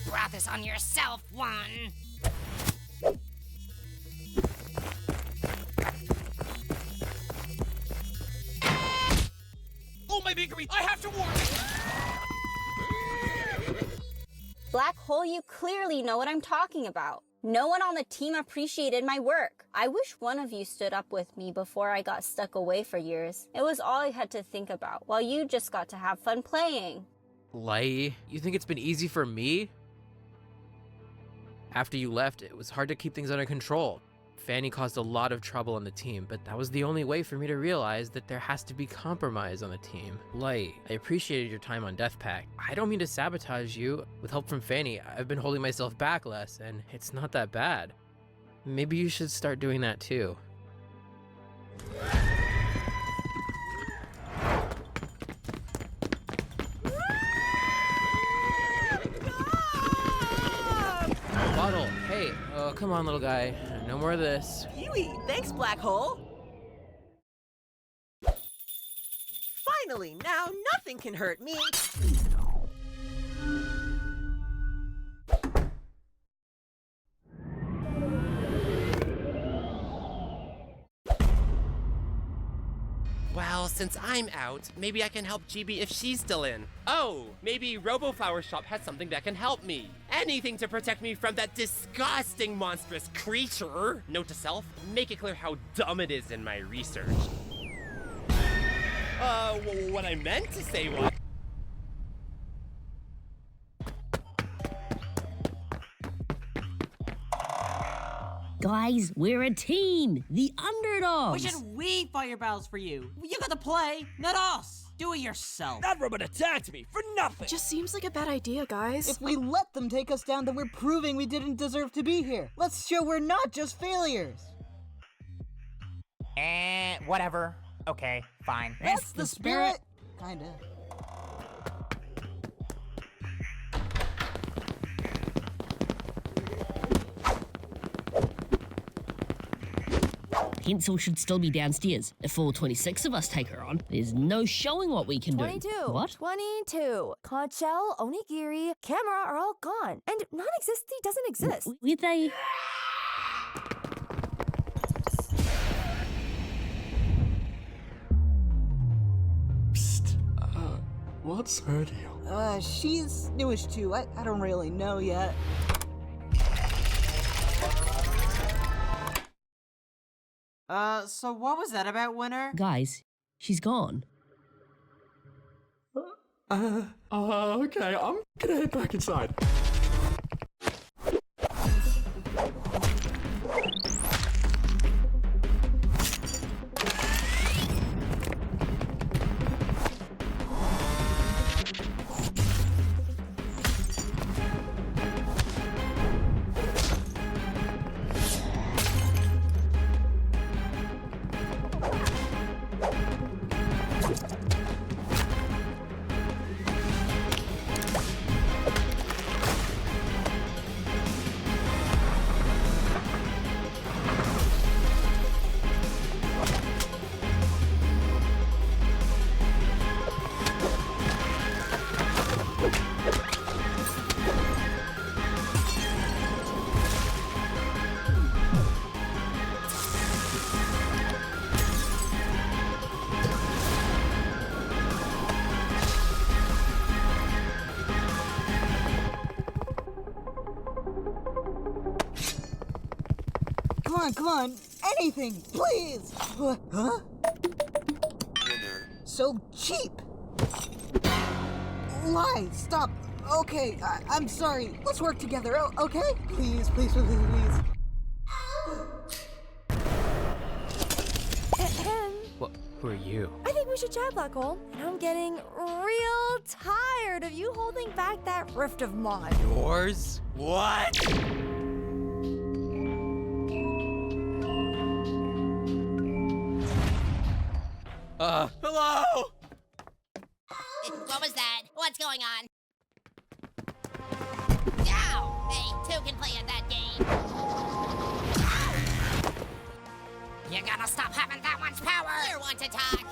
[SPEAKER 14] Brought this on yourself, one.
[SPEAKER 15] Oh, my bakery! I have to warn you!
[SPEAKER 18] Black Hole, you clearly know what I'm talking about. No one on the team appreciated my work. I wish one of you stood up with me before I got stuck away for years. It was all I had to think about, while you just got to have fun playing.
[SPEAKER 6] Lai, you think it's been easy for me? After you left, it was hard to keep things under control. Fanny caused a lot of trouble on the team, but that was the only way for me to realize that there has to be compromise on the team. Lai, I appreciated your time on Death Pact. I don't mean to sabotage you. With help from Fanny, I've been holding myself back less, and it's not that bad. Maybe you should start doing that too. Bottle, hey, oh, come on, little guy. No more of this.
[SPEAKER 21] Kiwi, thanks, Black Hole. Finally, now nothing can hurt me.
[SPEAKER 25] Well, since I'm out, maybe I can help GB if she's still in. Oh, maybe RoboFlower Shop has something that can help me. Anything to protect me from that disgusting monstrous creature. Note to self, make it clear how dumb it is in my research. What I meant to say was...
[SPEAKER 19] Guys, we're a team, the underdogs.
[SPEAKER 3] Why should we fire battles for you? You got to play, not us. Do it yourself.
[SPEAKER 8] That robot attacked me for nothing.
[SPEAKER 2] Just seems like a bad idea, guys. If we let them take us down, then we're proving we didn't deserve to be here. Let's show we're not just failures.
[SPEAKER 11] Whatever. Okay, fine.
[SPEAKER 2] That's the spirit. Kinda.
[SPEAKER 19] Hansel should still be downstairs. If all 26 of us take her on, there's no showing what we can
[SPEAKER 7] 22.
[SPEAKER 19] do. What?
[SPEAKER 7] 22. Conch shell, onigiri, camera are all gone. And non-existy doesn't exist.
[SPEAKER 19] Where'd they...
[SPEAKER 8] What's her deal?
[SPEAKER 2] She's newish too. I don't really know yet.
[SPEAKER 3] So what was that about, Winner?
[SPEAKER 19] Guys, she's gone.
[SPEAKER 8] Okay, I'm gonna head back inside.
[SPEAKER 2] Come on, anything, please! Huh? So cheap! Lie, stop! Okay, I'm sorry. Let's work together, okay? Please, please, please, please.
[SPEAKER 6] What? Who are you?
[SPEAKER 7] I think we should chat, Black Hole. And I'm getting real tired of you holding back that rift of mine.
[SPEAKER 25] Yours? What? Hello?
[SPEAKER 14] What was that? What's going on? Ow! Hey, two can play at that game. You gotta stop having that much power! You want to talk?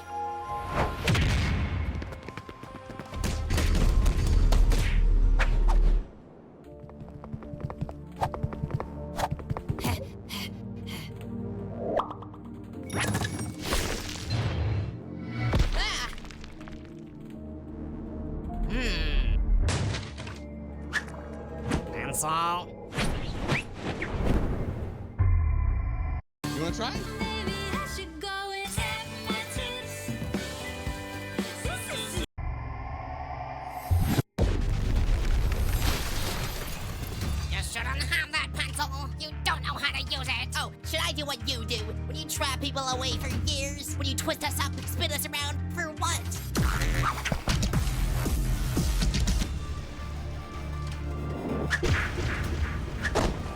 [SPEAKER 10] Hansel?
[SPEAKER 1] You wanna try?
[SPEAKER 14] You shouldn't have that pencil. You don't know how to use it. Oh, should I do what you do? When you trap people away for years? When you twist us up, spin us around, for what?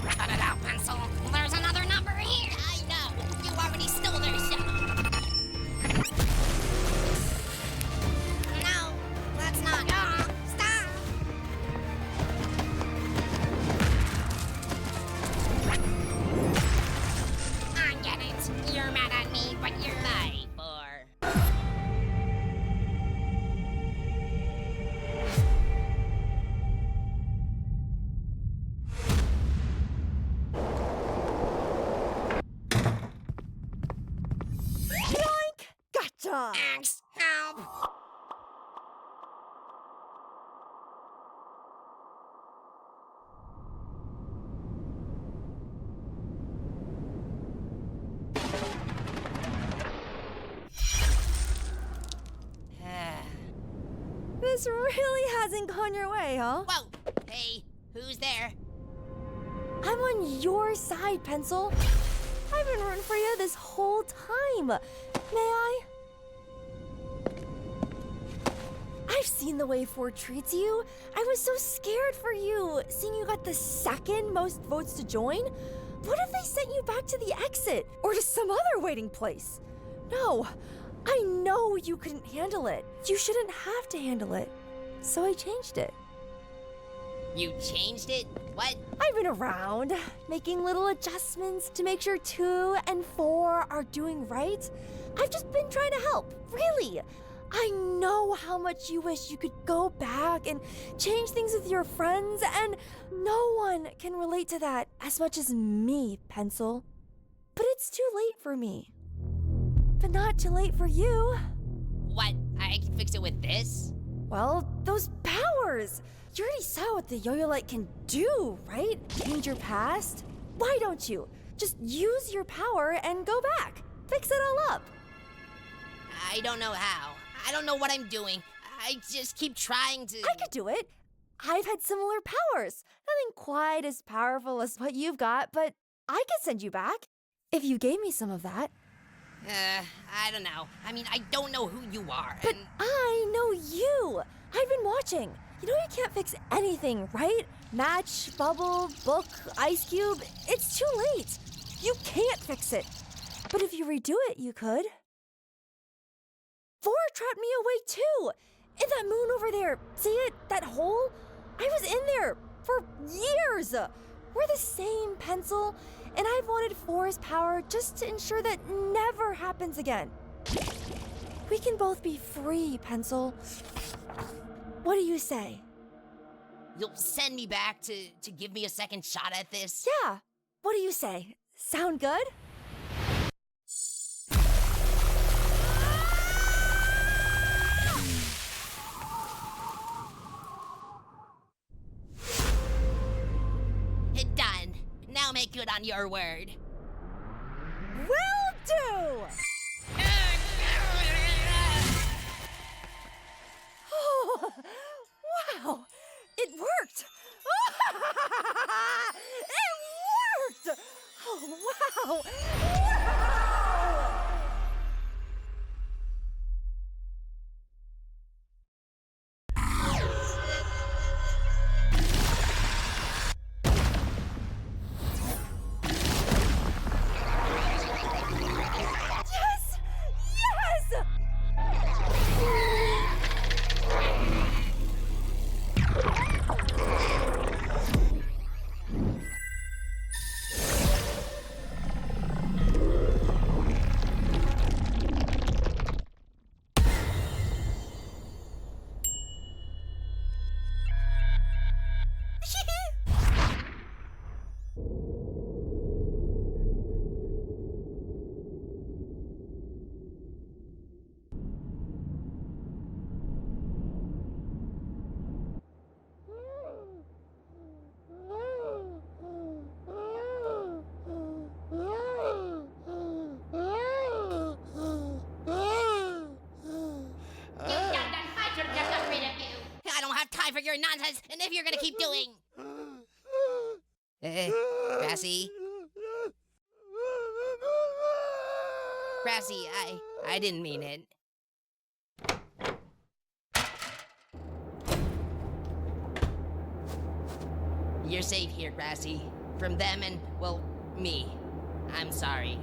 [SPEAKER 14] Cut it out, pencil. There's another number here. I know. You already stole their show. No, that's not. Stop. I get it. You're mad at me, but you're my for.
[SPEAKER 7] time!
[SPEAKER 14] Axe, help!
[SPEAKER 7] This really hasn't gone your way, huh?
[SPEAKER 14] Whoa! Hey, who's there?
[SPEAKER 7] I'm on your side, Pencil. I've been rooting for you this whole time. May I? I've seen the way Ford treats you. I was so scared for you, seeing you got the second most votes to join. What if they sent you back to the exit or to some other waiting place? No, I know you couldn't handle it. You shouldn't have to handle it. So I changed it.
[SPEAKER 14] You changed it? What?
[SPEAKER 7] I've been around, making little adjustments to make sure 2 and 4 are doing right. I've just been trying to help, really. I know how much you wish you could go back and change things with your friends, and no one can relate to that as much as me, Pencil. But it's too late for me. But not too late for you.
[SPEAKER 14] What? I can fix it with this?
[SPEAKER 7] Well, those powers! You already saw what the yo-yo light can do, right? Change your past? Why don't you? Just use your power and go back. Fix it all up.
[SPEAKER 14] I don't know how. I don't know what I'm doing. I just keep trying to...
[SPEAKER 7] I could do it. I've had similar powers. Nothing quite as powerful as what you've got, but I could send you back if you gave me some of that.
[SPEAKER 14] I don't know. I mean, I don't know who you are.
[SPEAKER 7] But I know you. I've been watching. You know you can't fix anything, right? Match, bubble, book, ice cube. It's too late. You can't fix it. But if you redo it, you could. 4 trapped me away too. In that moon over there. See it? That hole? I was in there for years. We're the same, Pencil. And I've wanted 4's power just to ensure that never happens again. We can both be free, Pencil. What do you say?
[SPEAKER 14] You'll send me back to give me a second shot at this?
[SPEAKER 7] Yeah. What do you say? Sound good?
[SPEAKER 14] Done. Now make good on your word.
[SPEAKER 7] Will do! Oh, wow! It worked! It worked! Oh, wow! Wow! Yes! Yes!
[SPEAKER 14] I don't have time for your nonsense, and if you're gonna keep doing... Grassy? Grassy, I didn't mean it. You're safe here, Grassy. From them and, well, me. I'm sorry.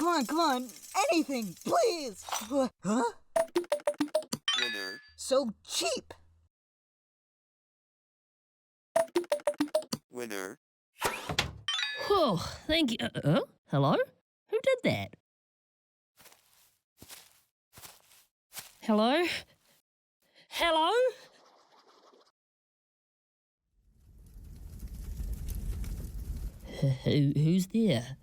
[SPEAKER 2] Come on, anything, please! Huh?
[SPEAKER 5] Winner.
[SPEAKER 2] So cheap!
[SPEAKER 5] Winner.
[SPEAKER 19] Oh, thank you. Hello? Who did that? Hello? Hello? Who's there?